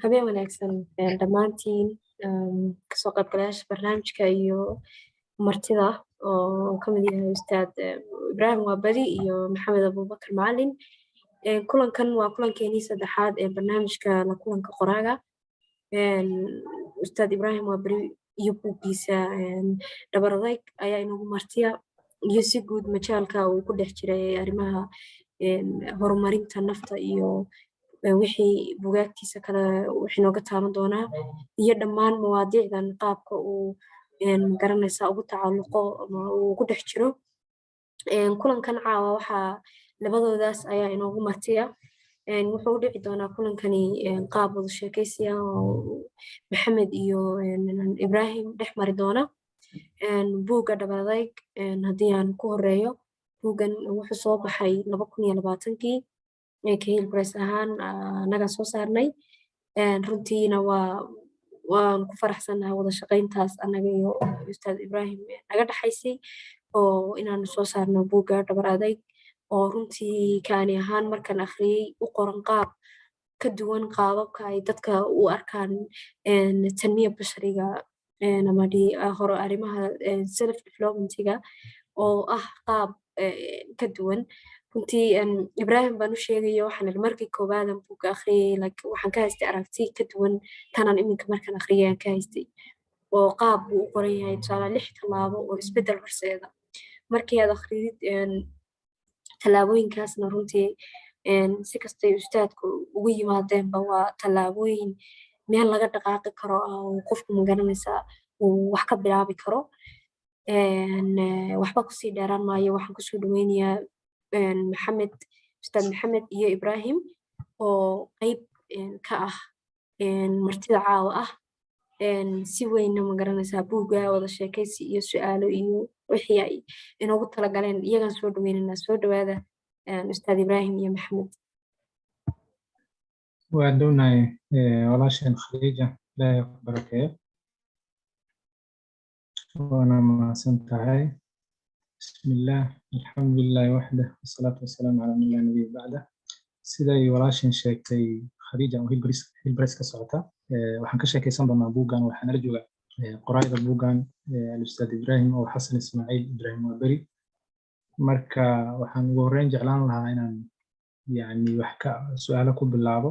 habeen wanaagsan dhammaantiin kasoo qaybgalayaasha barnaamijka iyo martida oo ka mid yahay ustaad ibraahim waabadi iyo maxamed abubakar macalin. kulankan waa kulankeenii saddexaad ee barnaamijka la kulanka qoraaga. ustaad ibraahim waabadi iyo buuggiisa dhabar adayg ayaa inagu martiya iyo si guud majaalka uu ku dhex jiray arrimaha horumarinta nafta iyo wixii bugaagtiisa kale wixii nooga taaban doonaa iyo dhammaan mawaadiicdan qaabka uu garanaysa ugu tacalluqo ama uu ku dhex jiro. kulankan caawa waxaa labadoodaas ayaa inoogu martiya. wuxuu u dhici doonaa kulankani qaab wada sheekaysiya oo maxamed iyo ibraahim dhex mari doona. buugga dhabar adayg haddii aan ku horeeyo, buuggan wuxuu soo baxay 2020kii kahil press ahaan anaga soo saarnay. runtiina waan ku faraxsanahay wada shaqayntaas anaga iyo ustaad ibraahim naga dhaxaysay oo inaan soo saarno buugga dhabar adayg oo runtii kaani ahaan markaan akhriyey u qoran qaab ka duwan qaababka ay dadka u arkaan tanmiya bashariga ama hore arrimaha self developmentiga oo ah qaab ka duwan. runtii ibraahim baan u sheegayo waxaan markii koobaadan buugga akhriyay waxaan ka haystay aragti ka duwan tanaan iminka markaan akhriyay aan ka haystay oo qaab buu u qoran yahay tusaale 6 tallaabo oo isbeddel horseeda. markii aad akhridid tallaabooyinkaasna runtii si kastay ustaadku ugu yimaadeenba waa tallaabooyin meel laga dhaqaaqi karo oo qofku magaranaysaa uu wax ka bilaabi karo. waxba kusii dheeraan maayo, waxaan kusoo dhaweynayaa maxamed ustaad maxamed iyo ibraahim oo qayb ka ah martida caawa ah. si weynna magaranaysaa buugga wada sheekaysi iyo su'aalo iyo wixii ay inoogu talagaleen iyagaan soo dhaweynaynaa. soo dhawaada ustaad ibraahim iyo maxamed. waa dhownahay walaasheen khadiija, ilaahay ku barakeeyo. waana mahadsan tahay. bismillaah, alxamdulillahi waxdah, wasalaatu wasalaamu calaa man laa nabiya bacdah. siday walaasheen sheegtay khadiija oo hilbres ka socota, waxaan ka sheekaysan doonaa buuggan. waxaa nala jooga qoraayda buuggan alustaad ibraahim oo xasan ismaaciil ibraahim waaberi. marka waxaan ugu horreyn jeclaan lahaa inaan wax ka su'aalo ku bilaabo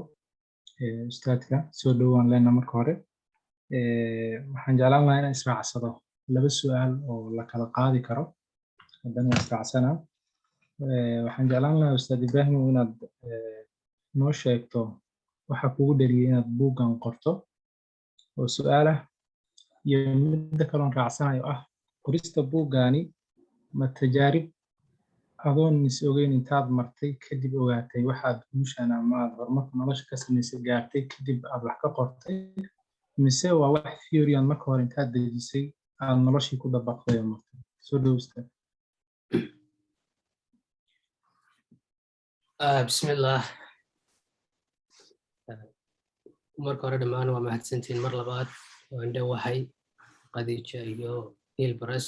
ustaadka. soo dhowaan leenna marka hore. waxaan jeclaan lahaa inaan israacsado 2 su'aal oo la kala qaadi karo, haddana waa israacsanaa. waxaan jeclaan lahaa ustaad ibraahim inaad noo sheegto waxa kugu dhaliyay inaad buuggan qorto oo su'aalah, iyo midda kaloon raacsanayo ah qorista buuggani ma tajaarib adoon is ogeyn intaad martay kadib ogaatay waxaad guushaan ama aad horumarka nolosha ka samaysay gaartay kadib aad wax ka qortay, mise waa wax theory aan marka hore intaad dejisay aad noloshii ku dabaqday oo martay? soo dhow ustaad. bismillaah. marka hore dhammaan waa mahadsantiin. mar labaad waan dhowahay khadiija iyo hilbres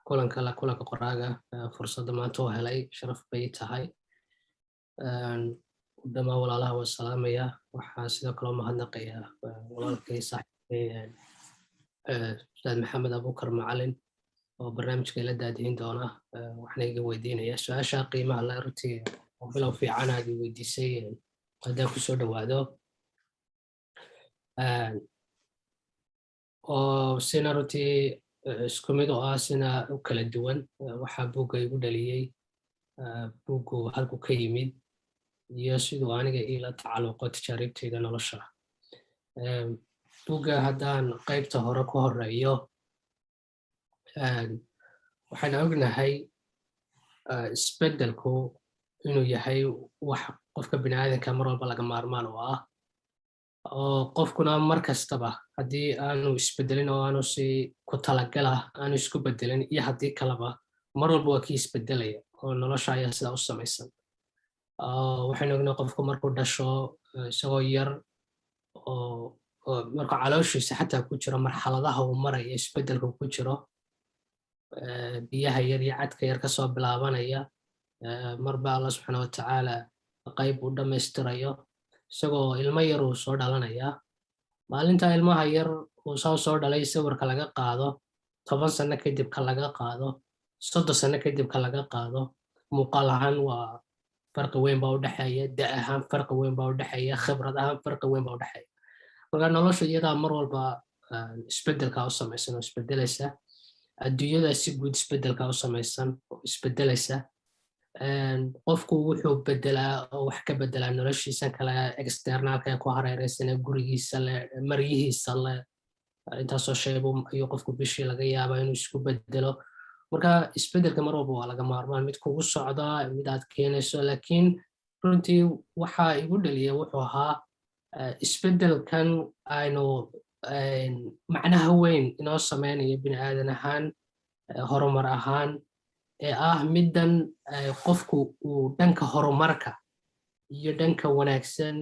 kulanka qoraaga. fursadda maanta oo helay sharaf bay tahay. dhammaan walaalaha waa salaamaya. waxaan sidoo kale mahadnaqayaa walaalkay saaxiibkay ustaad maxamed abubakar macalin oo barnaamijka ila daadihin doona. waxna iga weydiinaya su-aasha qiimaha la runtii oo bilow fiican aad i weydiisay haddaan kusoo dhawaado. oo sina runtii isku mid oo ah sina u kala duwan. waxaa buugga igu dhaliyey buuggu halku ka yimid iyo siduu aniga ila tacalluqo tijaaribtayda nolosha. buugga haddaan qaybta hore ku horeeyo, waxaan ognahay isbeddelku inuu yahay wax qofka bini'aadanka mar walba laga maarmaan u ah, oo qofkuna mar kastaba haddii aanu isbeddelin oo aanu si ku talagalah aanu isku beddelin iyo haddii kaleba mar walba waa kii isbeddelaya oo nolosha ayaa sidaa u samaysan. waxaynu ognahay qofku markuu dhasho isagoo yar oo marka calooshiisa xataa ku jiro marxaladaha uu maraya isbeddelka ku jiro, biyaha yar iyo cadka yar kasoo bilaabanaya marba alla subxaana watacaala qayb uu dhammaystirayo isagoo ilmo yar uu soo dhalanayaa maalinta ilmaha yar uu soo dhalay sawirka laga qaado 10 sano kadib ka laga qaado 30 sano kadib ka laga qaado muuqaal ahaan waa farqi weyn baa u dhaxeeya da ahaan farqi weyn baa u dhaxeeya khibrad ahaan farqi weyn baa u dhaxeeya marka nolosha iyadaa mar walba isbedelka u samaysan oo isbedelaysa adduunyada si guud isbedelka u samaysan oo isbedelaysa qofku wuxuu bedelaa oo wax ka bedelaa noloshiisa kale externalka ee ku hareeraysan ee gurigiisa leh maryihiisa leh intaasoo sheebo ayuu qofku bishii laga yaabaa inuu isku bedelo marka isbedelka mar walba waa laga maarmaan mid kugu socda mid aad keenayso laakiin runtii waxaa igu dhaliya wuxuu ahaa isbedelkan aynu macnaha weyn inoo samaynayo bini aadan ahaan horumar ahaan ee ah middan qofku uu dhanka horumarka iyo dhanka wanaagsan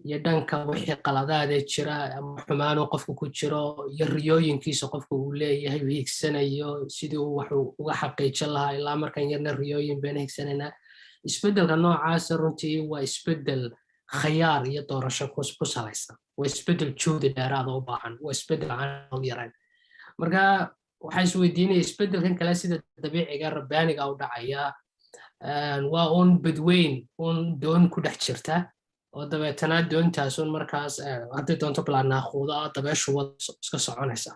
iyo dhanka wixii qaladaadee jira ama xumaanuu qofku ku jiro iyo riyooyinkiisa qofku uu leeyahay uu higsanayo sidii uu wax uga xaqiijin lahaa ilaa markan yarna riyooyin bayna higsanaynaa isbedelka noocaasa runtii waa isbedel khayaar iyo doorasho ku salaysan waa isbedel juhdi dheeraada u baahan waa isbedel aan yarayn marka waxaa isweydiinaya isbedelkan kale sida dabiiciga rabbaaniga u dhacaya waa uun badweyn uun doon ku dhex jirta oo dabeetana doontaasun markaas hadday doonto bilaa naaquuda dabeeshu wada iska soconaysa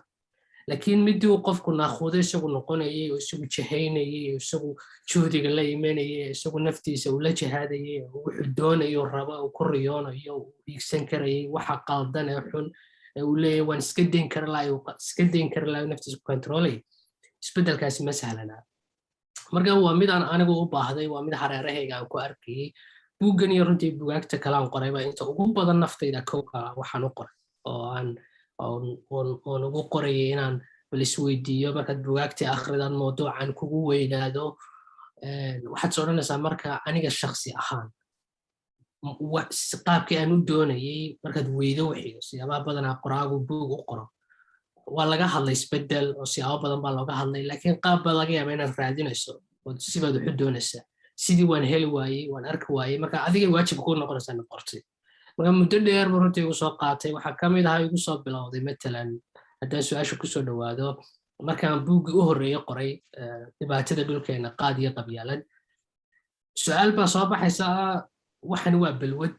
laakiin midii uu qofku naaquuda isagu noqonayay oo isagu jahaynayay oo isagu juhdiga la imanayay isagu naftiisa uu la jihaadayay wuxuu doonayo raba uu ku riyoonayo uu hiigsan karayay waxa qaldan ee xun uu leeyahay waan iska dayn kari lahaa naftiisa ku kontroolay isbedelkaasi ma sahlanaa marka waa mid aan anigu u baahday waa mid hareerahayga aan ku arkayay buuggan iyo runtii bugaagta kale aan qorayba inta ugu badan naftayda kowka waxaan u qoray oo oon ugu qorayay inaan bal isweydiiyo markaad bugaagtii akhridan mawduucan kugu weynaado waxaad soo odhanaysaa marka aniga shakhsi ahaan qaabkii aan u doonayay markaad weydo wixiyo siyaabaha badanaa qoraagu buug u qoro waa laga hadlay isbedel oo siyaabo badan baa looga hadlay laakiin qaab baa laga yaaba inaad raadinayso oo sibaad waxu doonaysaa sidii waan heli waayey waan arki waayey marka adigay waajib kuu noqonaysaa inaad qortay marka muddo dheer buu runtii igu soo qaatay waxaa ka mid ahaa igu soo bilowday matalan haddaan su-aasha kusoo dhawaado markaan buuggii u horreeye qoray dhibaatada dhulkeena qaad iyo qabyaalad su-aal baa soo baxaysa waxan waa balwad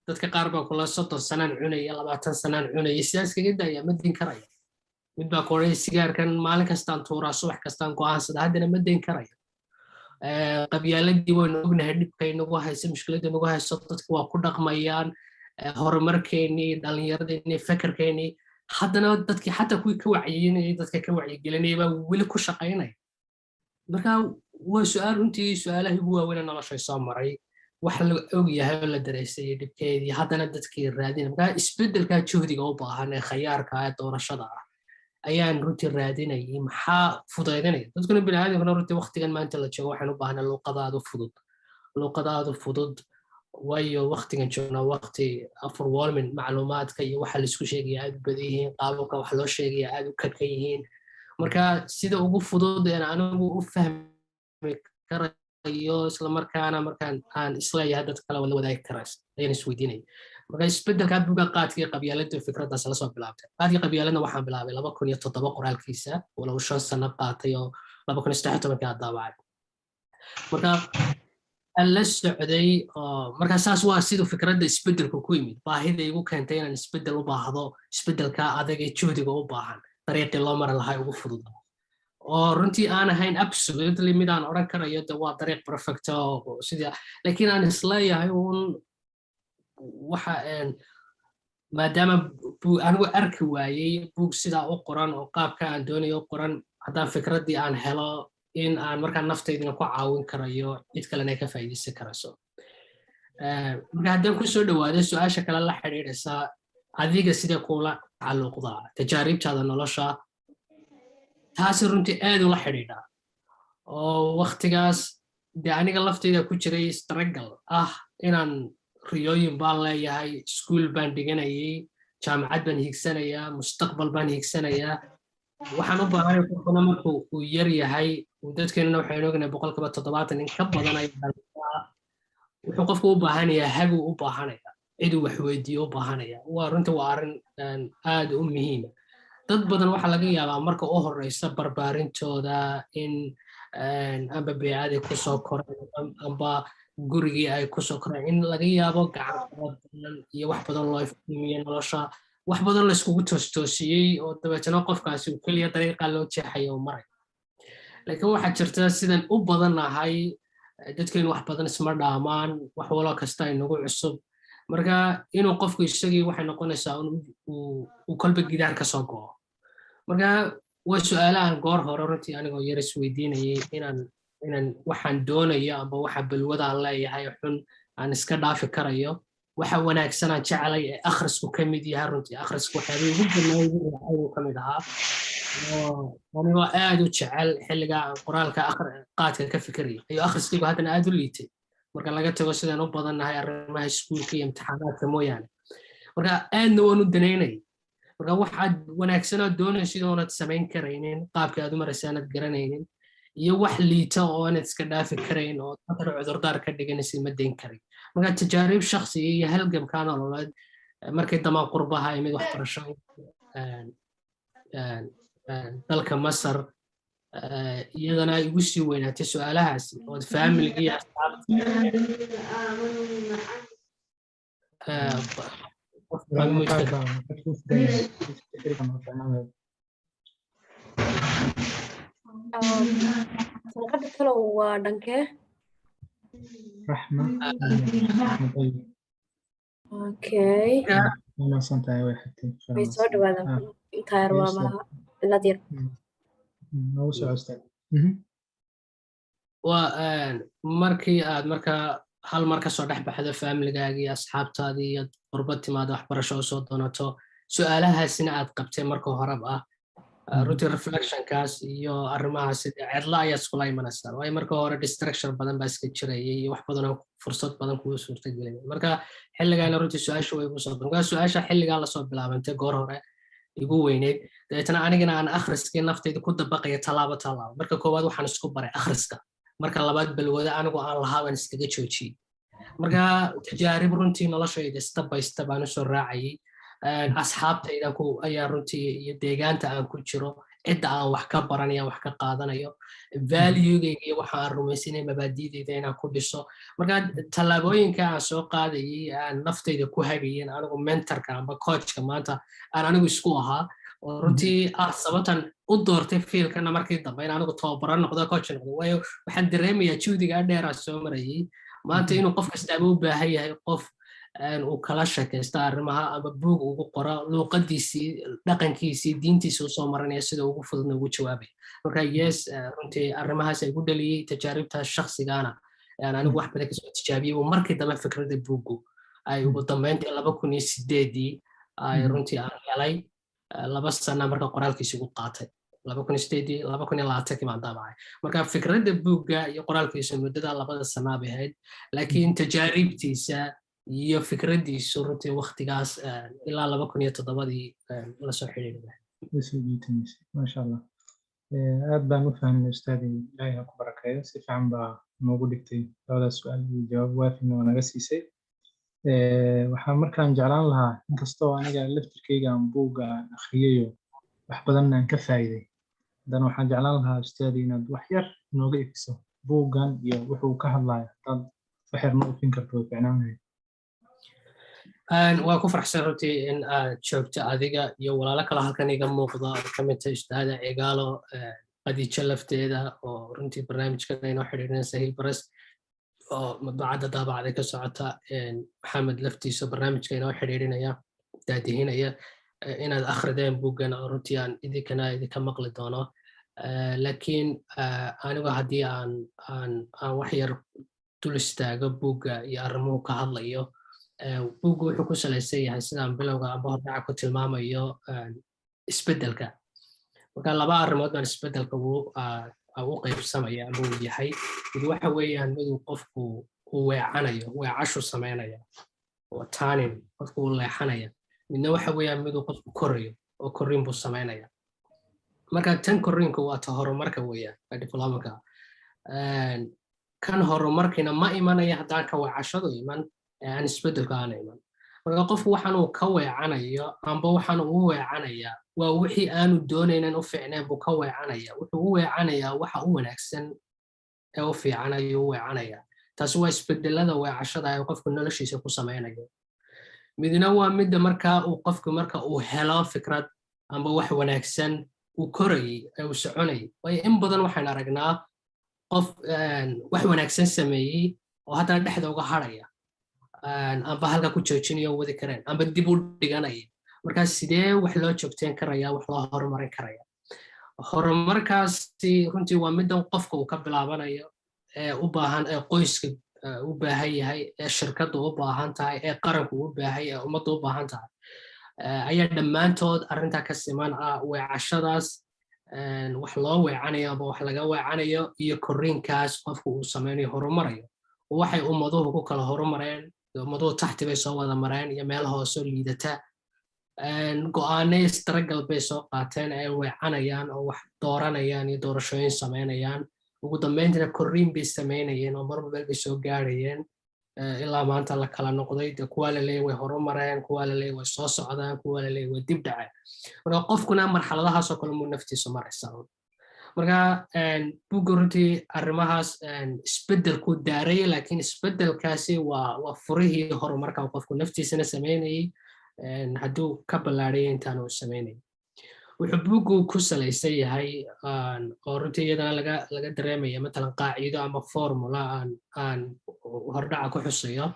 dadka qaar baa kula 30 sanaan cunaya 20 sanaan cunaya sidaas kaga daaya ma din karaya mid baa koray sigaarkan maalin kastaan tuuraa subax kastaan go'aansada haddana ma din karaya qabyaaladii waynu ognahay dhibkay nagu hayso mushkiladda nagu hayso dadku waa ku dhaqmayaan horumarkeennii dhallinyaradeenii fakarkeennii haddana dadkii xataa kuwii ka wacyiinayay dadka ka wacyigelinaya baa weli ku shaqaynaya marka waa su-aal runtii su-aalaha ugu waaweyn noloshay soo maray wax la og yahay oo la dareysay dhibkeedii haddana dadkii raadinaya marka isbedelka juhdiga u baahan ee khayaarka ee doorashada ah ayaan runtii raadinayay maxaa fudaydinaya dadkuna biniaadamkuna runtii waqtigan maanta la joogo waxaan u baahnaa luuqadaadu fudud waayo waqtigan joogna waqti overwhelming macluumaadka iyo waxa laisku sheegaya aad u badan yihiin qaababka wax loo sheegaya aad u kadkan yihiin marka sida ugu fudud ee anigu u fahmi karayo islamarkaana markaan aan isleeyahay dad kale la wadaagi karays ayaan isweydiinaya marka isbedelka buga qaadkii qabyaaladda fikraddaas la soo bilaabtay qaadkii qabyaaladna waxaan bilaabay 2007 qoraalkiisa walow 5 sano qaatay oo 2013 aad daabacay marka la socday marka saas waa sidoo fikradda isbedelku ku yimid baahida igu keentay inaan isbedel u baahdo isbedelka adag ee juhdiga u baahan dariiqii loo mari lahaa ugu fudud oo runtii aan ahayn absolutely mid aan odhan karayo waa dariiq perfect oo sida laakiin aan isleeyahay uun waxa maadaama anigu arki waayey buug sidaa u qoran oo qaabka aan doonayo u qoran haddaan fikraddii aan helo in aan markaa naftaydina ku caawin karayo cid kalena ay ka faa'iidaysan karayso marka haddaan kusoo dhawaado su-aasha kale la xidhiidhaysa adiga sidee kuula tacalluqda tajaariibtaada nolosha taasi runtii aad ula xidhiidha oo waqtigaas dee aniga laftayda ku jiray struggle ah inaan riyooyin baan leeyahay iskuul baan dhiganayay jaamacad baan hiigsanayaa mustaqbal baan hiigsanayaa waxaan u baahanay qofkuna markuu uu yar yahay dadkeenana waxaynu ognahay 70% in ka badan ay wuxuu qofku u baahanayaa haguu u baahanaya ciduu wax weydiiyo u baahanaya waa runtii waa arrin aad u muhiima dad badan waxaa laga yaabaa marka u horeysa barbaarintooda in amba beecadii kusoo koreen amba gurigii ay kusoo koreen in laga yaabo gacan badan iyo wax badan loo iftiimiyo nolosha wax badan layskugu toostoosiyey oo dabeetana qofkaasi uu keliya dariiqa loo jeexayo u maray laakiin waxaa jirta sidan u badannahay dadkeen wax badan isma dhaamaan wax walo kasta inagu cusub marka inuu qofku isagii waxay noqonaysaa uu kolba gidaar ka soo go'o marka waa su'aalahan goor hore runtii anigoo yar isweydiinayay inaan waxaan doonayo amba waxa balwadaan leeyahay xun aan iska dhaafi karayo waxa wanaagsanaan jecelay ee akhrisku ka mid yahay runtii akhrisku waxyaabay ugu banaayiin ka mid ahaa anigoo aad u jecel xilliga qoraalka qaadka ka fikiraya ayuu akhriskaygu haddana aad u liitay marka laga tago sidaan u badannahay arrimaha iskuulka iyo imtixaanaadka mooyaane marka aadna waan u danaynay marka waxaad wanaagsanaa doonaysid oonad samayn karaynin qaabka aad u maraysa aanad garanaynin iyo wax liita oo aanad iska dhaafi karayn oo dadka cudurdaar ka dhiganaysid ma dayn karin marka tajaarib shakhsiga iyo halgamkaa nololeed markii damaan qurbaha imid waxbarasho dalka Masar iyadana ay ugu sii weynaatay su'aalahaasi oo family iyo sanqadha kale waa dhankee رحمة okay ما صنتها واحد way soo dhawaadaan intaa yar waa malaha cilad yar نوسع أستاذ waa markii aad marka hal mar ka soo dhex baxdo familygaaga iyo asxaabtaadii iyo qurbad timaado waxbarasho soo doonato su'aalahaasina aad qabtay marka horeba runtii reflectionkaas iyo arrimahaas cidla ayaa iskula imanaysaa waayo marka hore distraction badan baa iska jirayay iyo wax badan oo fursad badan kugu suurtagelaya marka xilligaana runtii su-aasha way igu soo marka su-aasha xilligaa lasoo bilaabantay goor hore igu weyneyd dabeetana anigana aan akhriskii naftayda ku dabaqaya tallaabo marka koowaad waxaan isku baray akhriska marka labaad balwada anigu aan lahaa baan iskaga joojiyey marka tajaarib runtii noloshayda step by step aan usoo raacayay asxaabtayda ayaa runtii iyo deegaanta aan ku jiro cidda aan wax ka baranayo wax ka qaadanayo valuegayga iyo waxa aan rumaysanay mabaadi'dayda inaan ku dhiso marka tallaabooyinka aan soo qaadayay aan naftayda ku hagayeen anigu mentorka amba coachka maanta aan anigu isku ahaa oo runtii sababtan u doortay fiilkana markii dambe in anigu tababaro noqdo coach noqdo waayo waxaan dareemayaa juhdiga dheer aan soo marayay maanta inuu qof kastaaba u baahan yahay qof uu kala sheekaysta arrimaha ama buug ugu qoro luuqadiisii dhaqankiisii diintiisa u soo maranaya sida ugu fududna ugu jawaabaya marka yes runtii arrimahaas ay gu dhaliyey tajaaribtaas shakhsigaana aan anigu wax badan kasoo tijaabiyey markii dambe fikradda buuggu ay ugu dambeyntii 2008 ay runtii aan helay 2 sano marka qoraalkiisa ugu qaatay 2008 baan daabacay marka fikradda buugga iyo qoraalkiisa muddada 2 sano bay ahayd laakiin tajaaribtiisa iyo fikraddiisu runtii waqtigaas ilaa 2007 la soo xiriiray ما شاء الله aad baan u fahmay ustaadi ilaahay ha ku barakeeyo si fiican baa noogu dhigtay labada su'aal iyo jawaab waafina waa naga siisay waxaan markaan jeclaan lahaa inkastoo aniga laftirkayga aan buugga akhriyayo wax badan aan ka faa'iiday haddana waxaan jeclaan lahaa ustaadi inaad wax yar nooga ifiso buuggan iyo wuxuu ka hadlayo dad wax yar ma ufin karto way fiicnaan lahayd waan ku faraxsan runtii in aad joogto adiga iyo walaalo kale halkan iga muuqda oo ka mid tahay ustaada cigaalo qadiijo lafteeda oo runtii barnaamijkan inoo xiriirinaysa hilbares oo madbacadda daabacday ka socota maxamed laftiisa barnaamijka inoo xiriirinaya daadihinaya inaad akhrideen buuggan oo runtii aan idinka maqli doono laakiin anigu haddii aan wax yar dul istaago buugga iyo arrimuhu ka hadlayo buuggu wuxuu ku salaysan yahay sidaan bilowga amba hordhaca ku tilmaamayo isbeddelka marka 2 arrimood baan isbeddelka u qaybsamaya ama uu yahay mid waxa weeyaan miduu qofku uu weecanayo weecashu samaynaya oo taanin qofku uu leexanaya midna waxa weeyaan miduu qofku korayo oo korriin buu samaynaya marka tan korriinku waa ta horumarka weeyaan diplomatka kan horumarkina ma imanaya haddaan ka weecashadu iman aan isbeddelka aan iman marka qofku waxaan uu ka weecanayo amba waxaan uu weecanaya waa wixii aanu doonaynin u fiicneen buu ka weecanaya wuxuu u weecanayaa waxa u wanaagsan ee u fiican ayuu u weecanaya taasi waa isbedelada weecashada ay qofku noloshiisa ku samaynayo midna waa midda marka uu qofku marka uu helo fikrad amba wax wanaagsan uu korayay ee uu soconayay waayo in badan waxaan aragnaa qof wax wanaagsan sameeyey oo haddana dhexda uga haraya amba halka ku joojinayo wadi kareen amba dib u dhiganaya markaas sidee wax loo joogteen karaya wax loo horumarin karaya horumarkaasi runtii waa middan qofka uu ka bilaabanayo ee u baahan ee qoyska u baahan yahay ee shirkadda u baahan tahay ee qaranku u baahan yahay ummadda u baahan tahay ayaa dhammaantood arrintaa ka siman weecashadaas wax loo weecanayo aba wax laga weecanayo iyo korriinkaas qofku uu samaynayo horumarayo waxay ummaduhu ku kala horumareen ummaduhu taxti bay soo wada mareen iyo meel hoosoo liidata go'aanay istaragal bay soo qaateen ay weecanayaan oo wax dooranayaan iyo doorashooyin samaynayaan ugu dambeyntina korriin bay samaynayeen oo marba meel bay soo gaarayeen ilaa maanta la kala noqday de kuwa la leeyahay way horumareen kuwa la leeyahay way soo socdaan kuwa la leeyahay way dib dhaceen marka qofkuna marxaladahaasoo kale muu naftiisu maraysaa marka buugga runtii arrimahaas isbeddelku daarayay laakiin isbeddelkaasi waa furihii horumarka qofku naftiisana samaynayay hadduu ka ballaadhaya intaan uu samaynayay wuxuu buuggu ku salaysan yahay oo runtii iyadana laga dareemaya matalan qaacido ama formula aan hordhaca ku xusayo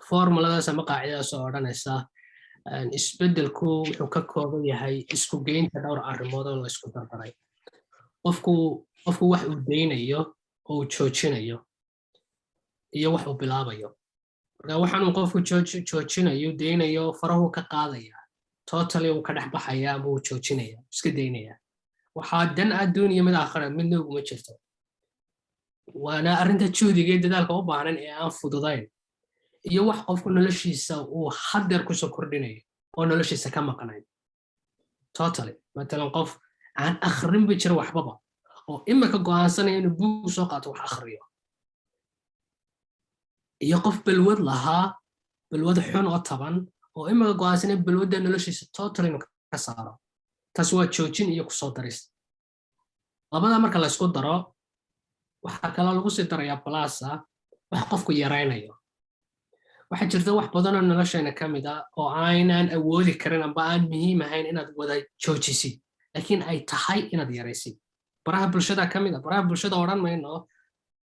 formuladaas ama qaacidadaas oo odhanaysa isbeddelku wuxuu ka kooban yahay isku geynta dhowr arrimood oo la isku dardaray qofku wax uu daynayo oo uu joojinayo iyo wax uu bilaabayo marka waxaanuu qofku joojinayo daynayo farahu ka qaadaya totally uu ka dhex baxaya ama uu joojinaya iska daynaya waxaa dan adduuniya mid aakhira midna uguma jirto waana arrinta juhdiga iyo dadaalka u baahan ee aan fududayn iyo wax qofku noloshiisa uu hadeer kusoo kordhinayo oo noloshiisa ka maqnayn totally matalan qof aan akhrin ba jira waxbaba oo imika go'aansanaya inuu buug soo qaato wax akhriyo iyo qof balwad lahaa balwad xun oo taban oo imika go'aansanaya balwadda noloshiisa totally inuu ka saaro taas waa joojin iyo kusoo daris labada marka la isku daro waxaa kaloo lagu sii darayaa balasa wax qofku yaraynayo waxaa jirta wax badanoo nolosheena ka mid ah oo aynaan awoodi karin amba aan muhiim ahayn inaad wada joojisid laakiin ay tahay inaad yaraysid baraha bulshada ka mid ah baraha bulshada odhan mayno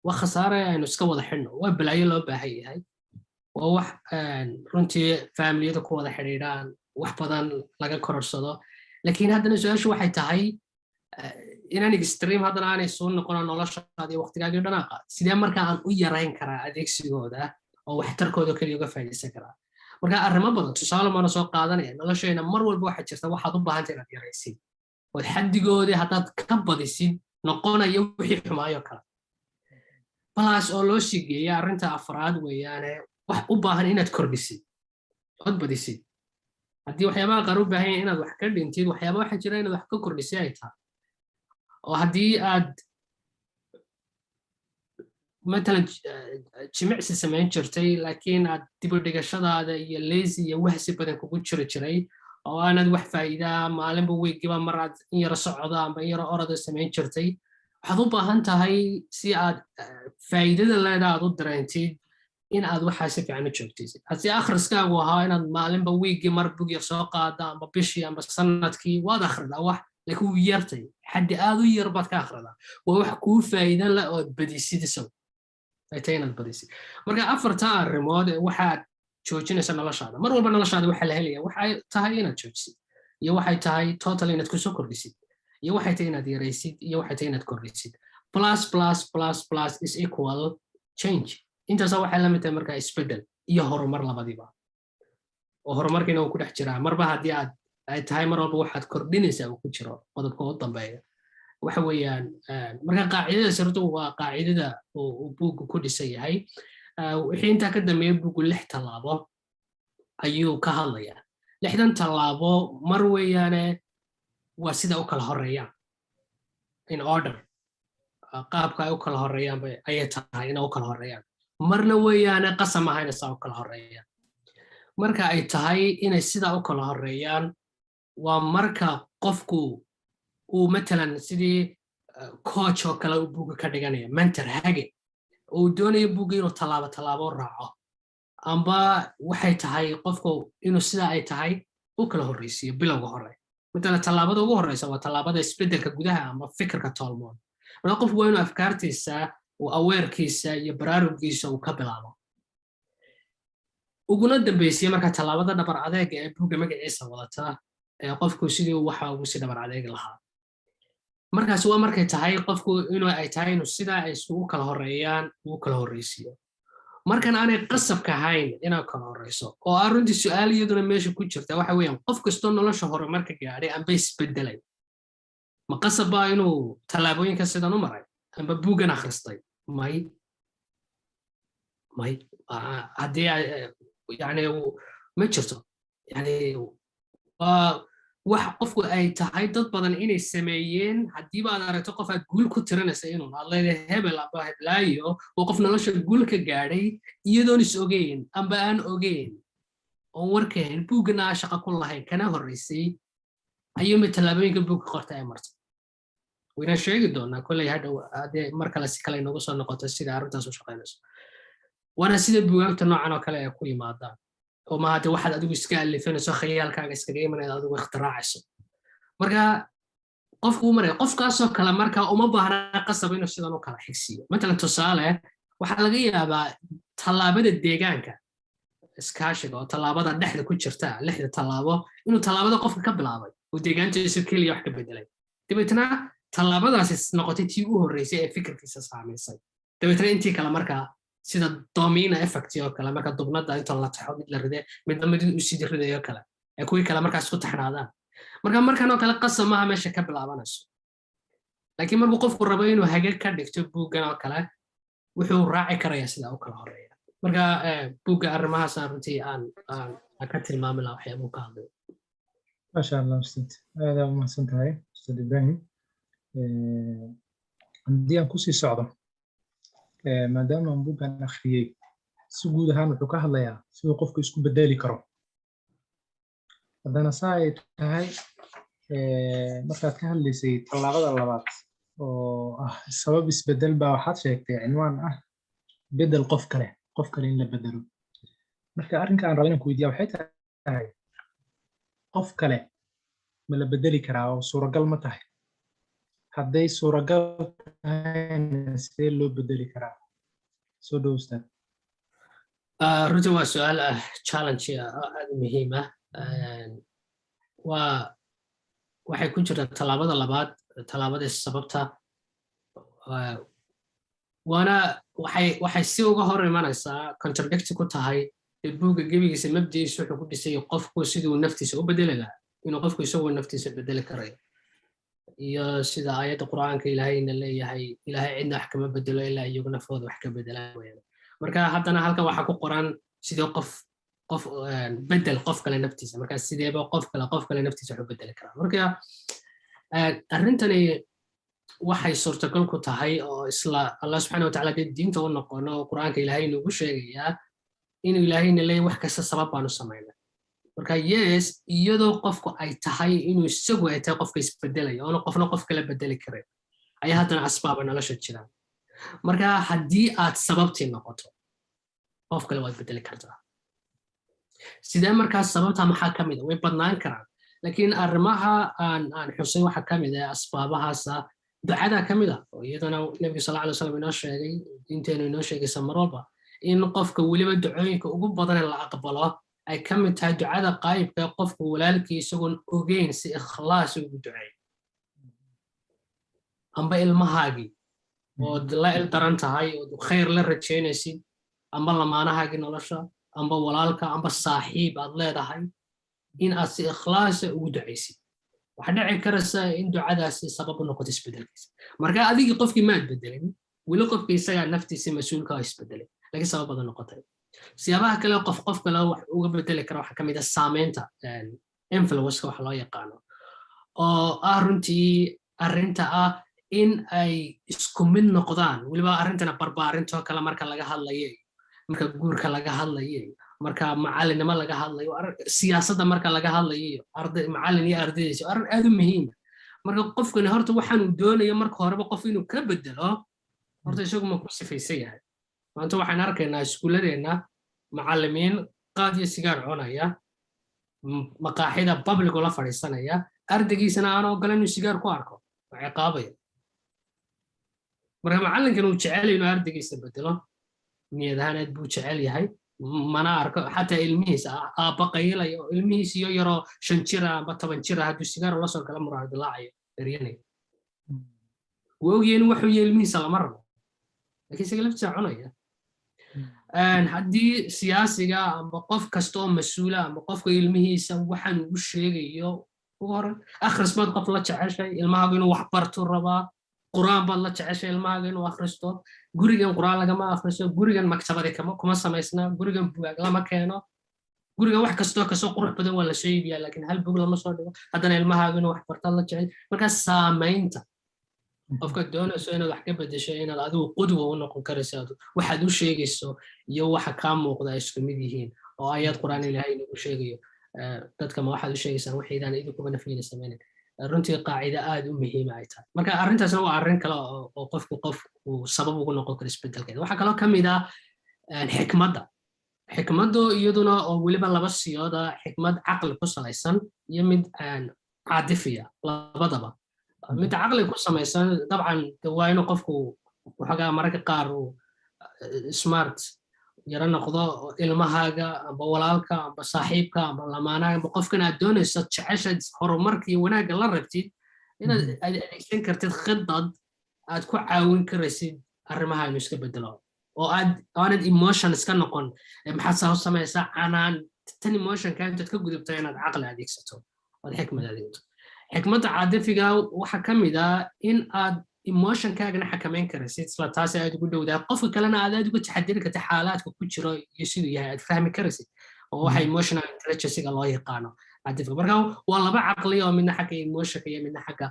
waa khasaare aynu iska wada xidhno waa balaayo loo baahan yahay waa wax runtii faamiliyada ku wada xidhiidhaan wax badan laga kororsado laakiin haddana su-aashu waxay tahay inaan extreme haddana aanay soo noqono noloshaada iyo waqtigaagii dhanaaqa sidee markaa aan u yarayn karaa adeegsigooda oo waxtarkooda keliya uga faa'iidaysan karaa marka arrimo badan tusaale maana soo qaadanaya nolosheena mar walba waxaa jirta waxaad u baahanta inaad yaraysid ood xaddigoodii haddaad ka badisid noqonayo wixii xumaayo kale balaas oo loo sii geeya arrinta afraad weeyaane wax u baahan inaad kordhisid ood badisid haddii waxyaabaha qaar u baahan yahay inaad wax ka dhintid waxyaaba waxaa jira inaad wax ka kordhisay ay tahay oo haddii aad matalan jimicsi samayn jirtay laakiin aad dibudhigashadaada iyo lazy iyo wahsi badan kugu jiray oo aanad wax faa'iidaa maalinba weegiba mar aad in yaro socda amba in yaro orada samayn jirtay waxaad u baahan tahay si aad faa'iidada leeda aad u dareentid in aad waxaa si fiican u joogtaysid haddii akhriskaagu ahaa inaad maalinba weegii mar bug yar soo qaada amba bishii amba sanadkii waad akhridaa wax laakiin wuu yartay xaddi aad u yar baad ka akhridaa waa wax kuu faa'iido leh ood badisid isagu ay tahay inaad badisid marka afarta arrimood waxaad joojinaysa noloshaada mar walba noloshaada waxaa la helaya waxay tahay inaad joojisid iyo waxay tahay total inaad kusoo kordhisid iyo waxay tahay inaad yaraysid iyo waxay tahay inaad kordhisid plus is equal change intaasa waxay la mid tahay markaa isbeddel iyo horumar labadiiba oo horumarkiina uu ku dhex jiraa marba haddii ay tahay mar walba waxaad kordhinaysaa uu ku jiro qodobka u dambeeya waxa weeyaan marka qaacidada sirtu waa qaacidada uu buuggu ku dhisan yahay wixii intaa ka dambeeya buuggu 6 tallaabo ayuu ka hadlayaa 6dan tallaabo mar weeyaane waa sida u kala horeeyaan in order qaabka ay u kala horeeyaan ayay tahay inay u kala horeeyaan marna weeyaane qasam ahayna saa u kala horeeyaan marka ay tahay inay sidaa u kala horeeyaan waa marka qofku uu matalan sidii coach oo kale uu buugga ka dhiganaya mentor hage uu doonayo buugga inuu tallaabo raaco amba waxay tahay qofku inuu sidaa ay tahay u kala horreysiyo bilowga hore matalan tallaabada ugu horreysa waa tallaabada isbeddelka gudaha ama fikirka tolmoon marka qofku waa inuu afkaartiisa uu aweerkiisa iyo baraarugiisa uu ka bilaabo uguna dambaysiya marka tallaabada dhabar adeega ee buugga magaciisa wadata ee qofku sidii waxa ugu si dhabar adeeg lahaa markaas waa markay tahay qofku inuu ay tahay inuu sidaa ay isugu kala horeeyaan uu kala horreysiyo markan aanay qasabka ahayn inaa kala horeyso oo arrintii su'aal iyaduna meesha ku jirta waxa weeyaan qof kastoo nolosha hore marka gaadhay amba isbedelay ma qasab baa inuu tallaabooyinka sidan u maray amba buuggan akhristay may haddii yani ma jirto yani wax qofku ay tahay dad badan inay sameeyeen haddiiba aad aragto qof aad guul ku tirinaysa inuu aad leedahay hebel amba heblaayo oo qof nolosha guul ka gaadhay iyadoon is ogeyn amba aan ogeyn oon warkahayn buuggana aa shaqa ku lahayn kana horreysay ayuunbay tallaabooyinka buugga qorta ay marto waynaan sheegi doonaa kolley hadhow haddee mar kale si kale inoogu soo noqoto sida arrintaas u shaqaynayso waana sida buugaagta noocan oo kale ay ku yimaadaan oo ma hadda waxaad adigu iska alifanayso khayaalkaaga iskaga imanayad adigu ikhtiraacayso marka qofku u maraya qofkaasoo kale marka uma baahna qasab inuu sidan u kala xigsiiyo matalan tusaale waxaa laga yaabaa tallaabada deegaanka iskaashiga oo tallaabada dhexda ku jirta lixda tallaabo inuu tallaabada qofka ka bilaabay oo deegaantiisa keliya wax ka bedelay dabeetna tallaabadaasi noqotay tii u horreysay ee fikirkiisa saamaysay dabeetna intii kale markaa sida domina effect oo kale marka dubnada inta la taxo mid la ride midna mid u sii ridayo kale ee kuwii kale markaas ku taxnaadaan markan oo kale qasab maaha meesha ka bilaabanayso laakiin markuu qofku rabo inuu hage ka dhigto buuggan oo kale wuxuu raaci karayaa sida u kala horeeya marka buugga arrimahaas runtii aan ka tilmaami lahaa waxyaabuu ka hadlayo maasha allah ustad aad aa umahadsan tahay ustad ibrahim haddii aan kusii socdo maadaama aan buuggan akhriyey si guud ahaan wuxuu ka hadlayaa siduu qofku isku bedeli karo haddana saa ay tahay markaad ka hadlaysay tallaabada labaad oo ah sabab isbedel baa waxaad sheegtay cinwaan ah bedel qof kale in la bedelo marka arrinka aan rabo inaan ku weydiiyaa waxay tahay qof kale ma la bedeli karaa oo suuragal ma tahay hadday suuragal tahayna sidee loo bedeli karaa soo dhow ustaad runtii waa su'aal challenge aad u muhiim ah waxay ku jirtaa tallaabada labaad tallaabada sababta waana waxay si uga hor imanaysaa contradict ku tahay buugga gebigiisa mabdigiisa wuxuu ku dhisay qofku siduu naftiisa u bedeli lahaa inuu qofku isagoo naftiisa bedeli karayo iyo sida aayadda qur'aanka ilaahayna leeyahay ilaahay cidna wax kama bedelo ilaa iyagu nafooda wax ka bedelaan weyaan marka haddana halkan waxaa ku qoran sidoo qof bedel qof kale naftiisa marka sideeba qof kale naftiisa wax u bedeli karaa marka arrintani waxay suurtagal ku tahay oo isla allah subxaana watacaala dee diinta u noqono oo qur'aanka ilaahay inugu sheegayaa inuu ilaahayna leeyahay wax kasta sabab baanu samaynaa marka yes iyadoo qofku ay tahay inuu isagu ay tahay qofka isbedelaya oona qofna qof kale bedeli karay ayaa haddana asbaaba nolosha jiraan marka haddii aad sababtii noqoto qof kale waad bedeli kartaa sidee markaas sababta maxaa ka mid a way badnaan karaan laakiin arrimaha aan xusay waxaa ka mid ah asbaabahaasa ducadaa ka mid ah oo iyadana nebiga sal alay wasalam inoo sheegay diinteenu inoo sheegaysa mar walba in qofka weliba ducooyinka ugu badan la aqbalo ay ka mid tahay ducada qaybka qofku walaalkii isagoon ogeyn si ikhlaas ugu duceey amba ilmahaagii ood la ildaran tahay ood khayr la rajaynaysid amba lamaanahaagii nolosha amba walaalka amba saaxiib aad leedahay in aad si ikhlaasa ugu ducaysid waxaa dhici karaysa in ducadaasi sabab u noqoto isbedelkiisa marka adigii qofkii maad bedelin weli qofkii isagaa naftiisa mas-uulka isbedelay laakiin sabab badan noqotay siyaabaha kale qof kale wax uga bedeli kara waxaa ka mid ah saamaynta influenceka waxa loo yaqaano oo ah runtii arrinta ah in ay isku mid noqdaan weliba arrintana barbaarintoo kale marka laga hadlayay marka guurka laga hadlayay marka macalinimo laga hadlayo siyaasadda marka laga hadlayo arday macalin iyo ardaydiisa arrin aad u muhiim marka qofkani horta waxaan uu doonayo marka horeba qof inuu ka bedelo horta isagu ma ku sifaysan yahay maanta waxaan arkaynaa iskuuladeenna macallimiin qaad iyo sigaar cunaya maqaaxida public la fadhiisanaya ardaygiisana aan ogolan inuu sigaar ku arko waa ciqaabaya marka macallinkan uu jecel inuu ardaygiisa bedelo niyad ahaan aad buu jecel yahay mana arko xataa ilmihiisa aabba qaylayo ilmihiisa iyo yaroo 5 jir amba 10 jir hadduu sigaar la soo gala muraad dilaacayo eryanay wuu ogyahay inuu wuxuu yahay ilmihiisa lama rabo laakiin isaga laftiisa cunaya haddii siyaasiga amba qof kasta oo mas-uula amba qofka ilmihiisa waxaan ugu sheegayo ugu horan akhris baad qof la jeceshay ilmahaagu inuu wax barto rabaa quraan baad la jeceshay ilmahaaga inuu akhristo gurigan quraan lagama akhriso gurigan maktabada kuma samaysna gurigan buugaag lama keeno gurigan wax kastoo kasoo qurux badan waa la soo iibiyaa laakiin hal buug lama soo dhigo haddana ilmahaaga inuu wax barto la jecel markaa saamaynta qofka doonayso inaad wax ka bedesho inaad adigu qudwa u noqon karayso waxaad u sheegayso iyo waxa kaa muuqda ay isku mid yihiin oo ayad quraan ilaahay inuu sheegayo dadka ma waxaad u sheegaysaan waxiidaan idinkuba nafiyina samaynin runtii qaacida aad u muhiim ay tahay marka arrintaasna waa arrin kale oo qofku uu sabab ugu noqon karo isbedelkeeda waxaa kaloo ka mid ah xikmaddu iyaduna oo weliba laba siyooda xikmad caqli ku salaysan iyo mid caadifiya labadaba mid caqli ku samaysan dabcan waa inuu qofku waxoogaa mararka qaar uu smart yara noqdo ilmahaaga amba walaalka amba saaxiibka amba lamaanaaga amba qofkan aad doonayso jeceshaad horumarka iyo wanaagga la rabtid inaad adeegsan kartid khidad aad ku caawin karaysid arrimaha inuu iska bedelo oo aanad emotion iska noqon maxaad saa u samaysaa canaan tan emotionka intaad ka gudubto inaad caqli adeegsato ood xikmad adeegto xikmadda caadifiga waxaa ka mid ah in aad emotionkaagana xakamayn karaysid isla taasi aad ugu dhowdaa qofka kalena aad uga taxadiri kartid xaalaadka ku jiro iyo siduu yahay aad fahmi karaysid oo waxa emotional intelligence-ga loo yaqaano caadifiga marka waa laba caqli oo midna xagga emotionka iyo midna xagga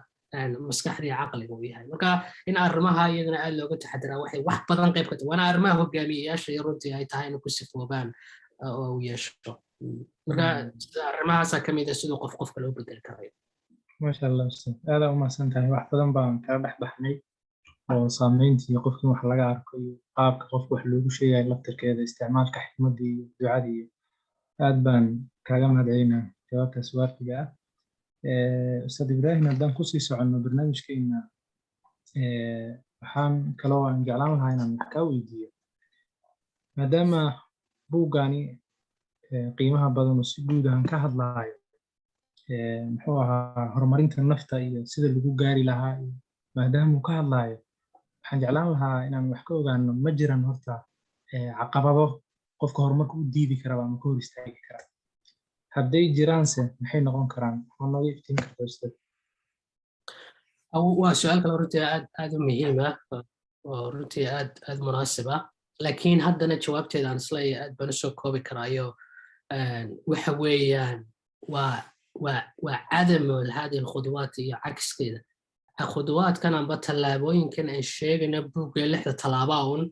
maskaxda iyo caqliga uu yahay marka in arrimaha iyadana aad looga taxadiraa waxay wax badan qayb ka tahay waana arrimaha hogaamiyeyaasha iyo runtii ay tahay inay ku sifoobaan oo u yeesho marka arrimahaasaa ka mid ah siduu qofka loo bedeli karayo maasha allah ustaad aad u mahadsan tahay wax badan baan kala dhex baxnay oo saameyntii qofkii wax laga arko iyo qaabka qofka wax loogu sheegayo laftirkeeda isticmaalka xikmadda iyo ducada iyo aad baan kaaga mahadcelinaa jawaabtaas waafiga ah ustaad ibraahim haddaan kusii soconno barnaamijkeena waxaan kaloo aan jeclaan lahaa inaan wax kaa weydiiyo maadaama buuggaani qiimaha badan oo si guud ahaan ka hadlaayo muxuu ahaa horumarinta nafta iyo sida lagu gaari lahaa maadaama uu ka hadlaayo waxaan jeclaan lahaa inaan wax ka ogaano ma jiran horta caqabado qofka horumarka u diidi karaba ama ka hor istaagi karaa hadday jiraanse maxay noqon karaan waxaa nooga iftiin karta ustaad waa su-aal kale runtii aad u muhiim ah oo runtii aad munaasib ah laakiin haddana jawaabteeda aan isleeyahay aad baan usoo koobi karaayo waxa weeyaan وعدم هذه الخطوات هي عكس كده الخطوات كان بطلابوين كان الشيء نبوك لحظة طلابون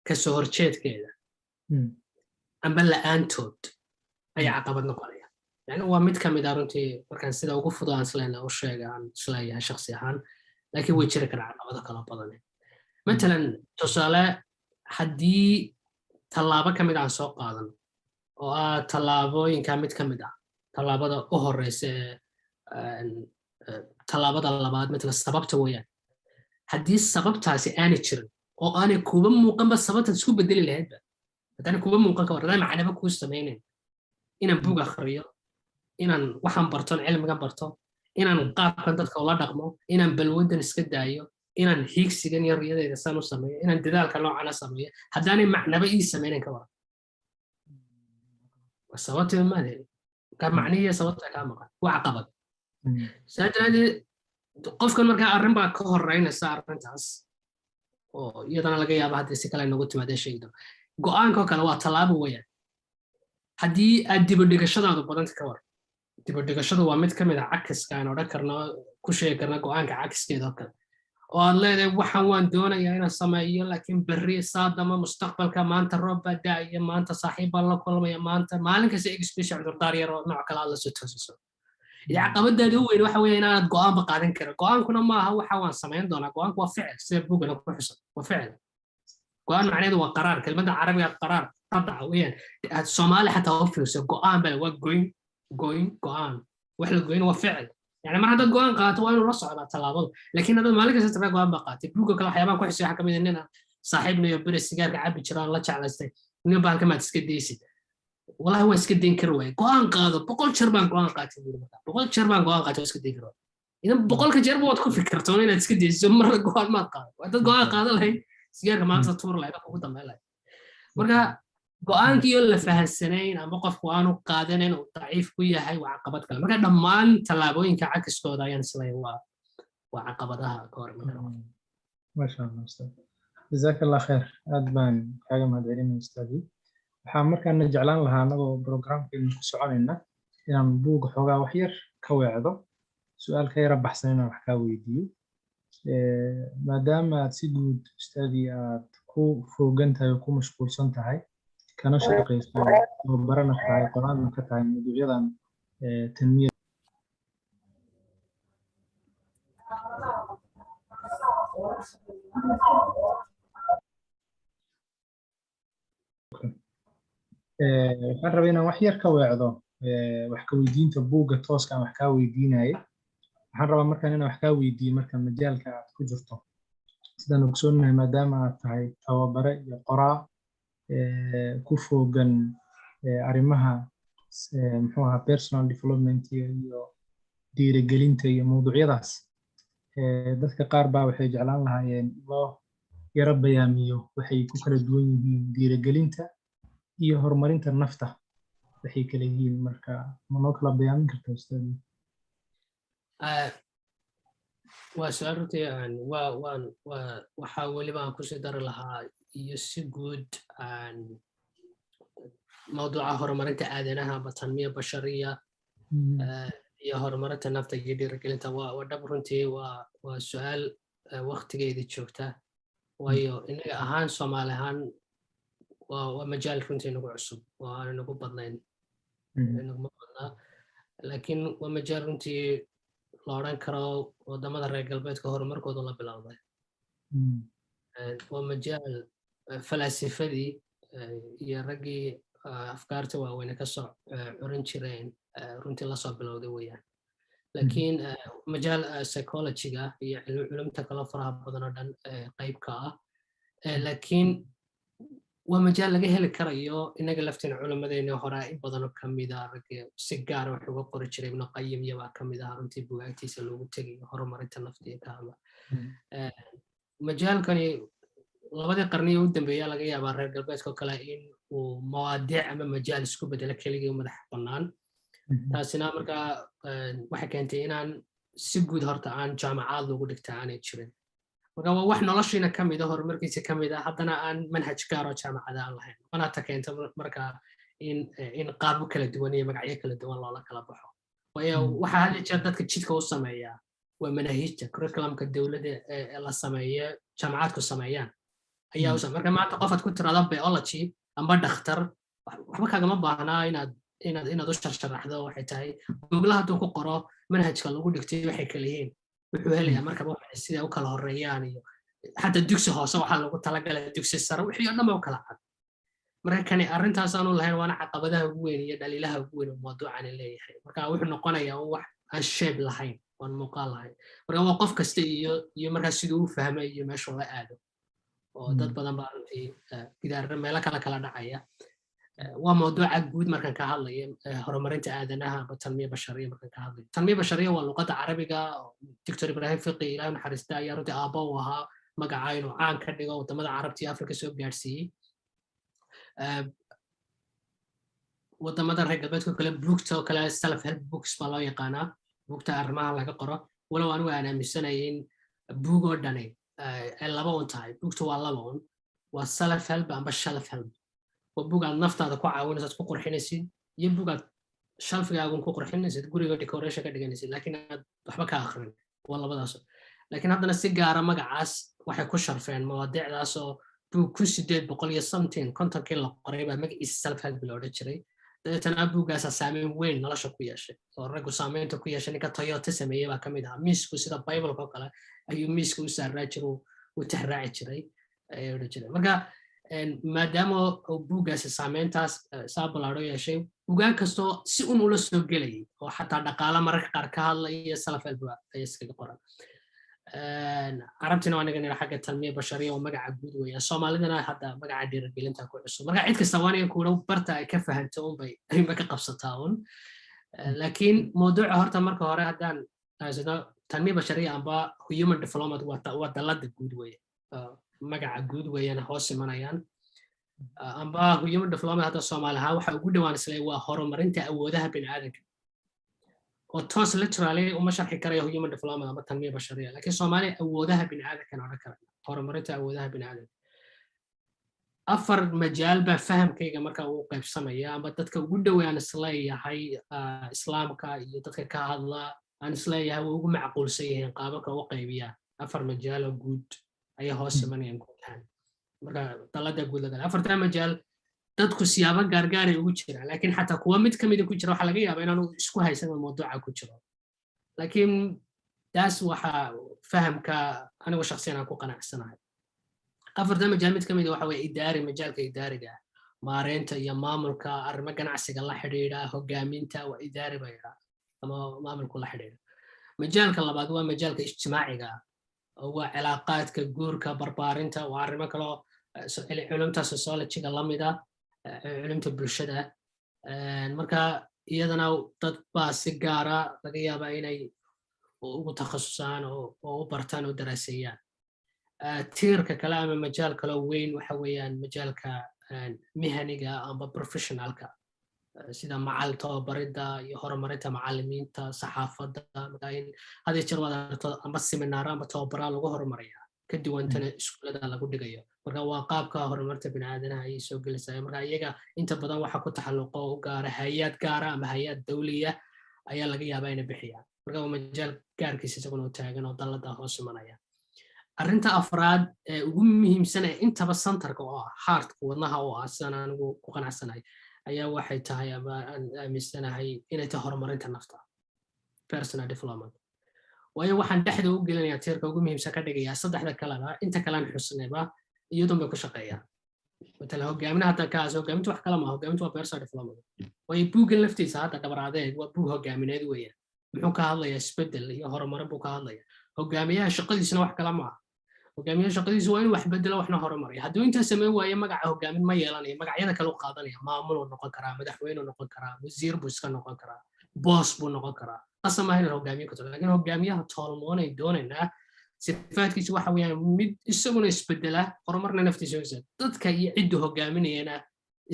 كسهر شيت كده أم بلا أنتود أي عقبة نقولها يعني هو متكم دارنتي وكان سيدا وقف ضان سلنا أو شيء عن سلايا شخصي عن لكن ويشارك العقبة كلا بدني مثلا تصالة حدي طلابة كم عن سوق هذا وطلابوين كان متكم دار tallaabada u horeysa tallaabada labaad midna sababta weeyaan haddii sababtaasi aanay jirin oo aanay kuba muuqanba sababtaad isku bedeli lahaydba haddaanay kuba muuqan ka warradaa macnaba kuu samaynayn inaan buug akhriyo inaan waxaan barto cilmigan barto inaan qaabkan dadka ula dhaqmo inaan balwadan iska daayo inaan hiigsigan iyo riyadayda saan u sameeyo inaan dadaalka noocana sameeyo haddaanay macnaba ii samaynayn ka waran sababteeda maadeen معنيه صوتها كامقة وعقبت سادة قفكن marka arrin baa ka horeynaysa arrintaas oo iyadana laga yaabo hadii si kale nagu timaado shaydo go'aanka kale waa talaabo weeyaan hadii aad dib u dhigashadaadu badan ka war dib u dhigashadu waa mid kamid ah cakiska aan oran karno ku sheegi karna go'aanka cakiskeeda oo kale oo aad leedahay waxaan waan doonayaa inaan sameeyo laakiin berri saadama mustaqbalka maanta roob baa da'aya maanta saaxiib baan la kulmaya maanta maalin kasta expression cudurdaar yar oo nooc kale aad la soo toosiso caqabadaada u weyn waxa weeye inaanad go'aanba qaadan karin go'aankuna maaha waxa waan samayn doonaa go'aanku waa ficil sida buugana ku xusan waa ficil go'aan macnaheedu waa qaraar kelmadda carabiga qaraar qadaca weeyaan soomaali xataa u fiirso go'aan baa waa go'aan wax la goyn waa ficil يعني مرة هذا جوان قات وأنا رصع على تلاعب لكن هذا مالك استفاد جوان بقات بوجو كلا حيوان كويس يا حكم إننا صاحبنا يبرر السجار عبي شران لا تعال استي نبغى كمان تسكديسي والله هو سكدين كروي جوان قات بقول شربان جوان قات بقول شربان جوان قات تسكدين كروي إذا بقول كجرب وتكون في كرتونين تسكديسي مرة جوان ما قات وهذا جوان قات له سجار كمان تطور لا يبقى قدام لا مرة go'aankii oo la fahansanayn ama qofku aanu qaadanin oo daciif ku yahay waa caqabad kale marka dhammaan tallaabooyinka cakiskooda ayaan isleeyahay waa caqabadaha ka hor iman ما شاء الله أستاذ جزاك الله خير أدبان حاجة ما دارين أستاذي waxaan markaan jeclaan lahaa anagoo programkeena ku soconayna inaan buug xoogaa wax yar ka weecdo su'aal ka yara baxsan inaan wax ka weydiiyo maadaama aad si guud ustaadii aad ku foogan tahay oo ku mashquulsan tahay kana shaqaysan oo barana tahay quraanna ka tahay mawduucyadan tanmiya waxaan rabaa inaan wax yar ka weecdo wax ka weydiinta buugga tooska aan wax ka weydiinayo waxaan rabaa markaan inaan wax ka weydiiyo marka majaalka aad ku jirto sidaan ogsoonahay maadaama aad tahay tababare iyo qoraa ku foogan arrimaha muxuu ahaa personal development iyo dhiirigelinta iyo mawduucyadaas dadka qaar baa waxay jeclaan lahaayeen loo yara bayaamiyo waxay ku kala duwan yihiin dhiirigelinta iyo horumarinta nafta waxay kala yihiin marka ma noo kala bayaamin kartaa ustaad waa su'aal runtii waxaa weliba aan kusii dari lahaa iyo si guud mawduuca horumarinta aadanaha ama tanmiya bashariya iyo horumarinta nafta iyo dhiirigelinta waa dhab runtii waa su'aal waqtigeedii joogta waayo inaga ahaan Soomaali ahaan waa majaal runtii nagu cusub oo aan nagu badnayn nagu badnaa laakiin waa majaal runtii la oran karo wadamada reer galbeedka horumarkooda la bilowday waa majaal falaasifadii iyo raggii afkaarta waaweyn ka soo curin jireen runtii la soo bilowday weeyaan laakiin majaal psychology-ga iyo cilmiga kala faraha badan oo dhan qayb ka ah laakiin waa majaal laga heli karayo inaga laftina culimadeena hore in badan oo kamid ah ragga si gaar ah wax uga qori jiray Ibn Qayyim iyo waa kamid ah runtii buugaagtiisa loogu tagay horumarinta nafta iyo kaama majaalkani labadii qarni u dambeeyay laga yaabaa reer galbeedka kale in uu mawaadiic ama majaal isku bedelo kaliya madax bannaan taasina marka waxa keentay inaan si guud horta aan jaamacad ugu dhigtaa aanay jirin marka waa wax noloshiina kamid ah horumarkiisa kamid ah haddana aan manhaj gaar oo jaamacada aan lahayn wana ta keenta marka in qaab kala duwan iyo magacyo kala duwan loola kala baxo waayo waxa hal jeer dadka jidka u sameeyaa waa manhajta curriculumka dawladda ee la sameeyo jaamacadku sameeyaan ayaa u marka maanta qof aad ku tiraado biology amba dhakhtar waxba kaagama baahnaa inaad u sharaxdo waxay tahay Google hadduu ku qoro manhajka lagu dhigtay waxay kala yihiin wuxuu helayaa marka waxay sida u kala horeeyaan iyo hadda dugsi hoose waxa lagu talagalay dugsi sare wixii oo dhan u kala cad marka kani arrintaas aanu lahayn waana caqabadaha ugu weyn iyo dhaliilaha ugu weyn oo mawduucan leeyahay marka wuxuu noqonayaa wax aan shape lahayn waan muuqaal lahayn marka waa qof kasta iyo marka siduu u fahmay iyo meesha la aado oo dad badan baa runtii gidaarada meelo kala dhacaya waa mawduuca guud markaan ka hadlayo horumarinta aadanaha ama tanmiya bashariya markaan ka hadlayo tanmiya bashariya waa luqadda carabiga Dr. Ibrahim Fiqi ilaahay naxariista ayaa runtii aabbo u ahaa magaca inuu caan ka dhigo wadamada carabta iyo Afrika soo gaarsiiyey wadamada reer galbeedka kale buugta oo kale self help books baa loo yaqaanaa buugta arrimaha laga qoro walow anigu aan aaminsanahay in buug oo dhani ay laba un tahay buugta waa laba un waa self help amba shelf help waa buug aad naftaada ku caawinayso aad ku qurxinaysid iyo buug aad shelfigaagun ku qurxinaysid guriga decoration ka dhiganaysid laakiin aad waxba ka akhrin waa labadaas laakiin haddana si gaara magacaas waxay ku sharfeen mawaadiicdaas oo buug 1800 kontonkii la qoray baa magaciisa self-help la odhan jiray dabeetana buuggaasa saameyn weyn nolosha ku yeeshay oo raggu saameynta ku yeeshay ninka Toyota sameeyey baa ka mid ahaa miisku sida bibleka oo kale ayuu miiska u saaraa jiray u tahraaci jiray ayuu odhan jiray marka maadaama buuggaasi saameyntaas saabalaadho yeeshay buugaan kastoo si un ula soo gelayay oo xataa dhaqaale mararka qaar ka hadlaya self-help ay iskaga qoran carabtina waa naga xagga tanmiya bashariya oo magaca guud weeyaan soomaalidana hadda magaca dhiirigelinta ku cusub marka cid kasta waa inay kuula barta ay ka fahanto unbay ka qabsataa un laakiin mawduuca horta marka hore haddaan sida tanmiya bashariya amba human development waa dalada guud weeye magaca guud weeyaan hoos imanayaan amba human development hadda Soomaali ahaan waxa ugu dhawaan isla waa horumarinta awoodaha bini'aadamka oo toos literally uma sharxi karayo human development ama tanmiya bashariya laakiin Soomaali awoodaha bini'aadamka oran kara horumarinta awoodaha bini'aadamka afar majaal baa fahamkayga marka uu qaybsamaya ama dadka ugu dhawaan isleeyahay islaamka iyo dadka ka hadla aan isleeyahay ugu macquulsan yihiin qaababka u qaybiyaan afar majaal oo guud ayaa hoos imanayaan guud ahaan marka dalada guud laga afarta majaal dadku siyaabo gaargaar ay ugu jiraan laakiin xataa kuwa mid ka mid ah ku jira waxa laga yaabaa inaanu isku haysan mawduuca ku jiro laakiin taas waxa fahamka anigu shakhsiyan aan ku qanacsanahay afarta majaal mid ka mid ah waxa weeye idaari majaalka idaariga maareynta iyo maamulka arrimo ganacsiga la xiriira hogaaminta waa idaari bay ama maamulku la xiriira majaalka labaad waa majaalka ijtimaaciga waa cilaaqaadka guurka barbaarinta waa arrimo kale oo علمta sociology-ga lamida علمta bulshada marka iyadana dad baa si gaara laga yaabaa inay ugu takhasusaan oo u bartaan oo daraaseeyaan tiirka kale ama majaal kale weyn waxa weeyaan majaalka mihaniga ama professionalka sida macal tababarida iyo horumarinta macallimiinta saxaafadda marka in hadii jeer wada aragto ama seminar ama tababara lagu horumariyaa ka duwantana iskuulada lagu dhigayo marka waa qaabka horumarta bini'aadanaha ay soo gelisay marka iyaga inta badan waxa ku taxalluqo u gaar hay'ad gaar ah ama hay'ad dawliya ayaa laga yaabaa inay bixiyaan marka waa majaal gaarkiisa isaguna u taagan oo dalada hoos imanaya arrinta afraad ee ugu muhiimsan ee intaba centerka oo ah heartka wadnaha oo ah sidaan anigu ku qanacsanahay ayaa waxay tahay ama aan aaminsanahay inay tahay horumarinta nafta personal development waayo waxaan dhexda u gelinayaa tiirka ugu muhiimsan ka dhigayaa saddexda kalena inta kalaan xusnayba iyadoo bay ku shaqeeyaan مثلا هوجامنا حتى كاس هوجامنت wax kala ma hogaamintu waa personal development way buugan laftiisa hadda dabaradeed waa buug hogaamineed weeyaan muxuu ka hadlayaa isbedel iyo horumar buu ka hadlayaa hogaamiyaha shaqadiisana wax kala ma hogaamiyaha shaqadiisu waa inuu wax bedelo waxna horumariyo haddii inta sameey waayo magaca hogaamin ma yeelanayo magacyada kale u qaadanaya maamul uu noqon karaa madaxweyne uu noqon karaa wasiir buu iska noqon karaa boss buu noqon karaa asama inuu hogaamiyo ka tago laakiin hogaamiyaha tolmoonay doonaynaa sifaadkiisu waxa weeyaan mid isaguna isbedela horumarna naftiisa oo dadka iyo cid hogaaminayna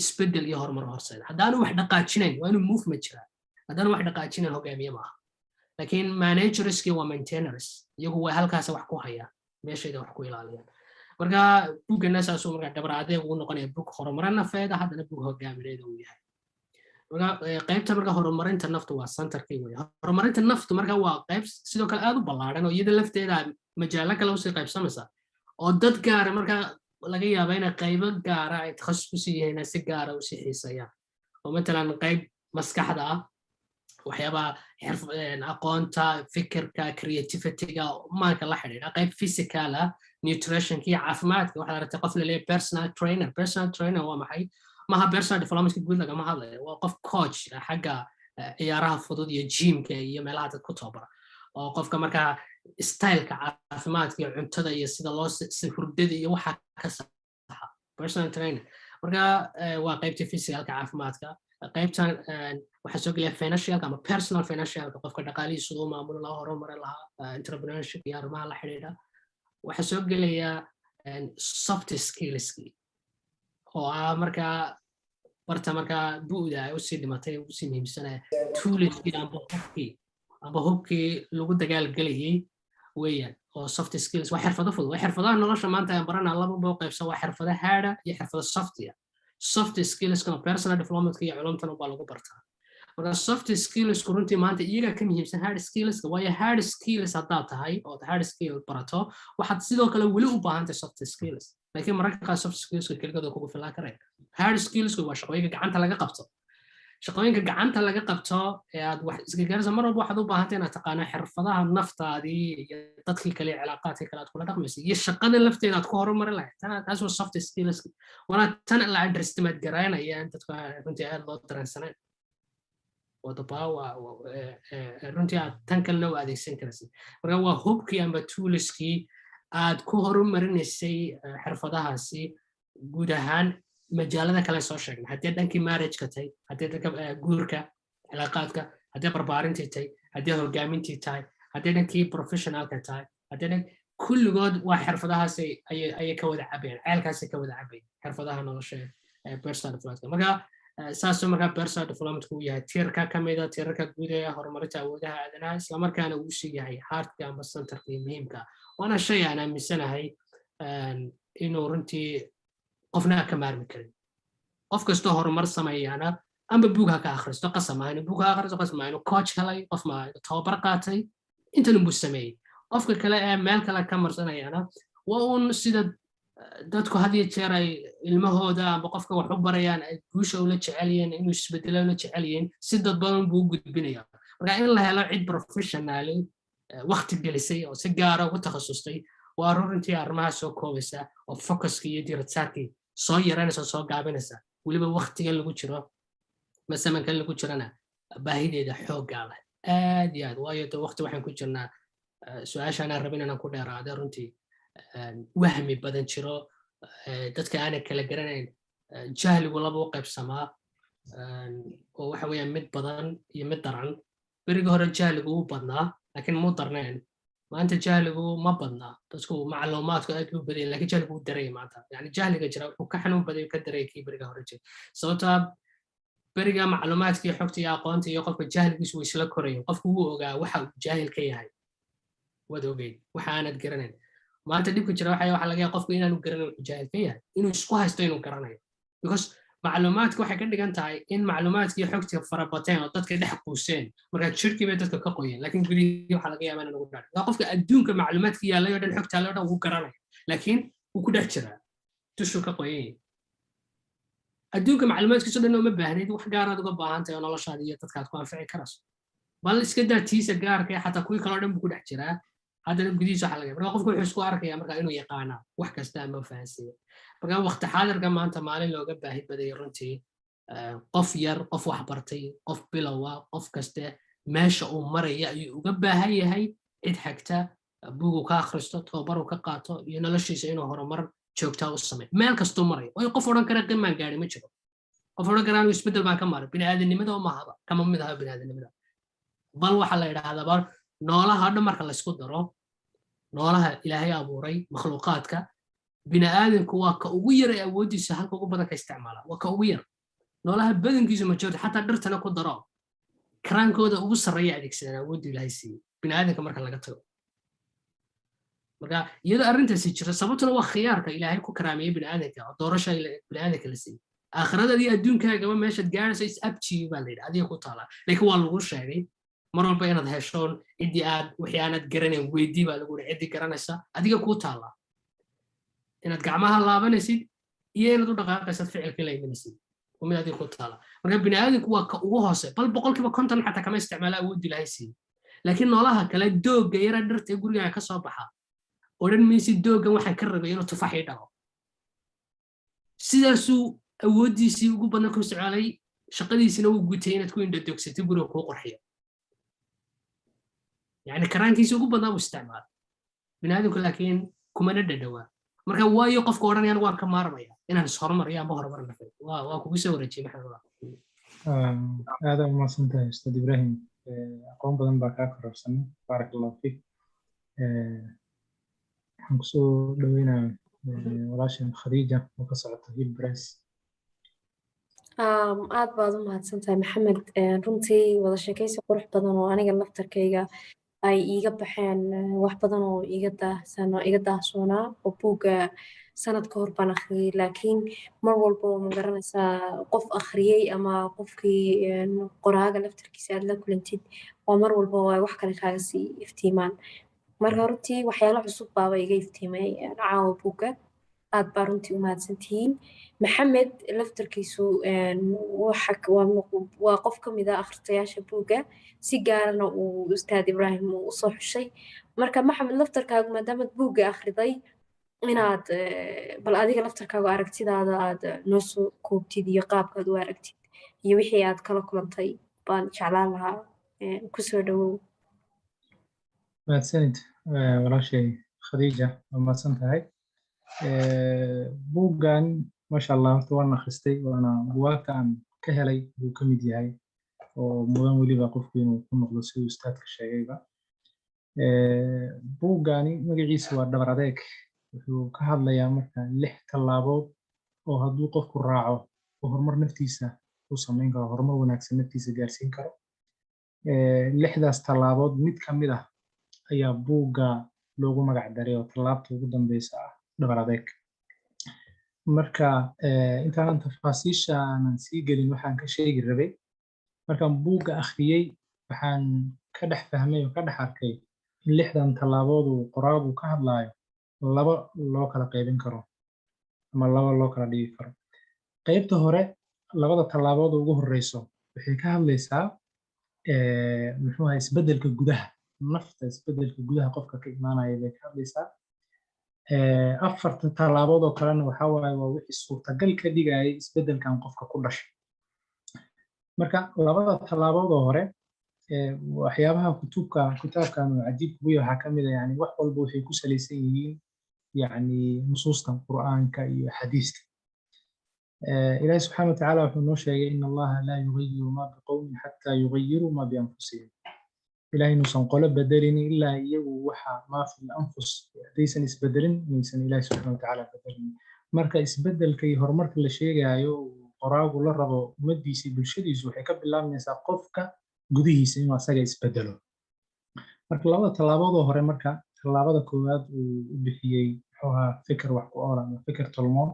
isbedel iyo horumar horseed hadaan wax dhaqaajinayn waa inuu movement jira hadaan wax dhaqaajinayn hogaamiye ma aha laakiin managerski waa maintainers iyagu way halkaas wax ku hayaan meeshayda wax ku ilaaliyaan marka buugana saasoo marka dabaradeed uu noqonaya buug horumarna fayda hadana buug hogaamineed uu yahay marka qaybta marka horumarinta naftu waa centerkii weey horumarinta naftu marka waa qayb sidoo kale aad u ballaaran oo iyada lafteeda majaala kale oo si qaybsamaysa oo dad gaar marka laga yaabo in qaybo gaar ah ay takhassus yihiin si gaar ah u xiiseeyaan oo mesela qayb maskaxda ah waxyaabaha aqoonta fikirka creativity-ga marka la xiriira qayb physical ah nutrition-ki caafimaadka waxa la rabtaa qof la leeyahay personal trainer waa maxay maha personal development guud laga ma hadlayo waa qof coach xagga ciyaaraha fudud iyo gymka iyo meelaha dad ku tababara oo qofka marka styleka caafimaadka iyo cuntada iyo sida loo hurdada iyo waxa ka saxa personal trainer marka waa qaybta physicalka caafimaadka qaybtan waxa soo gelaya financial ama personal financial qofka dhaqaalihiisa uu maamulo la horumar lahaa entrepreneurship iyo arrimaha la xiriira waxa soo gelaya soft skills oo marka barta marka buuda ay u sii dhimatay u sii muhiimsanaa toolkii amba hubkii lagu dagaal galayay weeyaan oo soft skills waa xirfado fudud waa xirfadaha nolosha maanta aan baranaa laba boo qaybsan waa xirfado hard iyo xirfado soft skills kana personal development iyo culumtan baa lagu bartaa marka soft skills runtii maanta iyaga ka muhiimsan hard skills waayo hard skills haddaad tahay oo hard skill barato waxaad sidoo kale weli u baahan tahay soft skills laakiin mararka qaar soft skillska keligooda kugu filan karaya hard skillsku waa shaqooyinka gacanta laga qabto shaqooyinka gacanta laga qabto ee aad wax iska gaarayso mar walba waxaad u baahan tahay inaad taqaano xirfadaha naftaadii iyo dadkii kale cilaaqaadkii kale aad kula dhaqmayso iyo shaqada lafteeda aad ku horumarin lahayd taas waa soft skills wana tan la underestimate garaynaya in dadka runtii aad loo dareensaneen runtii aad tan kalena u adeegsan karaysid marka waa hubkii amba toolskii aad ku horumarinaysay xirfadahaasi guud ahaan majaalada kale soo sheegnay haddii dhankii marriage-ka tahay haddii dhanka guurka cilaaqaadka haddii barbaarintii tahay haddii hogaamintii tahay haddii dhankii professionalka tahay haddii dhank kulligood waa xirfadahaas ayay ka wada cabayaan ceelkaasay ka wada cabayaan xirfadaha nolosha personal development marka saasoo markaa personal development uu yahay tiirka ka mid ah tiirarka guud ee horumarinta awoodaha aadanaha islamarkaana uu sii yahay heartka ama centerka iyo muhiimka waana shay aan aaminsanahay inuu runtii qofna ka maarmi karin qof kastoo horumar sameeyana amba buug ha ka akhristo qasamaayno buug ha akhristo qasamaayno coach helay qof ma tababar qaatay intan buu sameeyay qofka kale ee meel kale ka marsanayana waa uun sida dadku had iyo jeer ay ilmahooda amba qofka wax u barayaan ay guusha ula jecel yihiin inuu isbedelo ula jecel yihiin si dad badan buu u gudbinayaa marka in la helo cid professional waqti gelisay oo si gaar ah ugu takhasustay waa runtii arrimaha soo koobaysa oo focuska iyo diiradsaarkii soo yaranaysa soo gaabinaysa weliba waqtigan lagu jiro masamankan lagu jirana baahideeda xooggaa leh aad iyo aad waayo waqti waxaan ku jirnaa su-aashaanaan rabin inaan ku dheeraade runtii wahmi badan jiro dadka aanay kala garanayn jahligu laba u qaybsamaa oo waxa weeyaan mid badan iyo mid daran berigii hore jahligu u badnaa laakiin muu darnayn maanta jahligu ma badnaa dadku macluumaadku aad u badan laakiin jahligu u daray maanta yani jahliga jira wuxuu ka xanuun badan ka daray kii beriga hore jiray sababtoo beriga macluumaadkii xogta iyo aqoonta iyo qofka jahligiisu way isla korayeen qofku wuu ogaa waxa uu jaahil ka yahay waad ogeyd waxa aanad garanayn maanta dhibka jira waxa laga yaabaa qofku inaanu garanayn wuxuu jaahil ka yahay inuu isku haysto inuu garanayo because macluumaadku waxay ka dhigan tahay in macluumaadkii xogta farabateen oo dadka dhex quuseen marka jirkii bay dadka ka qoyeen laakiin gudihii waxa laga yaabaa inuu dhaco waa qofka adduunka macluumaadka yaalay oo dhan xogta yaalay oo dhan wuu garanayo laakiin wuu ku dhex jiraa tushu ka qoyeen adduunka macluumaadkiisu dhan uma baahnayd wax gaar aad uga baahan tahay oo noloshaada iyo dadkaad ku anfici karayso bal iska daa tiisa gaarka ah xataa kuwii kaloo dhan buu ku dhex jiraa haddana gudihiisa waxa laga marka qofku wuxuu isku arkayaa marka inuu yaqaanaa wax kasta ama fahansiiyo marka waqti xaadirka maanta maalin looga baahi badayay runtii qof yar qof wax bartay qof bilowa qof kaste meesha uu maraya ayuu uga baahan yahay cid xigta buugu ka akhristo tababar ka qaato iyo noloshiisa inuu horumar joogtaa u sameeyo meel kastuu marayo way qof odhan kara qiimaan gaari ma jiro qof odhan kara inuu isbedel baan ka maray bini'aadanimada oo mahaba kama mid aha bini'aadanimada bal waxaa la yidhaahdaa noolaha dhan marka la isku daro noolaha ilaahay abuuray makhluuqaadka bini'aadanku waa ka ugu yar ee awooddiisa halka ugu badan ka isticmaala waa ka ugu yar noolaha badankiisu majority xataa dhirtana ku daro karaankooda ugu sarreeya adeegsadaan awooddu ilaahay siiyey bini'aadanka marka laga tago marka iyadoo arrintaasi jira sababtuna waa khiyaarka ilaahay ku karaameeyey bini'aadanka oo doorasha bini'aadanka la siiyey aakhiradaadii adduunkaagaba meeshaad gaarayso is abtiyi baa la yidhi adiga ku taala laakiin waa lagu sheegay mar walba inaad heshoon ciddii aad wixii aanad garanayn weydii baa lagu yidhi ciddii garanaysa adiga kuu taala inaad gacmaha laabanaysid iyo inaad u dhaqaaqaysid ficilkii la imanaysid mid adiga ku taala marka bini'aadanku waa ka ugu hoose bal 50% xataa kama isticmaala awoodda ilaahay siiyey laakiin noolaha kale doogga yara dhirta ee gurigaaga ka soo baxa odhan maysid dooggan waxaan ka rabay inuu tufaxii dhaco sidaasuu awooddiisii ugu badan ku socday shaqadiisina uu gutay inaad ku indhadogsatay guriga kuu qurxiyo yani karaankiisa ugu badnaa uu isticmaala bini'aadanku laakiin kumana dhadhawaa marka waayo qofka odhanayaan waan ka maarmaya inaan ishorumariyo amba horumar nafay waa kugu soo wareejiyey maxamed aad u mahadsantahay ustaad ibraahim aqoon badan baa kaa kororsan baarak allahu fiik waxaan kusoo dhaweynaa walaashan khadiija oo ka socota Hillbrise aad baad u mahadsantahay maxamed runtii wada sheekaysi qurux badan oo aniga laftarkayga ay iiga baxeen wax badan oo iga daahsoonaa oo buugga sanad ka hor baan akhriyay laakiin mar walba oo ma garanaysaa qof akhriyay ama qofkii qoraaga laftarkiisa aad la kulantid waa mar walba waa wax kale kaaga sii iftiimaan marka runtii waxyaalo cusub baaba iga iftiimay caawa buugga aad baa runtii u mahadsantihiin maxamed laftarkiisu waa qof ka mid ah akhristayaasha buugga si gaarana uu ustaad ibraahim uu usoo xushay marka maxamed laftarkaagu maadaamaad buugga akhriday inaad bal adiga laftarkaagu aragtidaada aad noo soo koobtid iyo qaabkaad u aragtid iyo wixii aad kala kulantay baan jeclaan lahaa kusoo dhawow mahadsanid walaashay khadiija waa mahadsan tahay buuggan maasha allah horta waan akhristay waana buwaagta aan ka helay buu ka mid yahay oo mudan weliba qofku inuu ku noqdo siduu ustaadka sheegayba buuggani magaciisa waa dhabar adeeg wuxuu ka hadlayaa marka 6 tallaabood oo hadduu qofku raaco oo horumar naftiisa u samayn karo horumar wanaagsan naftiisa gaarsiin karo 6daas tallaabood mid ka mid ah ayaa buugga loogu magac daray oo tallaabta ugu dambeysa ah dhabar adeeg marka intaanan tafaasiisha aanan sii gelin waxaan ka sheegi rabay markaan buugga akhriyey waxaan ka dhex fahmay oo ka dhex arkay in 6dan tallaabood uu qoraagu ka hadlaayo laba loo kala qaybin karo ama laba loo kala dhigi karo qaybta hore labada tallaabood ugu horeyso waxay ka hadlaysaa muxuu ahaa isbeddelka gudaha nafta isbeddelka gudaha qofka ka imaanaya bay ka hadlaysaa afarta tallaabood oo kalena waxaa waaye waa wixii suurtagal ka dhigayay isbeddelkan qofka ku dhashay marka labada tallaabood oo hore waxyaabaha kitaabkan oo cajiibka u yahay waxaa ka mid ah yani wax walba waxay ku salaysan yihiin yani nusuustan qur'aanka iyo xadiiska ilaahi subxaana watacaala wuxuu noo sheegay in allaha laa yugayiru ma biqowmin xataa yugayiru ma bianfusihim ilahay inuusan qolo bedelin ilaa iyagu waxa maa fi lanfus haddaysan isbedelin inaysan ilahi subxaana watacaala bedelin marka isbedelka iyo horumarka la sheegayo qoraagu la rabo ummaddiisa iyo bulshadiisu waxay ka bilaabmaysaa qofka gudihiisa inuu asaga isbedelo marka labada tallaabood oo hore marka tallaabada koowaad uu u bixiyey muxuu ahaa fikir wax ku ool ama fikir tolmoon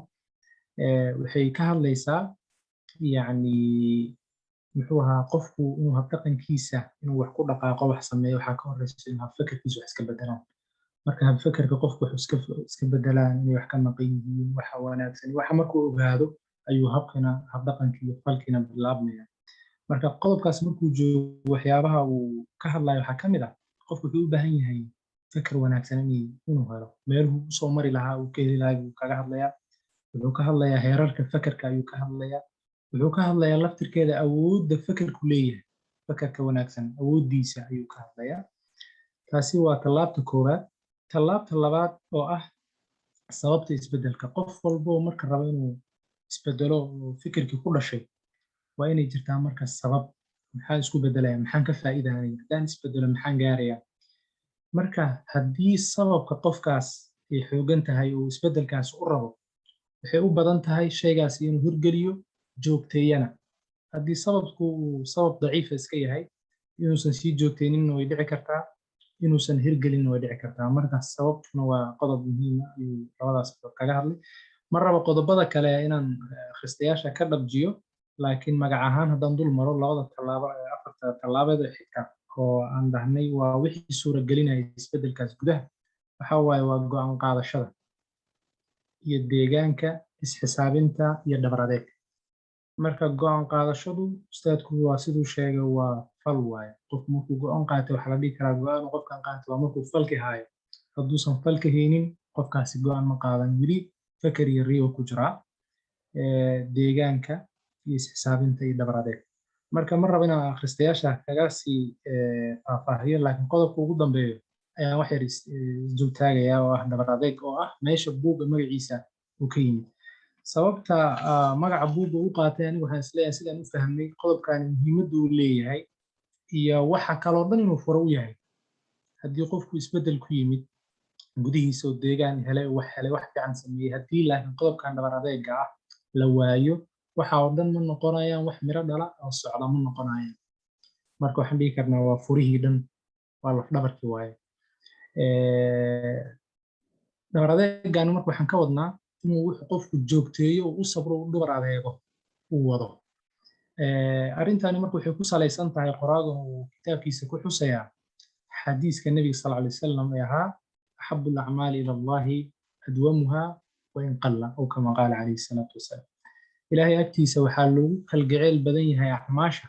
waxay ka hadlaysaa yani muxuu ahaa qofku inuu habdhaqankiisa inuu wax ku dhaqaaqo wax sameeyo waxaa ka horeysa in habfikirkiisa wax iska bedelaan marka habfikirka qofku wuxuu iska bedelaan inay wax ka maqan yihiin waxa wanaagsan waxa markuu ogaado ayuu habdhaqankii iyo falkiina bilaabmaya marka qodobkaas markuu joogo waxyaabaha uu ka hadlayo waxaa ka mid ah qofku wuxuu u baahan yahay fikir wanaagsan inuu helo meeluhu usoo mari lahaa uu ka heli lahaa buu kaga hadlayaa wuxuu ka hadlayaa heerarka fikirka ayuu ka hadlayaa wuxuu ka hadlayaa laftirkeeda awoodda fikirku leeyahay fikirka wanaagsan awooddiisa ayuu ka hadlayaa taasi waa tallaabta koowaad tallaabta labaad oo ah sababta isbeddelka qof walba oo marka rabo inuu isbeddelo oo fikirkii ku dhashay waa inay jirtaa marka sabab maxaa isku beddelaya maxaan ka faa'iidaanaya haddaan isbeddelo maxaan gaarayaa marka haddii sababka qofkaas ay xoogan tahay oo isbeddelkaas u rabo waxay u badan tahay shaygaasi inuu hirgeliyo joogteeyana haddii sababku uu sabab daciifa iska yahay inuusan sii joogteynin way dhici kartaa inuusan hirgelin way dhici kartaa marka sababtuna waa qodob muhiim ah ayuu labadaas kaga hadlay ma rabo qodobada kale inaan akhristayaasha ka dhabjiyo laakiin magac ahaan haddaan dul maro labada tallaabo afarta tallaabada xigta oo aan dhahnay waa wixii suuragelinaya isbeddelkaas gudaha waxa waaye waa go'aan qaadashada iyo deegaanka isxisaabinta iyo dhabar adeeg marka go'aan qaadashadu ustaadku waa siduu sheegay waa fal waaye qofku markuu go'aan qaatay waxaa la dhihi karaa go'aan qofkan qaatay waa markuu falki haayo hadduusan falki haynin qofkaasi go'aan ma qaadan weli fakar iyo riyo ku jiraa deegaanka iyo isxisaabinta iyo dhabar adeeg marka ma rabo inaan akhristayaasha kaga sii faahfaahiyo laakiin qodobka ugu dambeeyo ayaan wax yar isdul taagayaa oo ah dhabar adeeg oo ah meesha buugga magaciisa uu ka yimid sababta magaca buugga u qaatay anigu waxaan isleeyahay sidaan u fahmay qodobkani muhiimadda uu leeyahay iyo waxa kaloo dhan inuu furo u yahay haddii qofku isbeddel ku yimid gudihiisa oo deegaan helay wax fiican sameeyey haddii laakiin qodobkan dhabar adeega ah la waayo waxa oo dhan ma noqonayaan wax miro dhala oo socda ma noqonayaan marka waxaan dhihi karnaa waa furihii dhan waa lafdhabarkii waaye dhabar adeegan marka waxaan ka wadnaa inuu wuxuu qofku joogteeyo u sabro u dhabar adeego uu wado arrintani marka waxay ku salaysan tahay qoraagu uu kitaabkiisa ku xusayaa xadiiska nabiga sallallahu alayhi wasallam ee ahaa ahabbu al-a'maali ila allahi adwamuha wa in qalla aw kama qaala alayhi salatu wasalam ilaahay agtiisa waxaa loogu kalgacayl badan yahay acmaasha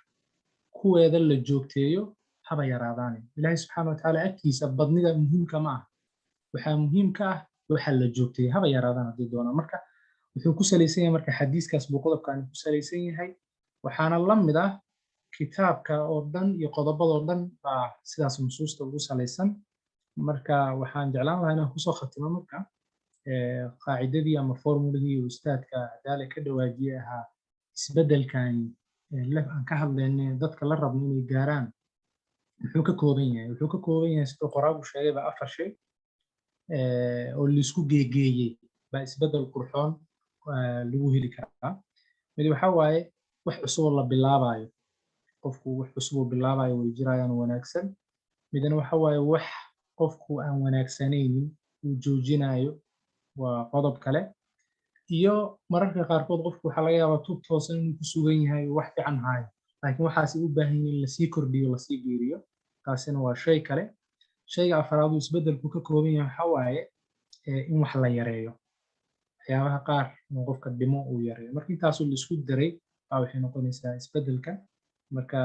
kuweeda la joogteeyo haba yaraadaan ilaahay subxaanahu wa ta'aala agtiisa badnida muhiimka ma ah waxaa muhiimka ah waxa la joogteeyo haba yaraadaan haddii doonaan marka wuxuu ku salaysan yahay marka xadiiskaas buu qodobkan ku salaysan yahay waxaana la mid ah kitaabka oo dhan iyo qodobadoo dhan baa sidaas nusuusta ugu salaysan marka waxaan jeclaan lahaa inaan kusoo khatimo marka qaacidadii ama formuladii uu ustaadka Cadaale ka dhawaajiyay ahaa isbeddelkan aan ka hadlaynay dadka la rabno inay gaaraan wuxuu ka kooban yahay sidoo qoraagu sheegay baa 4 shay oo la isku geegeeyay baa isbeddel qurxoon lagu heli karaa mid waxa waaye wax cusub la bilaabayo qofku wax cusub bilaabayo way jirayaan wanaagsan midna waxa waaye wax qofku aan wanaagsanaynin uu joojinayo waa qodob kale iyo mararka qaarkood qofku waxa laga yaabaa tub toosan inuu ku sugan yahay wax fiican hayo laakiin waxaas u baahan in la sii kordhiyo la sii geeriyo taasina waa shay kale shayga afraad uu isbeddelku ka kooban yahay waxa waaye in wax la yareeyo waxyaabaha qaar in qofka dhimo uu yareeyo marka intaas la isku daray waxay noqonaysaa isbeddelka marka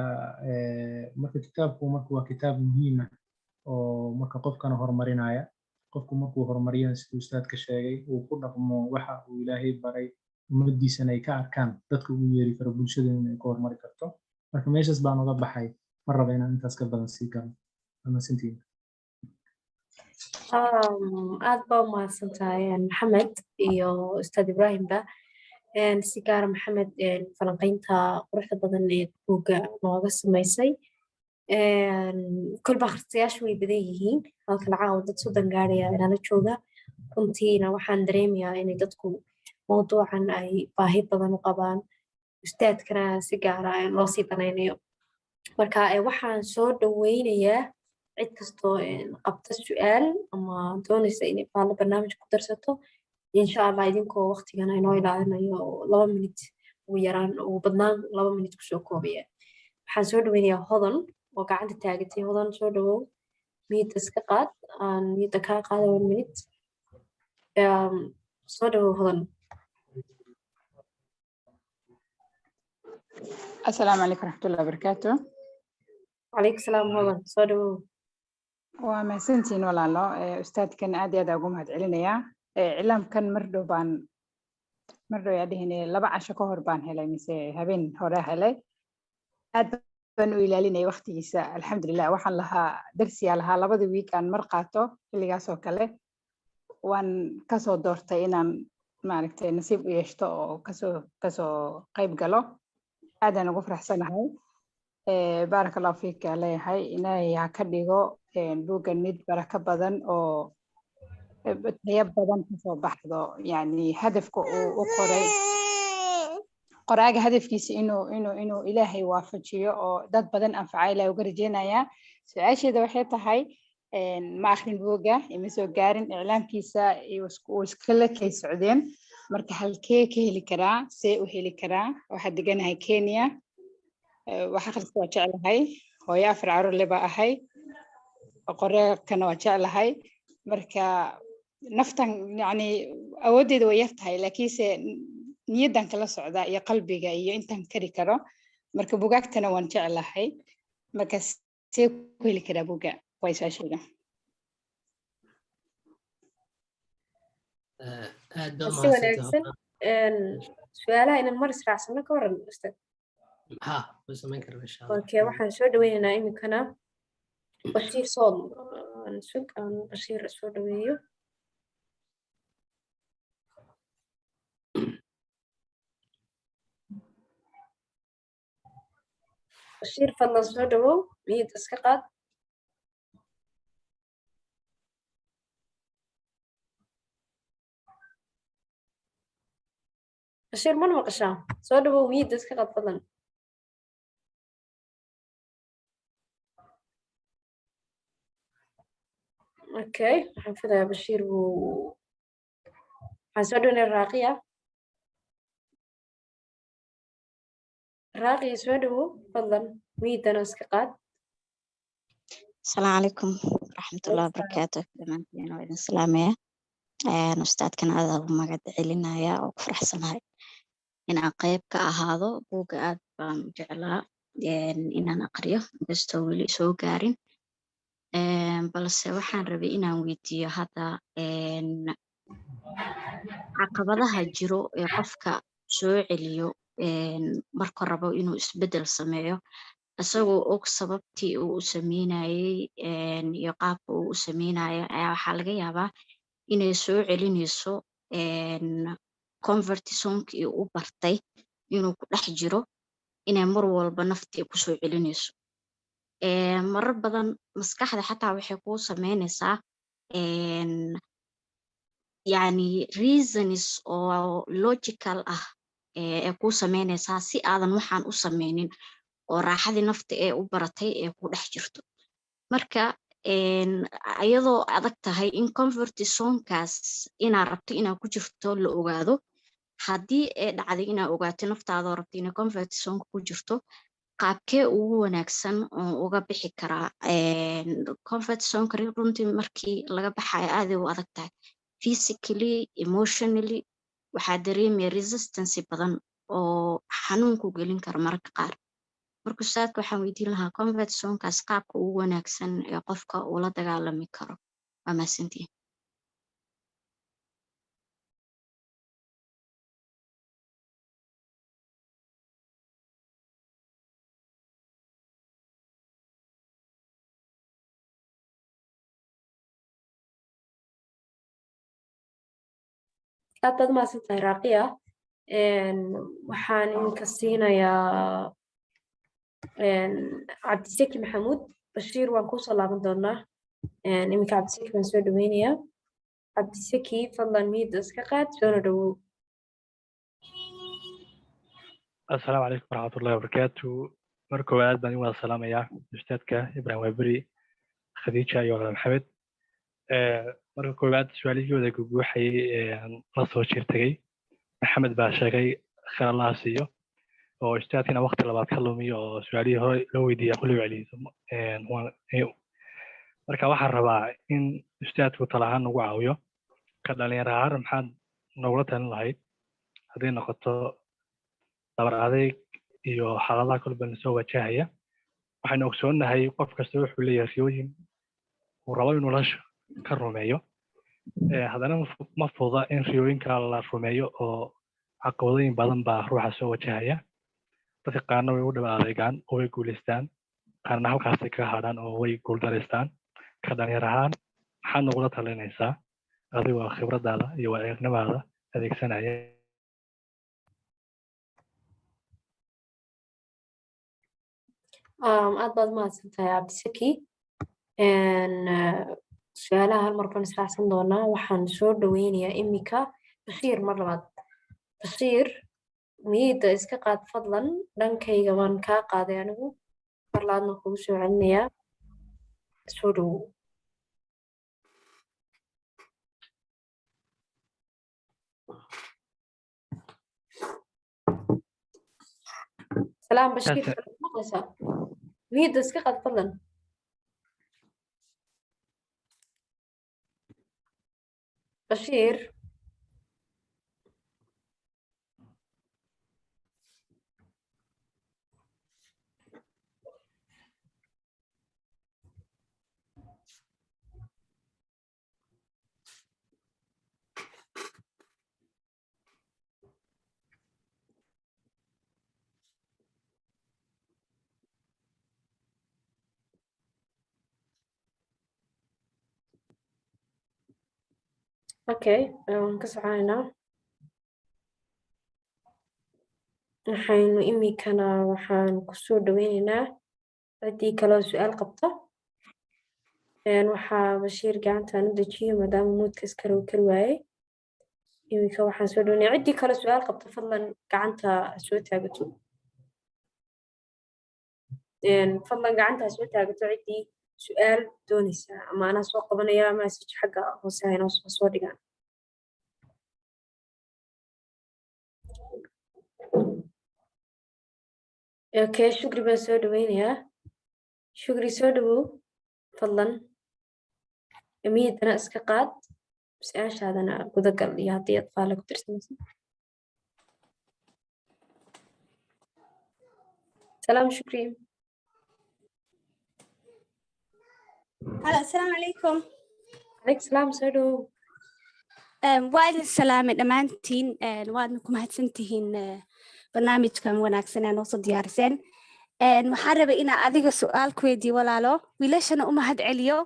kitaabku waa kitaab muhiim ah oo marka qofkana horumarinaya qofku markuu horumariyana siduu ustaadka sheegay uu ku dhaqmo waxa uu ilaahay baray ummadiisana ay ka arkaan dadka ugu yeeri karo bulshada inay ku horumari karto marka meeshaas baan uga baxay ma raba inaan intaas ka badan sii galo ama sintiin aad baa umahadsantahay maxamed iyo ustaad ibraahimba si gaara maxamed falanqaynta quruxda badan ee buugga nooga samaysay kolba akhristayaashu way badan yihiin halkan caawa dad 30 gaaraya inala jooga runtiina waxaan dareemayaa inay dadku mawduucan ay baahi badan u qabaan ustaadkana si gaara loo sii banaynayo marka waxaan soo dhaweynayaa cid kastoo qabta su'aal ama doonaysa inay barnaamij ku darsato insha Allah idinkoo waqtigana inoo ilaalinayo 2 minut ugu yaraan ugu badnaan 2 minut ku soo koobaya waxaan soo dhaweynayaa hodan oo gacanta taagatay hodan soo dhawow mid iska qaad aan mid ka qaado 1 minute soo dhawow hodan السلام عليكم ورحمة الله وبركاته. عليك السلام هذا صدو. ومحسنتين ولا لا أستاذ كان عادي هذا أقوم هاد علينا علم كان مردو يدهني لبع شكور بان هلا مسي هبين هورا هلا هاد بنو إلى لنا وقتي الحمد لله وحن لها درسي لها لبض ويك عن مرقاته اللي جاسو كله وان كسو دورتين ما عرفت نصيب يشتو كسو قيب قلو هذا أنا قفر حسنا هاي بارك الله فيك علي هاي إنا يعكديجو بوجا ميد بركة بدن أو تياب بدن كسو بحضو يعني هدفك قراءة هدف كيس إنه إلهي وافجيه أو دات بدن أفعاله وجرجينا يا سعيش إذا وحيت هاي ما آخرين بوجا يمسو جارين إعلام كيسا وسكلا كيس عدين marka halkee ka heli karaa see u heli karaa waxaa deganahay Kenya waxa akhriska waa jeclahay hooyo 4 carruur leh baa ahay qoraalkana waa jeclahay marka naftan yani awoodeeda way yartahay laakiinse niyadan kala socda iyo qalbiga iyo intan kari karo marka bugaagtana waan jeclahay marka see ku heli karaa buga way soo sheega سؤالها إن المرس راسنا كورن أستاذ. بس ما ينكر إن شاء الله. أوكي وحن شو دوينا إني كنا بشير صوم نسوق أن بشير شو دويو. بشير فضل شو دو ميد إسقاط. بشير من وقشة صادوا ويد إسقاط فضلا. أوكي حنفذها بشير حسودون الراقية راقي سودو تفضل ميدنا اسكقات. السلام عليكم ورحمة الله وبركاته. دمانتين وإذن سلامية. أستاذ كان هذا ومقعد علينا يا وفرح سنهاي إن عقيب كأهذا وقعد جعلها إن أنا أقريه بستوي لي سو قارن بلس waxaan rabay inaan weydiiyo hadda caqabadaha jiro ee qofka soo celiyo marka rabo inuu isbedel sameeyo asagoo og sababtii uu u sameynayay iyo qaabka uu u sameynayo ayaa waxaa laga yaabaa inay soo celinayso comfort zone-kii uu bartay inuu ku dhex jiro inay mar walba naftii ku soo celinayso marar badan maskaxda xataa waxay kuu sameynaysaa yani reasons oo logical ah ee kuu sameynaysaa si aadan waxaan u sameynin oo raaxadii nafta ee u baratay ee ku dhex jirto marka iyadoo adag tahay in comfort zone-kaas inaad rabto inaad ku jirto la ogaado haddii ee dhacday inaad ogaato naftaadoo rabto inay comfort zone ku jirto qaabkee ugu wanaagsan oo uga bixi karaa comfort zone-ka runtii markii laga baxayo aad u adag tahay physically emotionally waxaa dareemaya resistance badan oo xanuun ku gelin kara mararka qaar marka ustaadka waxaan weydiin lahaa comfort zone-kaas qaabka ugu wanaagsan ee qofka uu la dagaalami karo waa mahadsantihin aad baad mahadsantahay raaqiya waxaan idinka siinayaa cabdisaki maxamuud bashiir waan kusoo laaban doonaa iminka cabdisaki baan soo dhaweynayaa cabdisaki fadlan miida iska qaad soona dhawow. السلام عليكم ورحمة الله وبركاته. مركو aad baan idin wada salaamayaa ustaadka Ibrahim Waberi Khadija iyo walaal Maxamed marka koowaad su'aalihii wada guuxayay la soo jeertay Maxamed baa sheegay khayr Allah siiyo oo ustaadkina waqti labaad ka lumiyo oo su'aalihii hore loo weydiiyay kulli wacliiso marka waxaan rabaa in ustaadku talahaan ugu caawiyo ka dhalinyaro ahaan maxaad nogula talin lahayd haddii noqoto dabar adeeg iyo xaaladaha kulba soo wajahaya waxaan ogsoonahay qof kasta wuxuu leeyahay riyooyin uu rabo inuu nolosha ka rumeeyo haddana ma fududa in riyooyinka la rumeeyo oo caqabadooyin badan baa ruuxa soo wajahaya dadka qaarna way u dhib adeegaan oo way guulaystaan qaarna halkaasay kaga hadhaan oo way guuldareystaan ka dhalinyar ahaan maxaad nogula talinaysaa adigoo khibradaada iyo waayo-aragnimadaada adeegsanaya aad baad mahadsantahay cabdisaki su-aalaha hal mar baan israacsan doonaa waxaan soo dhaweynayaa iminka bashiir mar labaad bashiir miida iska qaad fadlan dhankayga waan kaa qaaday anigu mar labaadna kugu soo celinayaa soo dhawow. سلام بشير مقلسة ميد اسكي قد فضلا بشير اوكي كسعانا waxaynu imikana waxaan kusoo dhaweynaynaa ciddii kaloo su-aal qabta waxaa bashiir gacantaan u dejiyo maadaama muudka iskarow kari waayey imika waxaan soo dhaweynaya ciddii kale su-aal qabta fadlan gacanta soo taagato fadlan gacanta soo taagato ciddii su-aal doonaysa ama anaa soo qabanaya message xagga hoose haynoo soo dhigaan اوكي شكري بان سو دوينيا شكري سو دو فضلا مية أنا اسكقات بس إيش هذا أنا قدقل يعطي أطفالك وترسم سلام شكري هلا السلام عليكم. عليك السلام سودو وايد السلام دمانتين waadna mahadsantihiin barnaamijkan wanaagsan ee noo soo diyaariseen waxaan rabay inaan adiga su'aal ku weydiiyo walaalo wiilashana u mahad celiyo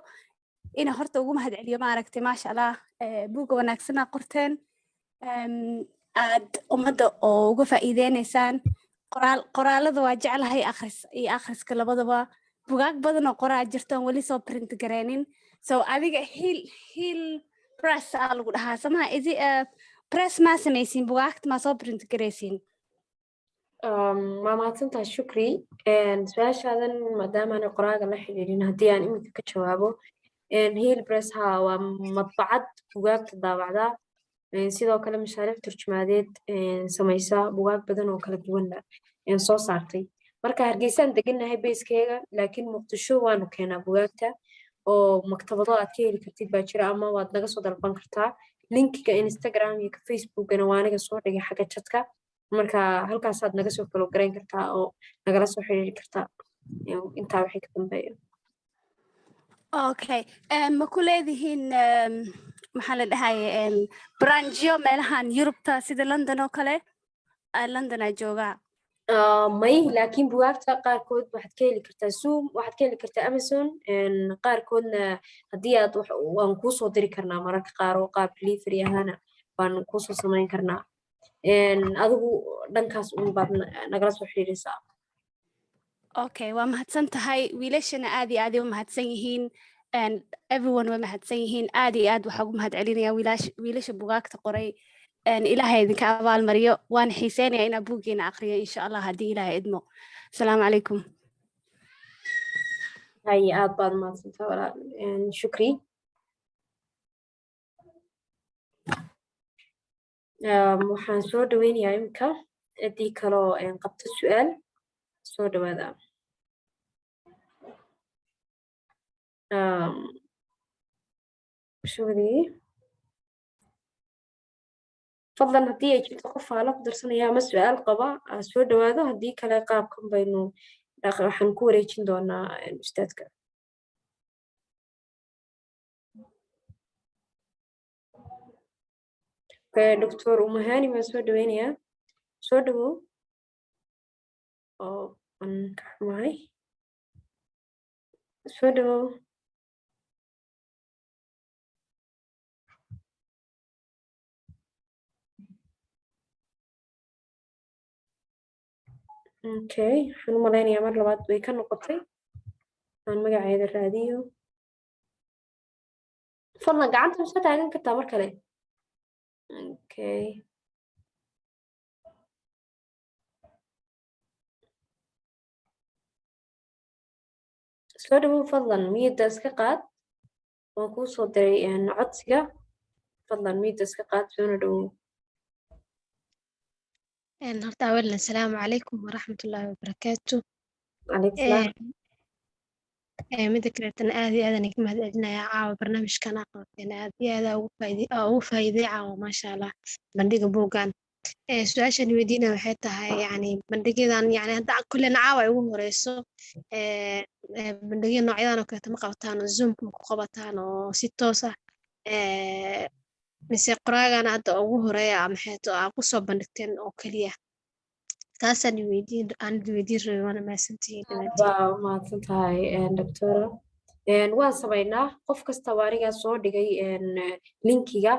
ina horta ugu mahad celiyo maaragtay maasha Allah buuga wanaagsan aad qorteen aad ummadda oo uga faa'iideynaysaan qoraalada waa jeclahay akhriska labadaba bugaag badan oo qoraa jirto weli soo print gareenin so adiga hil press lagu dhahaa samaha is it press ma samaysiin bugaagta ma soo print gareysiin ما mahadsantahay shukri su-aashaadan maadaama aan qoraaga la xiriirin haddii aan iminka ka jawaabo hiil press ha waa madbacad bugaagta daabacda sidoo kale mashaariic turjumaadeed samaysa bugaag badan oo kala duwan soo saartay marka hargeysaan degannahay beeskeega laakiin muqdisho waanu keenaa bugaagta oo maktabado aad ka heli kartid baa jira ama waad naga soo dalban kartaa linkiga Instagram iyo Facebookana waa aniga soo dhigay xagga chat-ka marka halkaasaad naga soo follow garayn kartaa oo nagala soo xiriiri kartaa intaa wixii ka dambeeya okay ma ku leedihiin maxaa la dhahaye branchyo meelahan Yurubta sida London oo kale London aa joogaa may laakiin bugaagta qaarkood waxaad ka heli kartaa Zoom waxaad ka heli kartaa Amazon qaarkoodna haddii aad waan kuu soo diri karnaa mararka qaar oo qaab delivery ahaana waan kuu soo samayn karnaa adigu dhankaas uun baad nagala soo xiriiraysaa okay waa mahadsan tahay wiilashana aad iyo aad u mahadsan yihiin and everyone way mahadsan yihiin aad iyo aad waxaan ugu mahad celinayaa wiilasha bugaagta qoray ilaahay idinka abaal mariyo waan xiiseynayaa inaan buuggeena aqriyo insha Allah haddii ilaahay idmo asalaamu calaykum hay aad baad mahadsantahay walaal shukri waxaan soo dhaweynayaa imika ciddii kaloo qabto su'aal soo dhawaada shukri fadlan haddii ay jirto qof aala ku darsanaya ama su'aal qaba soo dhawaado haddii kale qaabkan baynu waxaan ku wareejin doonaa ustaadka دكتور أمهاني ما سود وينيا سودو أو أنكح معي سودو أوكي حنو ملاني أمر لبعض ويكن نقطي عن مقاعد الراديو فضلا قعدت مسات عن كتاب كلام اوكي soo dhawow fadlan miyada iska qaad waan kuu soo diray codsiga fadlan miyada iska qaad soona dhawow horta awalan asalaamu calaykum waraxmatullaahi wabarakaatu calaykum salaam mida kaleetana aad iyo aad aan iga mahad celinayaa caawa barnaamijkan aa qabateen aad iyo aad ugu faa'iiday caawa maasha Allah bandhiga buuggan su-aashan weydiina waxay tahay yani bandhigyadan yani hadda kullena caawa ay ugu horeyso bandhigya noocyadan oo kaleeta ma qabataan oo zoomka ma ku qabataan oo si toos ah mise qoraagan hadda ugu horeeya maxay aa kusoo bandhigteen oo keliya taasaan weydiin rabay waana mahadsantihiin waa mahadsan tahay doctora waan samaynaa qof kasta waa anigaa soo dhigay linkiga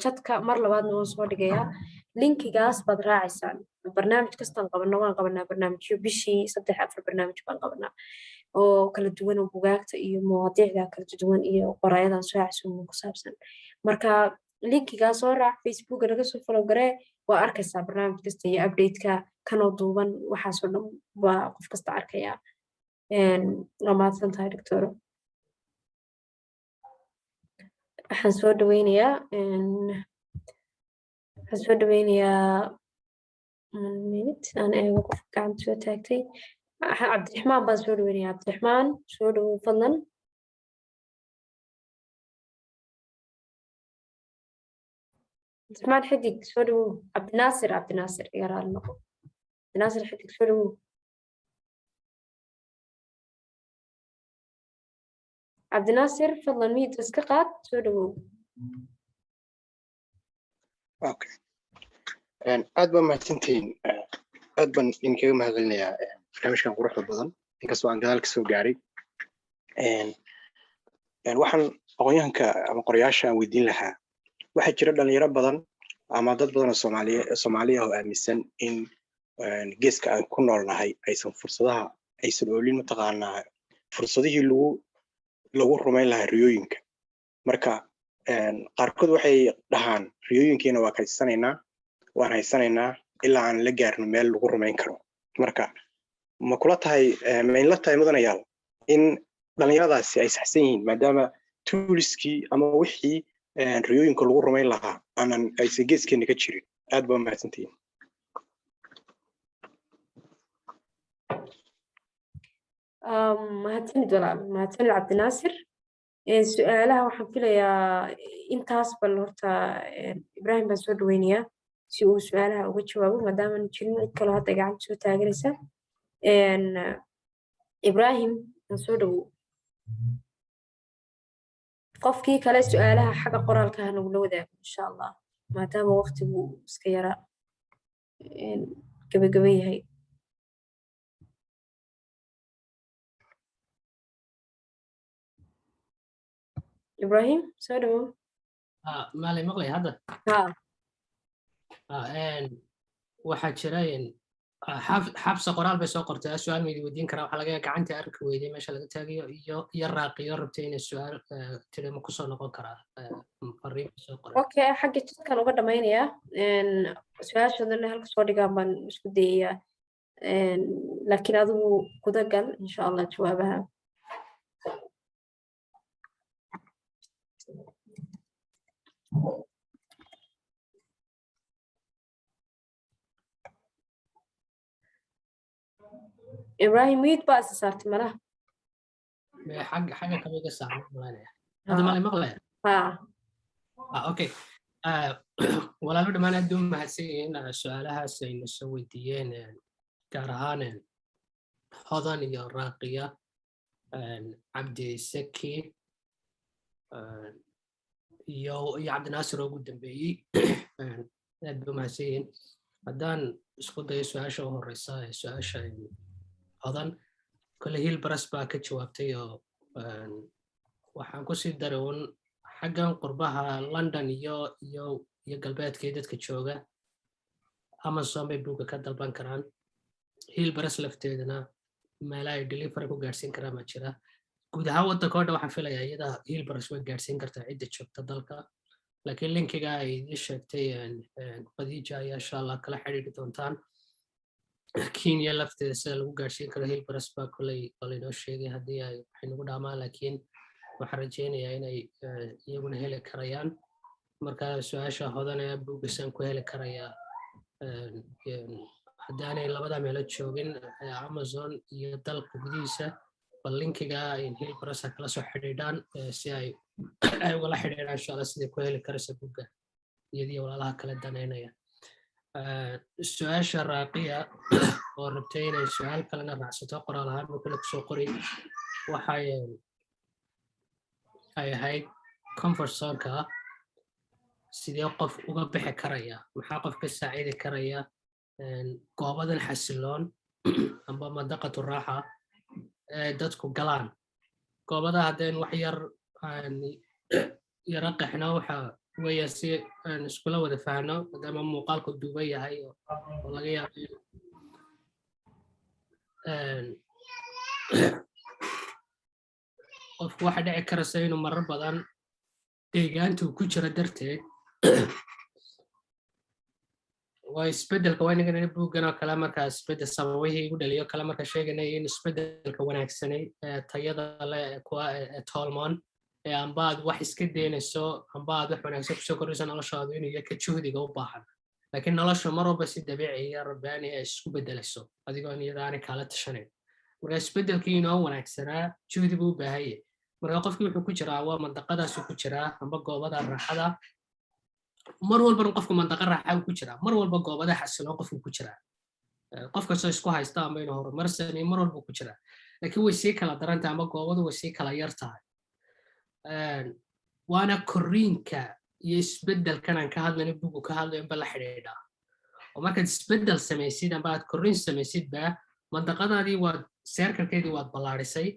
chatka mar labaadna waan soo dhigayaa linkigaas baad raacaysaan barnaamij kastaan qabano waan qabanaa barnaamijyo bishii 3-4 barnaamij baan qabanaa oo kala duwan oo bugaagta iyo mawaadiicda kala duwan iyo qoraayadan soo casuumin ku saabsan marka linkigaas soo raac Facebook naga soo follow garee waa arkaysaa barnaamij kasta iyo update-ka kanoo duuban waxaasoo dhan waa qof kasta arkayaa waa mahadsan tahay doctora waxaan soo dhaweynayaa minute أنا وقف قاعد شو تاكتي عبد الرحمن بس شو دويني عبد الرحمن شو دو فضلا عبد الرحمن حدق شو دو عبد الناصر يقرأ المقو عبد الناصر حدق شو دو عبد الناصر فضلا ميد بس كقات شو دو اوكي aad baa mahadsantihiin aad baan idinkaga mahadcelinayaa barnaamijkan quruxda badan inkastoo aan gadaal ka soo gaaray waxaan aqoonyahanka ama qorayaasha aan weydiin lahaa waxaa jira dhalinyaro badan ama dad badan oo Soomaaliya oo aaminsan in geeska aan ku noolnahay aysan fursadaha aysan oolin mataqaanaa fursadihii lagu rumayn lahaa riyooyinka marka qaarkood waxay dhahaan riyooyinkeena waa kaysanaynaa waan haysanaynaa ilaa aan la gaarno meel lagu rumayn karo marka ma kula tahay ma in la tahay mudanayaal in dhalinyaradaasi ay saxsan yihiin maadaama tooliskii ama wixii riyooyinka lagu rumayn lahaa aanan aysan geeskeena ka jirin aad baa mahadsantihiin mahadsanid walaal mahadsanid cabdinaasir su'aalaha waxaan filayaa intaas bal horta ibraahim baan soo dhaweynayaa si uu su'aalaha uga jawaabo maadaama jirin cid kaloo hadda gacanta soo taaganaysa ibraahim aan soo dhawow qofkii kale su'aalaha xagga qoraalka ha nagula wadaago insha allah maadaama waqtigu iska yara gabagaba yahay ibraahim soo dhawow maalay maqlay hadda waxaa jira xabsa qoraal bay soo qortay su'aal ma idin weydiin karaa waxaa laga gacanta arki weyday meesha laga taagayo iyo raaqiyo rabtay inay su'aal tiri ma kusoo noqon karaa fariin soo qoray okay xagga jidkan uga dhamaynayaa su'aashaadana halka soo dhigaan baan isku dayayaa laakiin adigu guda gal insha allah jawaabaha إبراهيم ميت بس صارت ملا حاجة كم ساعة ملانا هذا مالي مغلى أوكي ولا لو ما ندوم مع سين سؤالها سين نسوي ديين كارهان هذا يا راقية عبد سكي يا عبد الناصر وجود بي ندوم مع سين هذان اسكت سؤال شو هو الرسالة سؤال شيء هذا كل هي البرس باك جوابتي waxaan ku sii daray un xaggan qurbaha London iyo galbeedka dadka jooga Amazon bay buuga ka dalban karaan Hillbras lafteedana meelaha delivery ku gaarsiin karaan ma jira guud ahaan waddanka oo dhan waxaan filayaa iyada Hillbras way gaarsiin kartaa cidda joogta dalka laakiin linkiga ay idin sheegtay Khadija ayaa insha Allah kala xiriiri doontaan Kenya lafteeda sida lagu gaarsiin karo Hillbras baa kulay inoo sheegay haddii ay waxay nagu dhaamaan laakiin waxaan rajeynayaa inay iyaguna heli karayaan marka su'aasha hodanaya buugisan ku heli karayaa haddaanay labada meelood joogin Amazon iyo dalka gudihiisa bal linkiga in Hillbras kala soo xiriiraan si ay ugala xiriiraan insha Allah sidii ku heli karaysa buugga iyadii walaalaha kala daneynaya su'aasha raaqiya oo rabtay inay su'aal kalena raacsato qoraal ahaan ma kula kusoo qori waxay ay ahayd comfort zone-ka sidee qof uga bixi karaya maxaa qof ka saacidi karaya goobadan xasiloon amba mandaqatu raaxa dadku galaan goobada haddeen wax yara qeexno waxa weeye si aan iskula wada fahanno maadaama muuqaalku duuban yahay oo laga yaabo qofku waxa dhici karaysa inuu marar badan deegaantu ku jira darteed waa isbedelka waynagan buuggan oo kale markaa isbedel sababihii igu dhaliyo kale marka sheeganay in isbedelka wanaagsanay tayada leh kuwa tolmon amba aad wax iska deynayso amba aad wax wanaagsan kusoo kordhayso noloshaadu inuu yahay ka juhdiga u baahan laakiin nolosha mar walba si dabiici iyo rabbaani ay isku beddelayso adigoon iyadaani kala tashanayn marka isbeddelkii inoo wanaagsanaa juhdi buu u baahan yahay marka qofkii wuxuu ku jiraa waa mandaqadaasuu ku jiraa amba goobada raaxada mar walbana qofku mandaqa raaxa ku jiraa mar walba goobada xasiloon qofku ku jiraa qof kastoo isku haysta ama inuu horumarsan mar walba ku jiraa laakiin way sii kala daran tahay ama goobadu way sii kala yar tahay waana korriinka iyo isbeddelkan aan ka hadlayno bugu ka hadlayo inba la xidhiidhaa oo markaad isbeddel samaysid amba aad korriin samaysidba mandaqadaadii waad seerkarkeedii waad ballaadhisay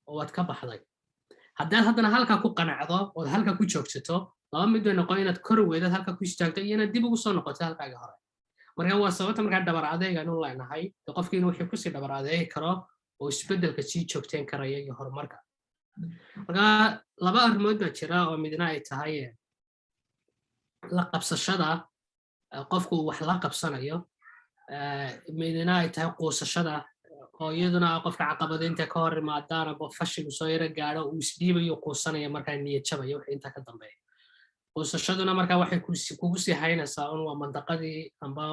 oo waad ka baxday haddaad haddana halkaa ku qanacdo ood halkaa ku joogsato laba mid bay noqon inaad kor weydad halkaa ku istaagto iyo inaad dib ugu soo noqoto halkaaga hore marka waa sababta markaa dhabar adeegaan u leenahay qofkii inuu wixii kusii dhabar adeegi karo oo isbeddelka sii joogteen karaya iyo horumarka marka laba arrimood baa jira oo midna ay tahay la qabsashada qofku wax la qabsanayo midna ay tahay quusashada oo iyaduna qofka caqabadaynta ka hor imaadaan aba fashigu soo yara gaadho uu isdhiibayo quusanaya markaa niyad jabaya wixii intaa ka dambeeya quusashaduna markaa waxay kugu sii haynaysaa un waa mandaqadii amba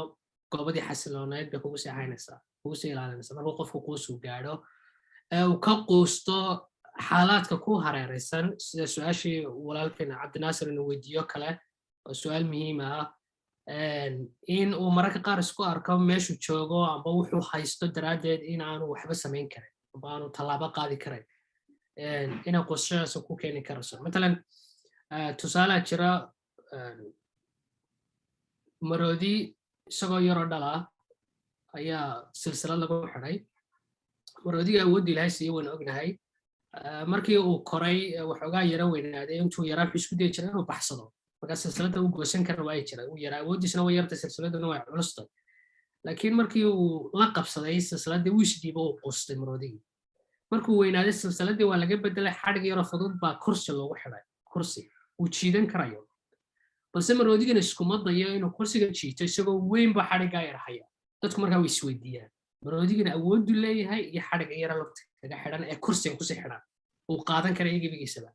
goobadii xasilooneed bay kugu sii haynaysaa kugu sii ilaalinaysaa markuu qofku quusuu gaadho uu ka quusto xaalaadka ku hareeraysan sida su-aashii walaalkeena cabdinaasir inuu weydiiyo kale oo su-aal muhiim ah in uu mararka qaar isku arko meeshuu joogo amba wuxuu haysto daraaddeed in aanu waxba samayn karin amba aanu tallaabo qaadi karin inay quusashadaas ku keeni karayso matalan tusaalaa jira maroodi isagoo yaroo dhala ayaa silsilad lagu xidhay maroodiga awoodda ilaahay siiye waan ognahay markii uu koray waxoogaa yara weynaaday intuu yaraa wuxuu isku dayi jiray inuu baxsado markaa silsiladda uu goosan kara waa jira uu yaraa awooddiisna way yartay silsiladduna way culustay laakiin markii uu la qabsaday silsiladdii uu isdhiibo uu quustay maroodigii markuu weynaaday silsiladdii waa laga bedelay xadhig yaroo fudud baa kursi loogu xidhay kursi uu jiidan karayo balse maroodigana iskuma dayo inuu kursiga jiito isagoo weynba xadhiggaa yarhaya dadku markaa way isweydiiyaan maroodigana awooddu leeyahay iyo xadhigga yara lafta kaga xidhan ee kursiga kusii xidhan uu qaadan kara gebigiisaba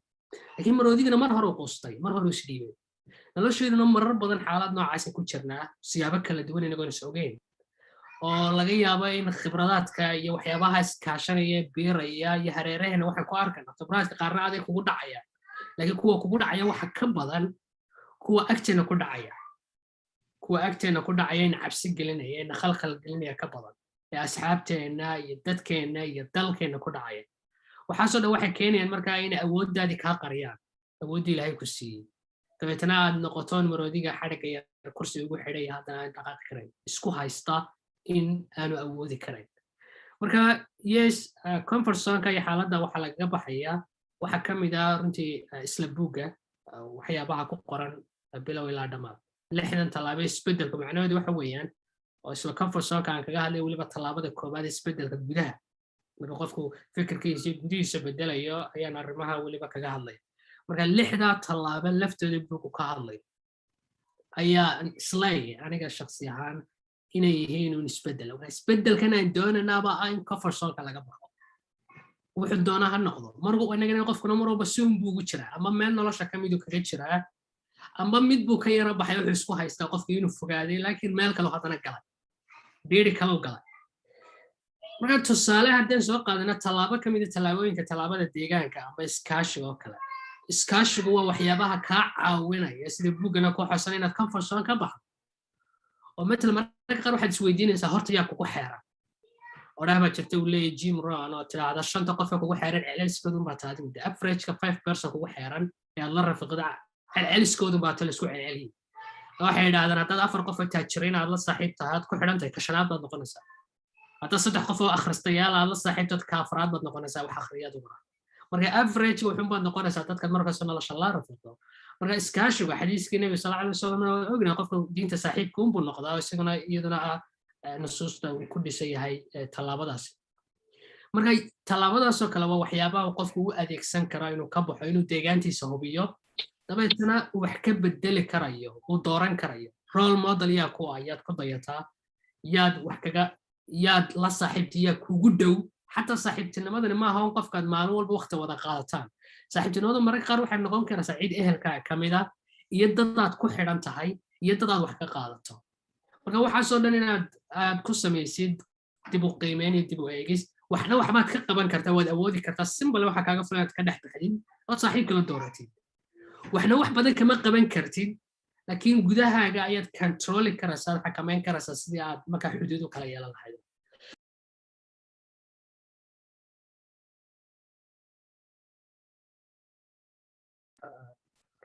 laakiin maroodigana mar hore u quustay mar hore u isdhiibay nolosheeduna marar badan xaalad noocaasa ku jirnaa siyaabo kala duwan inagoon is ogeyn oo laga yaabo in khibradaadka iyo waxyaabaha iskaashanaya biiraya iyo hareerahena waxay ku arkaan khibradaadka qaarna aday kugu dhacayaan laakiin kuwa kugu dhacaya waxa ka badan kuwa agteena ku dhacaya kuwa agteena ku dhacaya in cabsi gelinaya in khalkhal gelinaya ka badan ee asxaabteena iyo dadkeena iyo dalkeena ku dhacaya waxaasoo dhan waxay keenayaan markaa inay awooddaadii kaa qariyaan awooddii ilaahay ku siiyey dabeetana aad noqotoon maroodiga xadhigga yar kursi ugu xidhay haddana aan dhaqaaqi karayn isku haysta in aanu awoodi karayn marka yes comfort zonka iyo xaaladda waxaa lagaga baxaya waxaa ka mid ah runtii isla buugga waxyaabaha ku qoran bilow ilaa dhammaad 6 tallaabo isbeddelka macnaheedu waxa weeyaan oo isla comfort zonka aan kaga hadlay weliba tallaabada koowaad isbeddelka gudaha marka qofku fikirkiisa gudihiisa bedelayo ayaan arrimaha weliba kaga hadlay marka 6 tallaabo laftooda buuggu ka hadlay ayaa islay aniga shakhsi ahaan inay yihiin un isbeddel isbeddelkan aan doonanaaba in comfort zonka laga baxo wuxuu doonaa ha noqdo margu inagana qofkuna mar walba si un buu ugu jiraa ama meel nolosha ka miduu kaga jiraa ama mid buu ka yara baxay wuxuu isku haystaa qofkii inuu fogaaday laakiin meel kale haddana galay dhiiri kaleu galay marka tusaale haddaan soo qaadana tallaabo ka mid a tallaabooyinka tallaabada deegaanka ama iskaashiga oo kale iskaashigu waa waxyaabaha kaa caawinaya sida buuggana ku xusan inaad comfort zone ka baxdo oo matala mararka qaar waxaad isweydiinaysaa horta yaa kugu xeeran odhaah baa jirta uu leeyahay Jim Rohn oo tiraahda 5 qof kugu xeeran celceliskoodun baa taadi muddo average-ka 5 person kugu xeeran ee la rafiqda celceliskoodun baa tala isku celceliyi waxay yidhaahdaan haddaad 4 qof oo taajiriin aad la saaxiib tahay aad ku xidhantahay ka shanaad baad noqonaysaa haddaad 3 qof oo akhristayaal aad la saaxiibtood ka afraad baad noqonaysaa wax akhriyadu marka average wuxuu baad noqonaysaa dadka markaas nolosha la rafiqdo marka iskaashiga xadiiskii nabi sallallahu alayhi wasallam oo ogna qofka diinta saaxiibka un buu noqdaa isaguna iyaduna nusuusta uu ku dhisan yahay tallaabadaas marka tallaabadaasoo kale waa waxyaabaha qofku u adeegsan kara inuu ka baxo inuu deegaantiisa hubiyo dabeetana wax ka bedeli karayo uu dooran karayo role model yaa ku ah yaad ku dayataa yaad la saaxiibtiyaa kugu dhow xataa saaxiibtinimadani maaha un qofkaad maalin walba waqti wada qaadataan saaxiibtinimadu mararka qaar waxay noqon karaysaa cid ehelkaa ka mid ah iyo dadaad ku xidhan tahay iyo dadaad wax ka qaadato marka waxaasoo dhan inaad ku samaysid dib u qiimeyn iyo dib u eegis waxna waxbaad ka qaban kartaa waad awoodi kartaa simple waxa kaaga filan ka dhex baxdin oo saaxiibka la dooratid waxna wax badan kama qaban kartid laakiin gudahaaga ayaad controli karaysaa xakameyn karaysaa sidii aad markaa xuduud u kala yeelan lahayd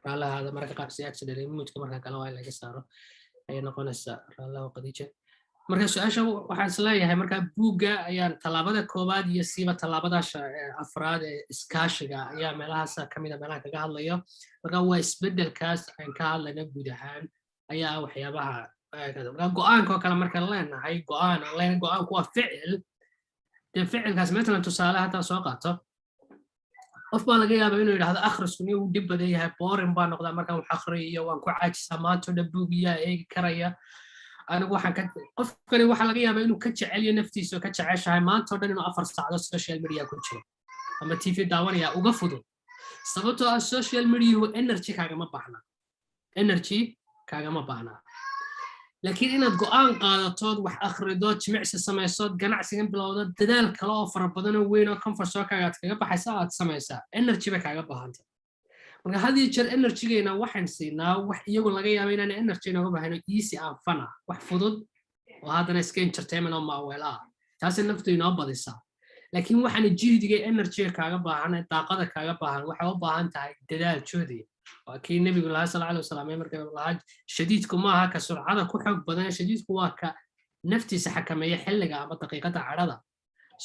raalahaada marka qaar si accident moodka marka kale waa laga saaro ay noqonaysaa raalaha qadiija marka su'aasha waxaan isleeyahay marka buugga ayaan talaabada koowaad iyo siiba talaabada afraad ee iskaashiga ayaa meelahaas kamid ah meelaha kaga hadlayo marka waa isbedelkaas aan ka hadlayna guud ahaan ayaa waxyaabaha go'aanka oo kale marka leenahay go'aanku waa ficil dee ficilkaas matalan tusaale hataa soo qaato qof baa laga yaabaa inuu yidhaahdo akhrisku nin uu dhib badan yahay boring baa noqdaa markaan wax akhriyo waan ku caajisaa maanta dhan buugiyaa eegi karaya anigu qofkani waxaa laga yaabaa inuu ka jecelyo naftiisa oo ka jeceshahay maanta oo dhan inuu 4 saacadood social media ku jiro ama tv daawanaya uga fudud sababtoo ah social media energy kaagama baahna laakiin inaad go'aan qaadatood wax akhrido jimicsi samaysood ganacsigan bilowdo dadaal kale oo fara badan oo weyn oo comfort zone-kaaga aad kaga baxaysa aad samaysaa energy bay kaaga baahanta marka had iyo jeer energy-geena waxaan siinaa wax iyagu laga yaabo inaan energy nooga baahno easy and fun ah wax fudud oo haddana iska entertainment oo maaweela ah taasi naftu inoo badisaa laakiin waxaan jihdiga energy kaaga baahan daaqada kaaga baahan waxay u baahan tahay dadaal joodi waa kii nabigu sallallahu alayhi wasallam markay lahaa shadiidku ma aha ka surcada ku xoog badan shadiidku waa ka naftiisa xakameeya xilliga ama daqiiqada cadhada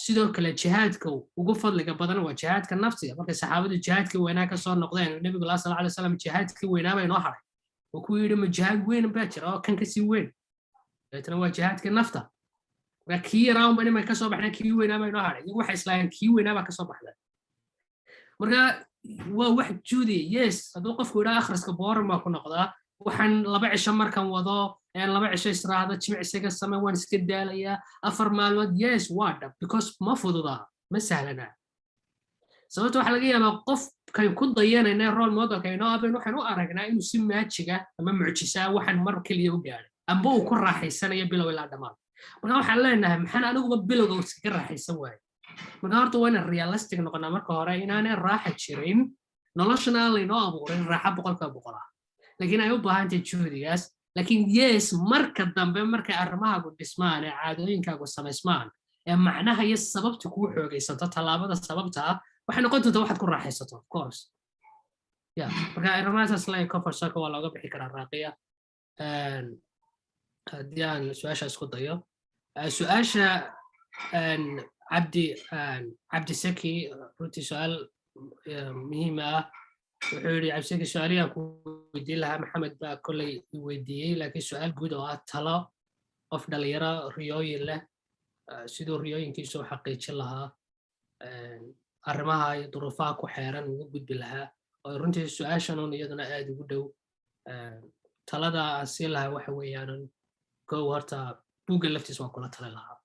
sidoo kale jihaadka ugu fadliga badan waa jihaadka nafsiga markay saxaabadu jihaadkii weynaa ka soo noqdeen nabigu sallallahu alayhi wasallam jihaadkii weynaa bay noo haray oo ku yidhi ma jihaad weyn baa jira oo kan ka sii weyn deetana waa jihaadka nafta marka kii yaraan bani ma ka soo baxnaa kii weynaa bay noo haray iyagu waxay islaayeen kii weynaa baa ka soo baxday marka waa wax juudi yes hadduu qofku yidhaa akhriska booran baa ku noqdaa waxaan 2 cisho markan wado 2 cisho israacda jimicsiga samee waan iska daalayaa 4 maalmood yes waa dhab because ma fududa ma sahlana sababtoo waxa laga yaabaa qof kan ku dayanayna role modelka inoo abeen waxaan u aragnaa inuu si maajiga ama mucjisa waxaan mar kaliya u gaaray amba uu ku raaxaysanayo bilow ilaa dhammaan marka waxaan leenahay maxaan aniguba bilowga iskaga raaxaysan waayo marka horta waa inaan realistic noqonaa marka hore inaanay raaxa jirin noloshana laynoo abuurin raaxa 100% ah laakiin ay u baahan tahay juhdigaas laakiin yes marka dambe markay arrimahaagu dhismaan ee caadooyinkaagu samaysmaan ee macnaha iyo sababta kuu xoogaysanto tallaabada sababta ah waxay noqon doontaa waxaad ku raaxaysato of course marka arrimahaas la comfort zone waa looga bixi karaa raaqiya haddii aan su-aasha isku dayo su-aasha cabdi saki runtii su-aal muhiim ah wuxuu yidhi cabdi saki su-aaliyan ku weydiin lahaa maxamed baa kolley weydiiyey laakiin su-aal guud oo ah talo qof dhalinyaro riyooyin leh siduu riyooyinkiisu u xaqiijin lahaa arrimaha iyo duruufaha ku xeeran ugu gudbi lahaa oo runtii su-aashanun iyaduna aad ugu dhow talada aan siin lahaa waxa weeyaan kow horta buugga laftiisa waa kula tali lahaa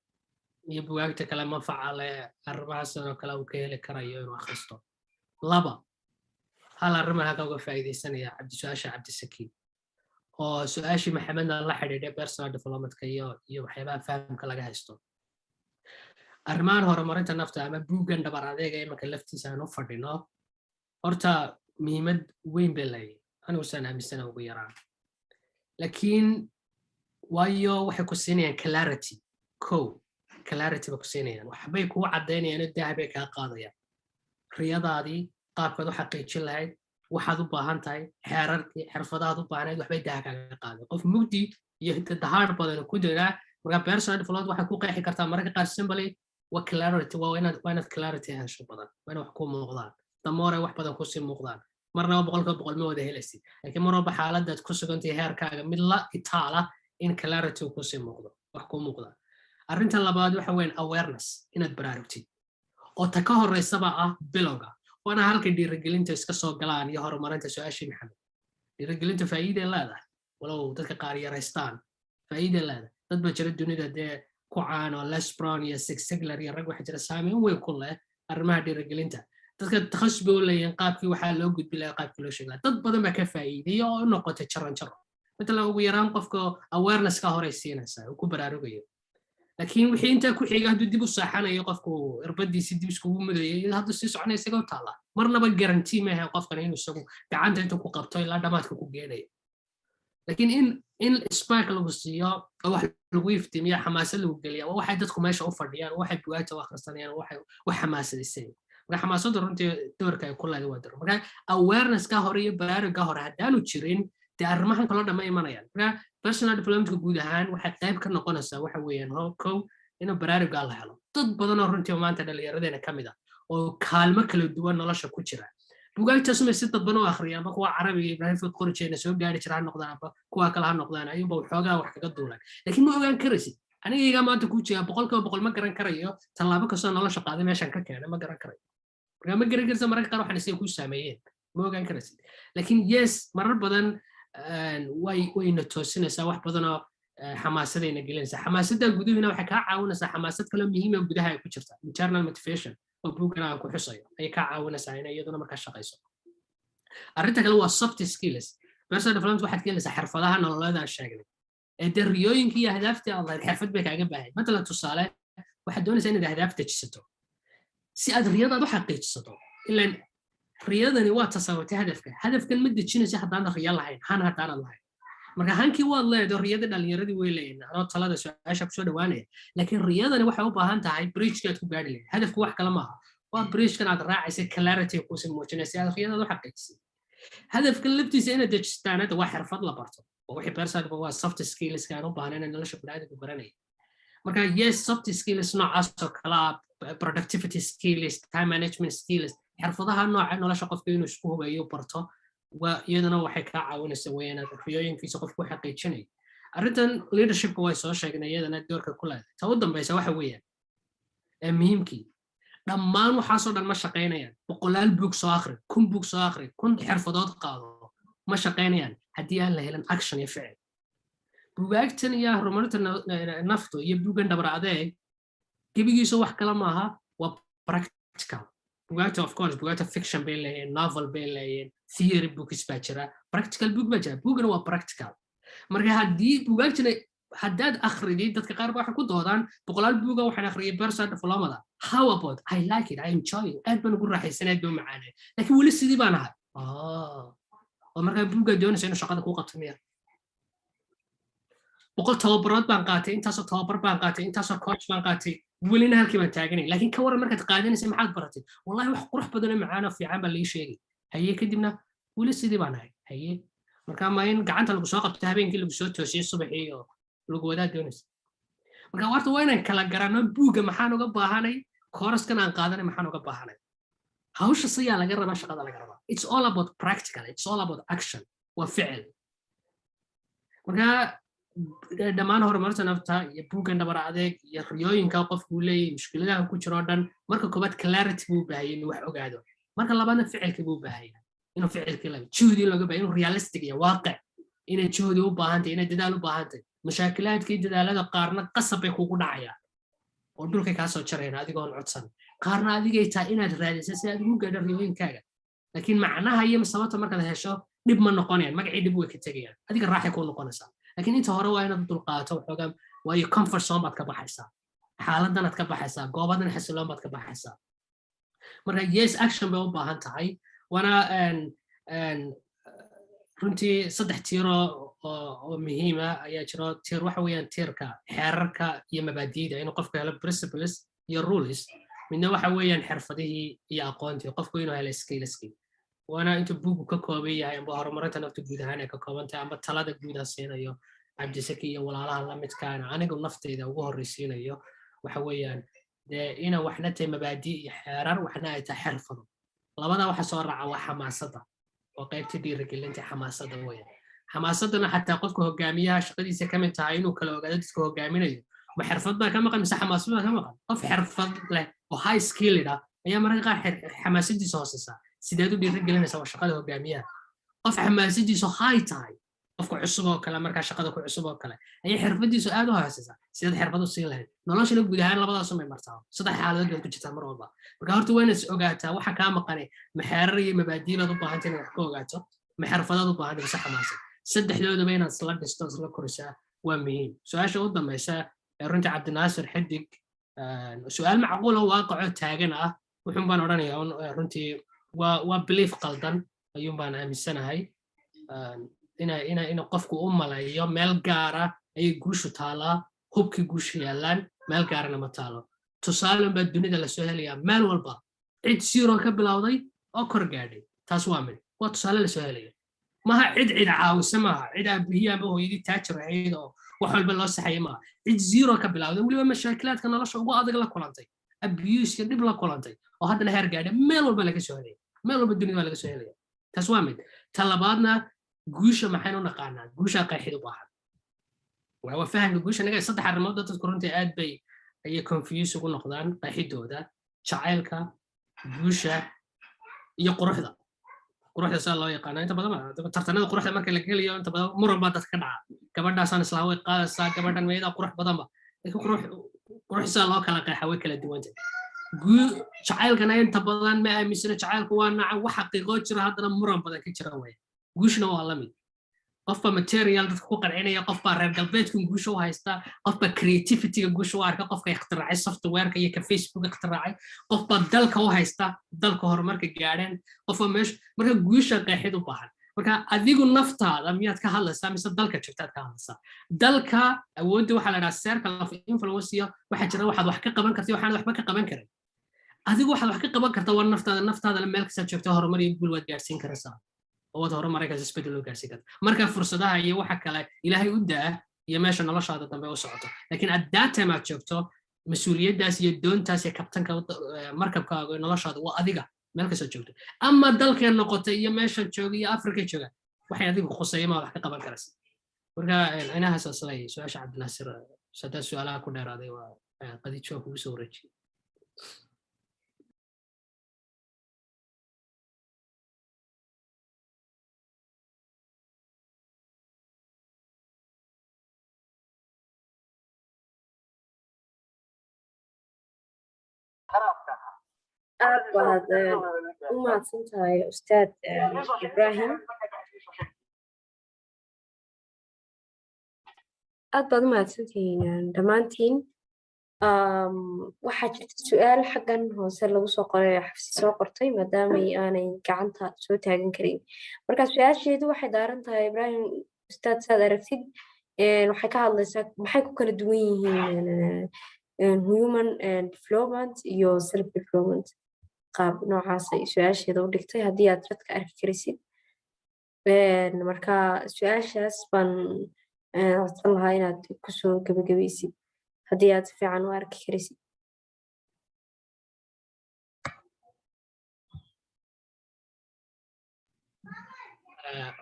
iyo bugaagta kale manfaca leh arrimahaasoo kale uu ka heli karayo inuu akhristo 2 hal arrimaha ka uga faa'iidaysanaya su-aasha cabdisaki oo su-aashii maxamedna la xidhiidhay personal developmentka iyo waxyaabaha fahamka laga haysto arrimahan horumarinta nafta ama buuggan dhabar adeega imanka laftiisa aan u fadhino horta muhiimad weyn bay leeyahay anigusaan aaminsana ugu yaraan laakiin waayo waxay ku siinayaan clarity clarity ba ku siinayaan waxbay kuu caddaynayaan dahabay kaa qaadayaan riyadaadii qaabkaad u xaqiijin lahayd waxaad u baahan tahay xeerarkii xirfadaad u baahnayd waxbay daha kaaga qaaday qof mugdi iyo dahaar badan ku jiraa marka personal development waxay ku qeexi kartaa mararka qaar simply waa clarity waa inaad clarity hesho badan waa in wax ku muuqdaan damoore wax badan kusii muuqdaan marnaba 100% ma wada helaysid laakiin mar walba xaaladaad ku sugantahay heerkaaga mid la itaala in clarity uu kusii muuqdo wax ku muuqdaan arrinta labaad waxa weyn awareness inaad baraarugtid oo ta ka horeysaba ah bilowga waana halka dhiirigelinta iska soo galaan iyo horumarinta su-aashii maxamed dhiirigelinta faa'iido leedahay walow dadka qaar yaraystaan faa'iido leedahay dad baa jira dunida dee ku caano Les Brown iyo Zig Ziglar iyo rag waxa jira saameyn weyn ku leh arrimaha dhiirigelinta dadka takhasub u leeyihiin qaabkii waxaa loo gudbi lahaa qaabkii loo sheegi lahaa dad badan baa ka faa'iiday oo noqotay jaran jaro مثلا ugu yaraan qofka awareness ka horeysiinaysa uu ku baraarugayo laakiin wixii inta ku xiga haduu dib u saaxanayo qofku irbadiisi dib iskugu mudayo haduu si soconaysa isaga taala marnaba guarantee ma aha qofkan inuu isagu gacanta inta ku qabto ilaa dhamaadka ku geenayo laakiin in spark lagu siiyo wax lagu iftiimiyo xamaasad lagu geliyo waxay dadku meesha u fadhiyaan waxay bugaagta wax akhrisanayaan waxay wax xamaasadaysan marka xamaasaddu runtii doorka ay ku leedahay waa marka awareness ka hore iyo baraaruga hore haddaanu jirin dee arrimahan kala dhama imanayaan marka personal development guud ahaan waxay qayb ka noqonaysaa waxa weeyaan kow inuu baraaruga la helo dad badan oo runtii maanta dhallinyaradeena ka mid ah oo kaalmo kala duwan nolosha ku jira bugaagtaas ma si dadban u akhriyaan ba kuwa carabiga Ibrahim Fad Qorjeena soo gaari jiraan noqdaan ba kuwa kale ha noqdaan ayuunba waxoogaa wax kaga duulaan laakiin ma ogaan karaysid aniga maanta ku jira boqolkiiba ma garan karayo tallaabo kastoo nolosha qaaday meeshan ka keenay ma garan karayo ma garan karaysa mararka qaar waxaan isay ku saameeyeen ma ogaan karaysid laakiin yes marar badan wayna toosinaysaa wax badan oo xamaasadayna gelinaysaa xamaasadda guduhuna waxay kaa caawinaysaa xamaasad kale muhiim ah gudaha ay ku jirta internal motivation oo buugana aan ku xusayo ay kaa caawinaysaa inay iyaduna markaa shaqayso arrinta kale waa soft skills personal development waxaad keenaysaa xirfadaha nololeed aan sheegnay ee dee riyooyinka iyo ahdaafta aad lahayd xirfad bay kaaga baahay matalan tusaale waxaad doonaysaa inaad ahdaaf dejisato si aad riyadaad u xaqiijisato ilaan riyadani waa tasawurtay hadafkan ma dejinaysa haddaan riya lahayn han haddaan lahayn marka hankii waad leedahay riyada dhalinyaradii way leeyihiin anoo talada su'aasha ku soo dhawaanaya laakiin riyadani waxay u baahan tahay bridge-kaad ku gaari lahayd hadafku wax kale maaha waa bridge-kan aad raacaysa clarity ku sii muujinaysa aad riyadaad u xaqiijisay hadafkan laftiisa inaad dejistaana waa xirfad la barto oo wixii personal waa soft skills ka u baahan in nolosha bini'aadamku baranay marka yes soft skills noocaas oo kala productivity skills time management skills xirfadaha nooca nolosha qofka inuu isku hubayo barto iyadana waxay kaa caawinaysaa weeyaan riyooyinkiisa qofku xaqiijinay arrintan leadershipka way soo sheegnay iyadana doorka ku leedahay ta u dambaysa waxa weeyaan ee muhiimkii dhammaan waxaasoo dhan ma shaqaynayaan boqolaal buug soo akhri kun buug soo akhri kun xirfadood qaado ma shaqaynayaan haddii aan la helin action iyo ficil bugaagtan iyo horumarinta naftu iyo buuggan dhabar adeeg gebigiisa wax kale maaha waa practical bugaagta of course bugaagta fiction bay leeyihiin novel bay leeyihiin theory books baa jira practical book baa jira buugana waa practical marka haddii bugaagtana haddaad akhridid dadka qaar waxay ku doodaan boqolaal buuga waxaan akhriyay personal development how about I like it I enjoy it aad baan ugu raaxaysanay aad baan u macaanay laakiin weli sidii baan ahay oo markaa buugga doonaysa inuu shaqada kuu qabto miya boqol tababarood baan qaatay intaasoo tababar baan qaatay intaasoo coach baan qaatay welina halkii baan taaganay laakiin ka waran markaad qaadanaysa maxaad baratay wallahi wax qurux badan oo macaan oo fiican baa lii sheegay haye kadibna weli sidii baan ahay haye markaa ma in gacanta lagu soo qabto habeenkii lagu soo toosiyey subaxii oo lagu wadaa doonaysa marka horta waa inaan kala garanno buugga maxaan uga baahanay kooraskan aan qaadanay maxaan uga baahanay hawsha siyaa laga rabaa shaqada laga rabaa it's all about practical it's all about action waa ficil marka dhammaan horumarinta nafta iyo buuggan dhabar adeeg iyo riyooyinka qofku leeyahay mushkiladaha ku jiro dhan marka koobaad clarity buu baahayay inuu wax ogaado marka labaadna ficilka buu baahayay inuu ficilkii la juhdi looga baahay inuu realistic iyo waaqic inay juhdi u baahantay inay dadaal u baahantay mashaakilaadkii dadaalada qaarna qasab bay kugu dhacayaan oo dhulkay kaa soo jarayaan adigoon codsan qaarna adigay tahay inaad raadiso si aad ugu gaadho riyooyinkaaga laakiin macnaha iyo sababta markaad hesho dhib ma noqonayaan magacii dhib way ka tegayaan adiga raaxay kuu noqonaysaa laakiin inta hore waa inaad dulqaato waxoogaa waayo comfort zone baad ka baxaysaa xaaladanaad ka baxaysaa goobadan xasiloon baad ka baxaysaa marka yes action bay u baahan tahay waana runtii 3 tiiro oo muhiima ayaa jiro tiir waxa weeyaan tiirka xeerarka iyo mabaadi'da inuu qofku helo principles iyo rules midna waxa weeyaan xirfadihii iyo aqoontii qofku inuu helo skillski waana intuu buugu ka kooban yahay amba horumarinta nafta guud ahaan ay ka kooban tahay amba talada guud aan siinayo cabdisaki iyo walaalaha la midkaana anigu naftayda ugu horreysiinayo waxa weeyaan dee ina waxna tahay mabaadi' iyo xeerar waxna ay tahay xirfado labada waxa soo raaca waa xamaasadda oo qaybta dhiirigelinta xamaasadda weeyaan xamaasadana xataa qofka hogaamiyaha shaqadiisa ka mid tahay inuu kala ogaado dadka hogaaminayo ma xirfad baa ka maqan mise xamaasad baa ka maqan qof xirfad leh oo high skilled ah ayaa mararka qaar xamaasadiisa hooseysaa sideed u dhiirigelinaysaa waa shaqada hogaamiyaha qof xamaasadiisu high tahay qofka cusub oo kale markaa shaqada ku cusub oo kale ayaa xirfadiisu aad u hooseysaa sideed xirfad u siin lahayd noloshana guud ahaan labadaas may martaa 3 xaaladood baad ku jirtaa mar walba marka horta waa inaad ogaataa waxa kaa maqanay ma xeerar iyo mabaadi' baad u baahantay inaad wax ka ogaato ma xirfadaad u baahantay mise xamaasad saddexdoodaba inaad isla dhisto isla korisaa waa muhiim su-aasha u dambaysa runtii cabdinaasir xidig su-aal macquul oo waaqaco taagan ah wuxuun baan odhanayaa runtii waa belief qaldan ayuun baan aaminsanahay ina qofku u maleeyo meel gaara ayay guushu taalaa hubkii guusha yaallaan meel gaarana ma taalo tusaalan baa dunida lasoo helayaa meel walba cid siiroo ka bilowday oo kor gaadhay taas waa mid waa tusaale lasoo helaya maha cid caawisa maaha cid aabihiya ama hooyadii taajir ahayd oo wax walba loo saxaya maaha cid zero ka bilowday weliba mashaakilaadka nolosha ugu adag la kulantay abuse iyo dhib la kulantay oo haddana heer gaadhay meel walba laga soo helaya meel walba dunida waa laga soo helaya taas waa mid ta labaadna guusha maxaynu naqaanaa guusha qeexid u baahan waa fahamka guusha naga saddex arrimood dadku runtii aad bay ayay confuse ugu noqdaan qeexidooda jacaylka guusha iyo quruxda saa loo yaqaano inta badan tartanada quruxda marka la geliyo inta badan muran baa dadka ka dhaca gabadhaasaan islaa way qaadaysaa gabadhan meedaa qurux badanba quruxsaa loo kala qeexa way kala duwantay jacaylkana inta badan ma aaminsana jacaylku waa naca wax xaqiiqoo jira haddana muran badan ka jira waya guushna waa la mid qofba material dadka ku qancinaya qofbaa reer galbeedkan guusha u haysta qofbaa creativityga guusha u arka qofka ikhtiraacay softwareka iyo ka facebook ikhtiraacay qofbaa dalka u haysta dalka horumarka gaadheen qofba meesha marka guusha qeexid u baahan marka adigu naftaada miyaad ka hadlaysaa mise dalka jirtaad ka hadlaysaa dalka awoodda waxaa la dhahaa circle of influence waxaa jira waxaad wax ka qaban karta waxaanad waxba ka qaban karin adigu waxaad wax ka qaban karta waa naftaada meel kasta joogto horumar iyo guul waad gaadhsiin karaysaa oo horumarkaas isbedel loo gaarsiin karto marka fursadaha iyo waxa kale ilaahay u daa iyo meesha noloshaada dambe u socoto laakiin at that time aad joogto mas-uuliyaddaas iyo doontaas iyo kabtanka markabkaaga noloshaada waa adiga meel kasta joogto ama dalkeen noqota iyo meesha jooga iyo afrika jooga waxay adigu khuseeya maa wax ka qaban karaysa marka inahaas aslay su-aasha cabdinaasir sadaa su-aalaha ku dheeraaday waa qadiijo kugu soo wareejiyay aad baad u mahadsan tahay ustaad ibrahim aad baad u mahadsantihiin dhammaantiin waxaa jirta su-aal xaggan hoose lagu soo qoray xafsi soo qortay maadaamay aanay gacanta soo taagan karin marka su-aasheedu waxay daaran tahay ibrahim ustaad saad aragtid waxay ka hadlaysaa maxay ku kala duwan yihiin human development iyo self development qaab noocaasay su-aasheeda u dhigtay haddii aad dadka arki karisid marka su-aashaas baan codsan lahaa inaad kusoo gebagabaysid haddii aad si fiican u arki karisid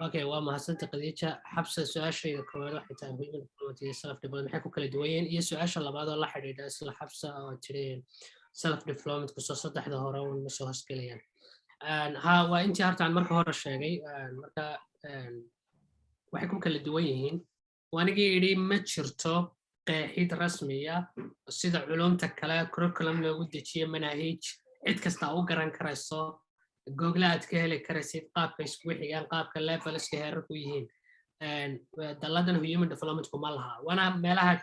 okay waa mahadsanta qadiija xabsa su-aashayda koowaad waxay tahay human development iyo self development maxay ku kala duwan yihiin iyo su-aasha labaad oo la xidhiidha isla xabsa oo jireen self development kusoo saddexda hore un ma soo hosgelayaan waa intii horta aan marka hore sheegay marka waxay ku kala duwan yihiin waanigii idhi ma jirto qeexid rasmiya sida culumta kale curriculum loogu dejiyo manahij cid kasta u garan karayso google aad ka heli karaysid qaabka iskugu xigaan qaabka leveleska heerarku yihiin daladan human development kuma laha waana meelaha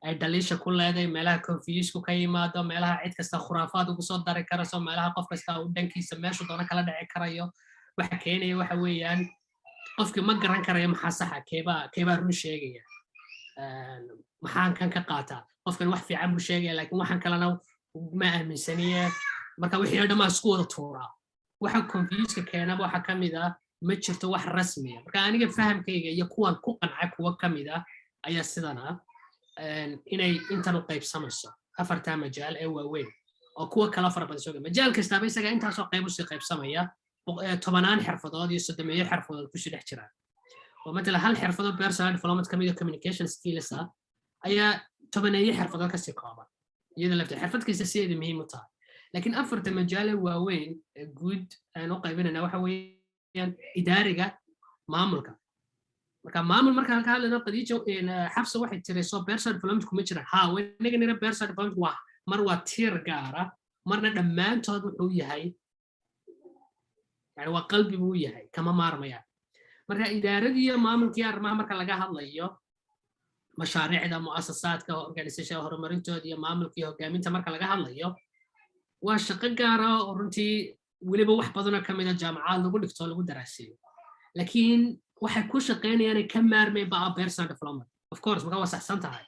ay dhaliisha ku leeday meelaha confuseku ka yimaado meelaha cid kasta khuraafaad ugu soo dari karayso meelaha qof kasta uu dhankiisa meeshu doona kala dhici karayo waxa keenaya waxa weeyaan qofkii ma garan karayo maxaa saxa keebaa run sheegaya maxaan kan ka qaataa qofkan wax fiican buu sheegaya laakiin waxaan kalena ma aaminsaniye marka wixii oo dhan maa isku wada tuuraa waxa confuseka keenaba waxa ka mid ah ma jirto wax rasmiya marka aniga fahamkayga iyo kuwan ku qancay kuwa ka mid ah ayaa sidan ah inay intan u qaybsamayso afartaa majaal ee waaweyn oo kuwa kala fara badan sooga majaal kastaaba isaga intaasoo qayb usii qaybsamaya 10 xirfadood iyo 3 xirfadood kusii dhex jiraan oo matala hal xirfadood personal development ka mid ah communication skills ah ayaa 10 xirfadood kasii kooban iyada lafteed xirfad kasta sideeda muhiim u tahay laakiin afarta majaal waaweyn guud aan u qaybinayna waxa weeyaan idaariga maamulka marka maamul marka halka hadlayno qadiijo xabsa waxay tiray soo personal development kuma jiraan wanaga nira personal development waa mar waa tiir gaara marna dhammaantood wuxuu yahay yani waa qalbi buu yahay kama maarmayaan marka idaaradii iyo maamulkii arrimaha marka laga hadlayo mashaariicda mu'asasaadka organisationka horumarintooda iyo maamulkii hogaaminta marka laga hadlayo waa shaqo gaar ah oo runtii weliba wax badanoo ka mida jaamacad lagu dhigto lagu daraaseeyo laakiin waxay ku shaqaynayaan ka maarmay baa personal development of course marka waa saxsan tahay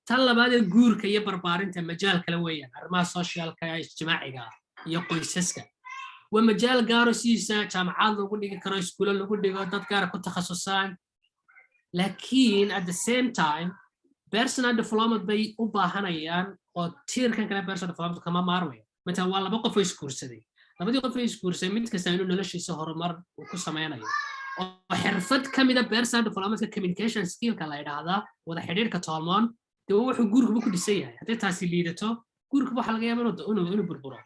tan labaad ee guurka iyo barbaarinta majaal kale weeyaan arrimaha socialka ijtimaaciga iyo qoysaska waa majaal gaaro siisa jaamacad lagu dhigi karo iskuulo lagu dhigo dad gaar ku takhasusaan laakiin at the same time personal development bay u baahanayaan oo tiirkan kale personal development kama maarmayo مثلا waa laba qof oo iskuursaday labadii qof oo iskuursaday mid kasta inuu noloshiisa horumar uu ku sameynayo oo xirfad kamid ah personal development communication skill ka la yiraahdaa wada xiriirka tolmoon dee wuxuu guurku ku dhisay yahay hadii taasi liidato guurku waxa laga yaabaa inuu burburo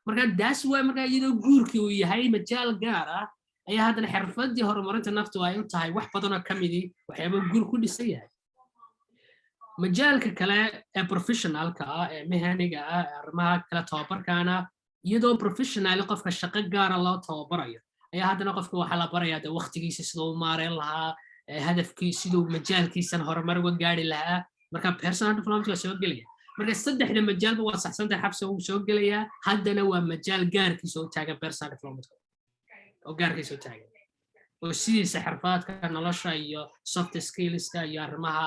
marka daas way marka iyadoo guurku uu yahay majaal gaar ah ayaa haddana xirfadii horumarinta naftu ay u tahay wax badan oo kamid ah waxyaabo guur ku dhisay yahay majaalka kale ee professionalka ah ee mehaniga ah arrimaha kala tababarkaana iyadoo professional qofka shaqo gaar ah loo tababarayo ayaa haddana qofka waxa la barayaa de waqtigiisa sidoo uu maareyn lahaa hadafkiisa sidoo majaalkiisan horumar uga gaari lahaa marka personal development waa soo gelaya marka saddexda majaalba waa saxsantay xabsi uu soo gelaya haddana waa majaal gaarkiisa oo taagan personal development oo gaarkiisa oo taagan oo sidiisa xirfadka nolosha iyo soft skillska iyo arrimaha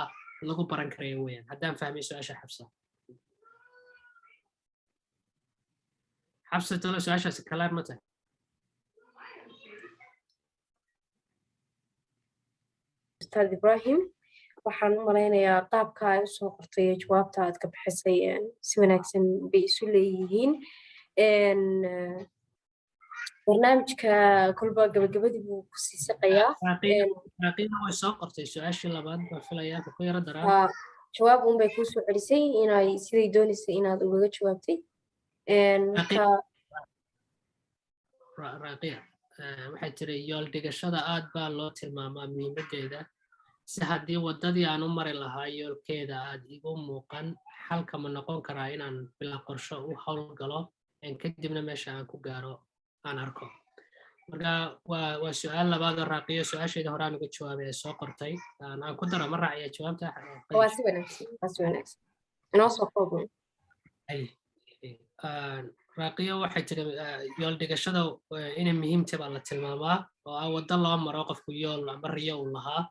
lagu baran karayo weeyaan haddaan fahmay su-aasha xabsa talo su-aashaasi kalaar ma tahay Ustaad Ibrahim waxaan u malaynayaa qaabka ay u soo qortay jawaabta aad ka bixisay si wanaagsan bay isu leeyihiin barnaamijka kolba gabagabadii buu ku sii saqayaa raqiina way soo qortay su-aashii labaad baa filayaa ku yara daraan jawaab un bay kuu soo celisay inay siday doonaysay inaad ugaga jawaabtay raqiya waxay tiri yool dhigashada aad baa loo tilmaamaa muhiimadeeda si haddii waddadii aan u mari lahaa yoolkeeda aad igu muuqan xalka ma noqon karaa inaan bila qorsho u howlgalo kadibna meesha aan ku gaaro aan arko marka waa su-aal labaad oo raaqiyo su-aasheeda hore aan uga jawaabay ee soo qortay aan ku daro ma raaciya jawaabta waa si wanaagsan inoo soo koobo raaqiyo waxay tiri yool dhigashada inay muhiimta baa la tilmaamaa oo ah waddo loo maro qofku yool ama riyo uu lahaa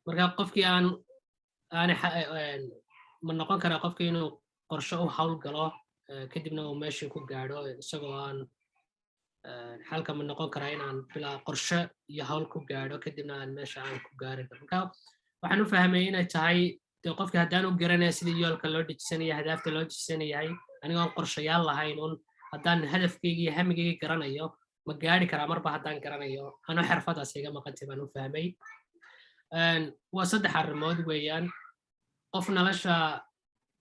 marka qofkii aan ma noqon karaa qofkii inuu qorsho u howlgalo kadibna uu meeshii ku gaadho isagoo aan xalka ma noqon karaa inaan bilaa qorshe iyo hawl ku gaadho kadibna aan meesha aan ku gaari karo marka waxaan u fahmay inay tahay dee qofkii haddaan u garanaya sidii yoolka loo dejisanaya hadaafta loo dejisanayahay anigoon qorshayaal lahayn un haddaan hadafkayga iyo hamigayga garanayo ma gaari karaa marba haddaan garanayo anoo xirfadaas iga maqantay baan u fahmay waa saddex arrimood weeyaan qof nolosha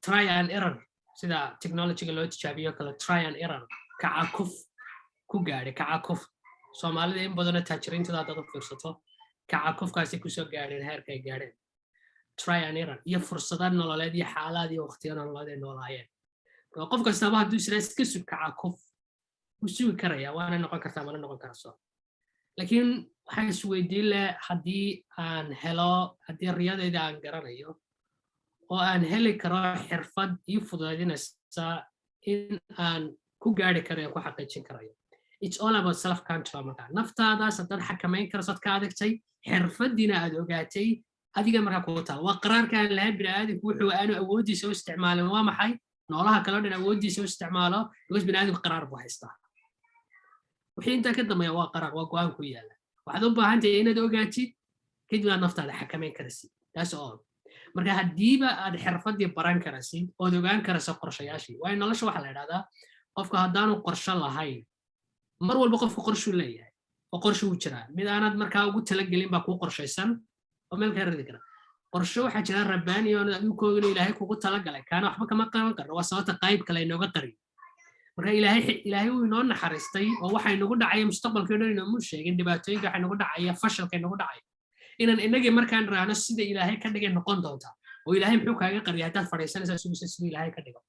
try and error sida technologyga loo tijaabiyo kale try and error kacakuf ku gaadhay kacakuf soomaalida in badanoo taajiriintooda haddaad u fiirsato kacakufkaasi kusoo gaadheen heerka ay gaadheen try and error iyo fursado nololeed iyo xaalaad iyo waqtiyo nololeed ay noolaayeen qof kastaba hadduu isla iska sug kacakuf wuu sugi karaya waana noqon kartaa mana noqon karso laakiin waxaan isweydiin leh haddii aan helo haddii riyadayda aan garanayo oo aan heli karo xirfad ii fududaynaysa in aan ku gaari karayo ku xaqiijin karayo it's all about self control marka naftaadaas haddaad xakamayn karayso ad ka adagtay xirfadiina aad ogaatay adiga markaa kugu taal waa qaraarka aan lahayn bini'aadamku wuxuu aanu awooddiisa u isticmaalin waa maxay noolaha kaloo dhan awooddiisa u isticmaalo because bini'aadamku qaraar buu haystaa wixii intaa ka dambeeya waa qaraar waa go-aan ku yaala waxaad u baahan tahay inaad ogaatid kadib aad naftaada xakamayn karaysid taas oo marka haddiiba aad xirfadii baran karaysid ood ogaan karayso qorshayaashii waayo nolosha waxaa la idhahdaa qofka haddaanu qorsho lahayn mar walba qofku qorshuu leeyahay oo qorsho uu jiraa mid aanad markaa ugu talagelin baa kuu qorshaysan oo meel kaa ridi kara qorsho waxaa jira rabbaani oo adduunkooga inuu ilaahay kugu talagalay kaana waxba kama qaban karno waa sababta qayb kale inooga qariyo marka ilaahay uu inoo naxariistay oo waxay nagu dhacaya mustaqbalkii o dhan inoomu sheegin dhibaatooyinka waxay nagu dhacaya fashalka nagu dhacaya inaan inagii markaan raahno sida ilaahay ka dhigay noqon doonta oo ilaahay muxuu kaaga qariyay haddaad fadhiisanaysaa sugisa sida ilaahay ka dhigo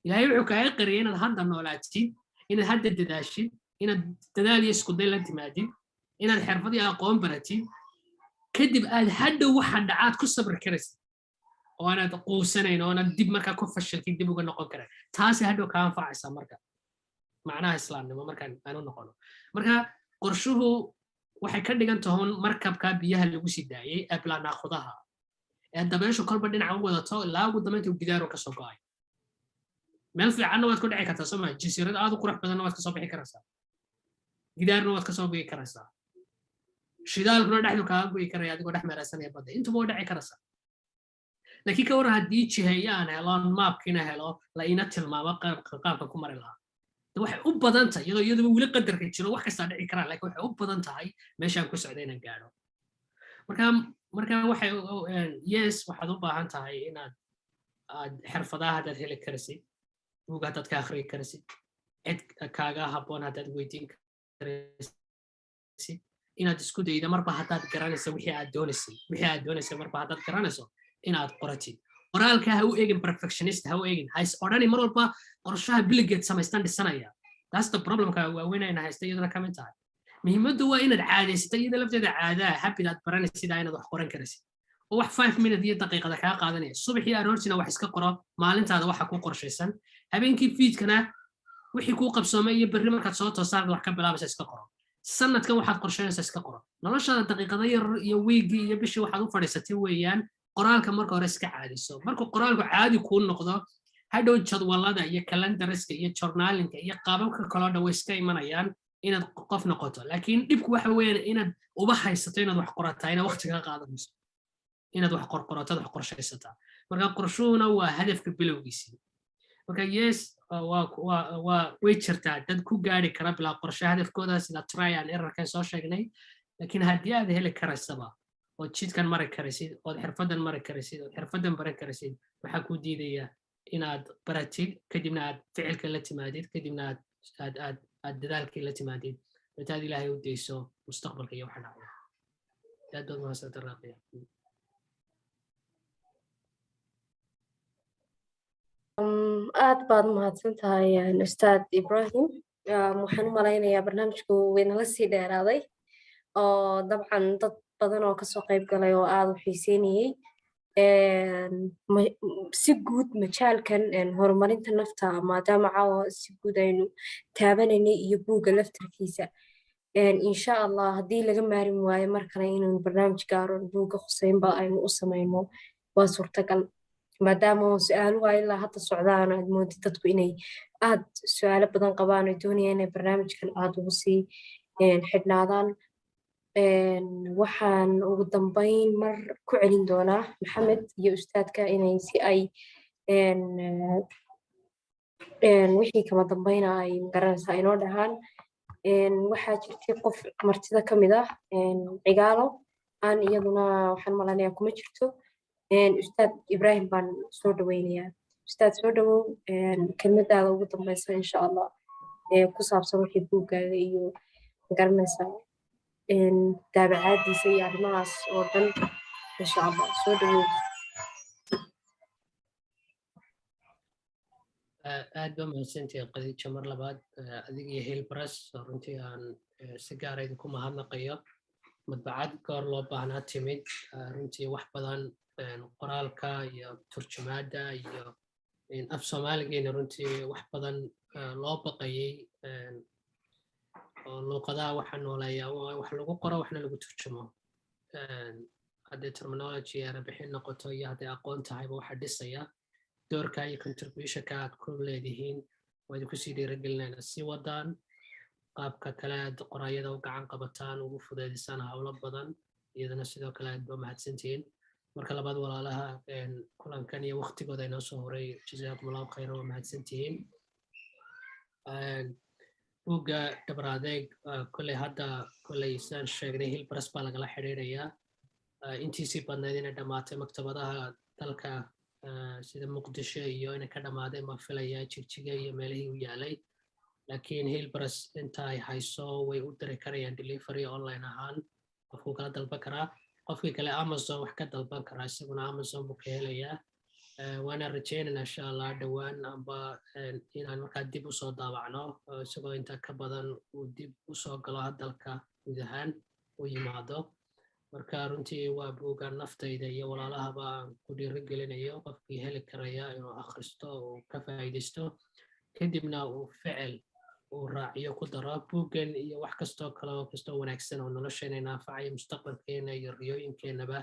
ilaahay wuxuu kaaga qariyay inaad hadda noolaatid inaad hadda dadaashid inaad dadaal iyo iskuday la timaadid inaad xirfadii aqoon baratid kadib aad hadhow waxa dhacaad ku sabri karaysid oo aanaad quusanayn oo aanaad dib markaa ku fashilkid dib uga noqon karayn taasi hadhow kaa anfacaysaa marka macnaha islaamnimo markaan aanu noqono marka qorshuhu waxay ka dhigan tahay markabka biyaha lagu sii daayay ee bilaanaaqudaha ee dabeeshu kolba dhinaca u wadato ilaa ugu dambeynta gidaaro ka soo go'ay meel fiicanna waad ku dhici kartaa soo maa jasiirad aad u qurux badanna waad ka soo bixi karaysaa gidaarna waad ka soo bixi karaysaa shidaalkuna dhexdu kaaga go'i karaya adigoo dhex meeraysanaya badda intuba way dhici karaysaa laakiin ka waran haddii jiheeye aan helo maapkiina helo la ina tilmaamo qaabka ku mari lahaa waxay u badan tahay iyadoo weli qadarka jiro wax kastaa dhici karaan laakiin waxay u badan tahay meeshaan ku socda inaan gaadho marka waxay yes waxaad u baahan tahay inaad xirfadaha haddaad heli karaysid buug haddaad ka akhriyi karaysid cid kaaga habboon haddaad weydiin karaysid inaad isku daydo marba haddaad garanayso wixii aad doonaysay marba haddaad garanayso inaad qoratid qoraalka ha u eegin perfectionist ha u eegin ha is odhani mar walba qorshaha biligeed samaystan dhisanaya taas the problemka waaweynayna haysta iyaduna ka mid tahay muhiimaddu waa inaad caadaysata iyada lafteeda caadaa habid aad baranaysid inaad wax qoran karaysid oo wax 5 minute iyo daqiiqada kaa qaadanaya subaxii aroortina wax iska qoro maalintaada waxa ku qorshaysan habeenkii fiidkana wixii kuu qabsoomay iyo berri markaad soo toosaan wax ka bilaabaysa iska qoro sanadkan waxaad qorsheynaysaa iska qoro noloshaada daqiiqada yar iyo wiigii iyo bishii waxaad u fadhiisatay weeyaan qoraalka marka hore iska caadiso markuu qoraalku caadi kuu noqdo hadhow jadwalada iyo calendariska iyo journalinka iyo qaababka kaloo dhan way iska imanayaan inaad qof noqoto laakiin dhibku waxa weeyaan inaad uba haysato inaad wax qorataa inaad waqti ka qaadanayso inaad wax qorqorotad wax qorshaysataa marka qorshuhuna waa hadafka bilowgiisii marka yes way jirtaa dad ku gaari kara bilaa qorshe hadafkooda sida try and errorkan soo sheegnay laakiin haddii aad heli karaysaba oo jidkan mari karaysid ood xirfadan mari karaysid ood xirfadan baran karaysid waxaa kuu diidaya inaad baratid kadibna aad ficilka la timaadid kadibna aad dadaalkii la timaadid intaad ilaahay u dayso mustaqbalka iyo waxa dhacaya aad baad mahadsantahay raaqiya aad baad mahadsan tahay ustaad Ibrahim waxaan u malaynayaa barnaamijku waynala sii dheeraaday oo dabcan dad badan oo kasoo qayb galay oo aad u xiiseynayay si guud majaalkan horumarinta nafta maadaama caawa si guud aynu taabanaynay iyo buugga laftarkiisa insha allah haddii laga maarin waayo mar kale inaynu barnaamij gaaro buugga khuseynba aynu u samayno waa suurtagal maadaama su-aaluhu ilaa hadda socdaan aad moodid dadku inay aad su-aalo badan qabaan oo doonayaan inay barnaamijkan aad ugu sii xidhnaadaan waxaan ugu dambeyn mar ku celin doonaa maxamed iyo ustaadka inay si ay wixii kama dambeyna ay garanaysaa inoo dhahaan waxaa jirtay qof martida ka mid ah cigaalo aan iyaduna waxaan malanayaa kuma jirto ustaad Ibrahim baan soo dhaweynayaa ustaad soo dhawow kelmadaada ugu dambeysa insha allah ku saabsan wixii buuggaaga iyo garanaysaa daabacaadiisa iyo arrimahaas oo dhan insha allah soo dhawow aad baa mahadsantihiin qadiijo mar labaad adiga iyo hilbras runtii aan si gaara idinku mahadnaqayo madbacad goor loo baahnaa timid runtii wax badan qoraalka iyo turjumaadda iyo af soomaaligeena runtii wax badan loo baqayay oo luuqadaha waxaa nooleeya wax lagu qoro waxna lagu turjumo haddii terminology erebixin noqoto iyo hadday aqoon tahayba waxa dhisaya doorka iyo contributionka aad ku leedihiin waa idinku sii dhiirigelinayna sii wadaan qaabka kale aad qoraayada u gacan qabataan ugu fudeydisaan howlo badan iyadana sidoo kale aad ba mahadsantihiin marka labaad walaalaha kulankan iyo waqtigooda inoo soo horay jazaakum allahu khayran waa mahadsantihiin buugga dhabar adeeg kolley hadda kolley sidaan sheegnay hilbras baa lagala xidhiidhayaa intiisii badnayd inay dhammaatay maktabadaha dalka sida muqdisho iyo inay ka dhammaadeen baan filayaa jigjiga iyo meelihii u yaalay laakiin hilbras inta ay hayso way u diri karayaan delivery online ahaan qofku kala dalban karaa qofkii kale amazon wax ka dalban karaa isaguna amazon buu ka helayaa waana rajeynana insha allah dhowaan amba inaan markaa dib usoo daabacno isagoo inta ka badan uu dib usoo galo hadalka guud ahaan u yimaado marka runtii waa buuga naftayda iyo walaalahaba aan ku dhiirigelinayo qofkii heli karaya inuu akhristo uu ka faa'iidaysto kadibna uu ficil uu raaciyo ku daro buuggan iyo wax kastoo kale oo kastoo wanaagsan oo nolosheena naafacayo mustaqbalkeena iyo riyooyinkeenaba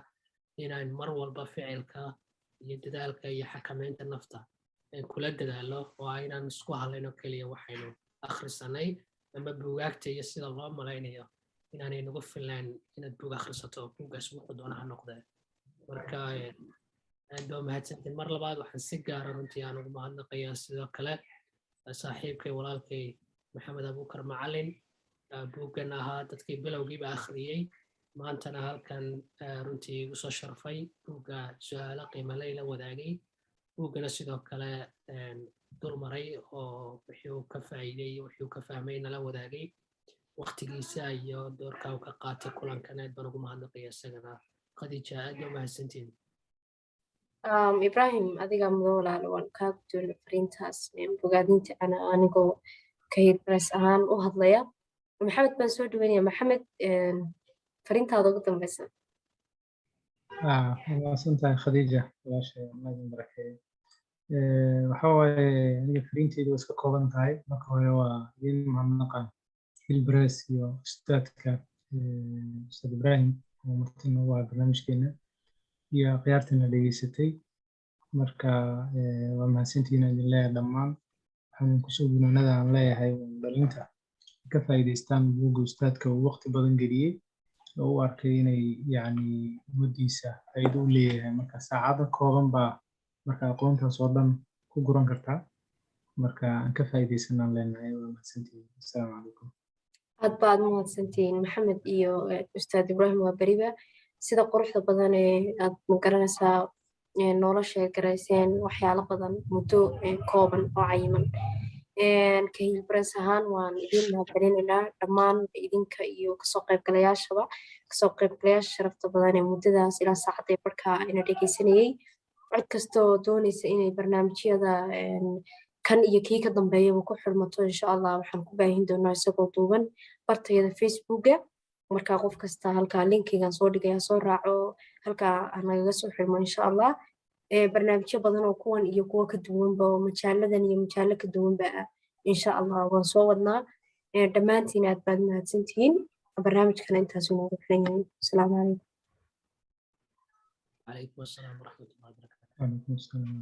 inaan mar walba ficilka iyo dadaalka iyo xakamaynta nafta kula dadaalo oo aynaan isku hadlayno keliya waxaynu akhrisanay ama buugaagta iyo sida loo malaynayo inaanay nagu filaan inaad buug akhrisato buuggaas wuxuu doona ha noqdee marka aad baa mahadsantiin mar labaad waxaan si gaara runtii aan ugu mahadnaqayaa sidoo kale saaxiibkay walaalkay maxamed abuukar macalin buuggan ahaa dadkii bilowgiiba akhriyey maantana halkan runtii igu soo sharfay buugga su-aalo qiimale la wadaagay buuggana sidoo kale dul maray oo wixii uu ka faa'iiday wixii uu ka fahmay nala wadaagay waqtigiisa iyo doorka uu ka qaatay kulankan aad baan ugu mahadnaqaya isagana khadiija aad baa mahadsantiin ibrahim adiga mudo walaalo waan kaa guddoonay fariintaas bogaadinta anigoo ka hilbareys ahaan u hadlaya maxamed baan soo dhaweynaya maxamed fariintaada ugu dambeysa maasantahay khadiija walaashay maadin barakeeye waxa waaye aniga fariinteydu waa iska kooban tahay marka hore waa idin mahadnaqan hilbareys iyo ustaadka ustaad ibrahim oo marti noogu ah barnaamijkeena iyo khiyaartana dhegeysatay marka waa mahadsantihiin idin leeyahay dhammaan waxaan kusoo gunaanada aan leeyahay dhalinta ka faa'iidaystaan buugga ustaadka uu waqti badan geliyey oo u arkay inay yacni ummadiisa faa'iido u leeyahay marka saacado kooban baa marka aqoontaas oo dhan ku guran kartaa marka aan ka faa'iidaysanaan leenahay waa mahadsantihiin assalaamu calaykum aad baad mahadsantihiin maxamed iyo ustaad ibrahim waa beriba sida quruxda badan ee aad magaranaysaa nolosha garayseen waxyaalo badan muddo kooban oo cayiman ka hilbareys ahaan waan idin mahadcelinaynaa dhammaan idinka iyo kasoo qaybgalayaasha sharafta badan ee muddadaas ilaa saacadee barkaa ina dhegeysanayey cid kastoo doonaysa inay barnaamijyada kan iyo kii ka dambeeyaba ku xirmato insha allah waxaan ku baahin doonaa isagoo duuban bartayada facebooka markaa qof kasta halkaa linkigan soo dhigaya soo raaco halkaa nagaga soo xirmo insha allah barnaamijyo badan oo kuwan iyo kuwa ka duwanba oo majaaladan iyo majaalo ka duwanba ah insha allah waan soo wadnaa dhammaantiin aad baad mahadsantihiin barnaamijkana intaas inoogu xiran yahay asalaamu calaykum calaykum assalaam waraxmatullahi wabarakatu وعليكم السلام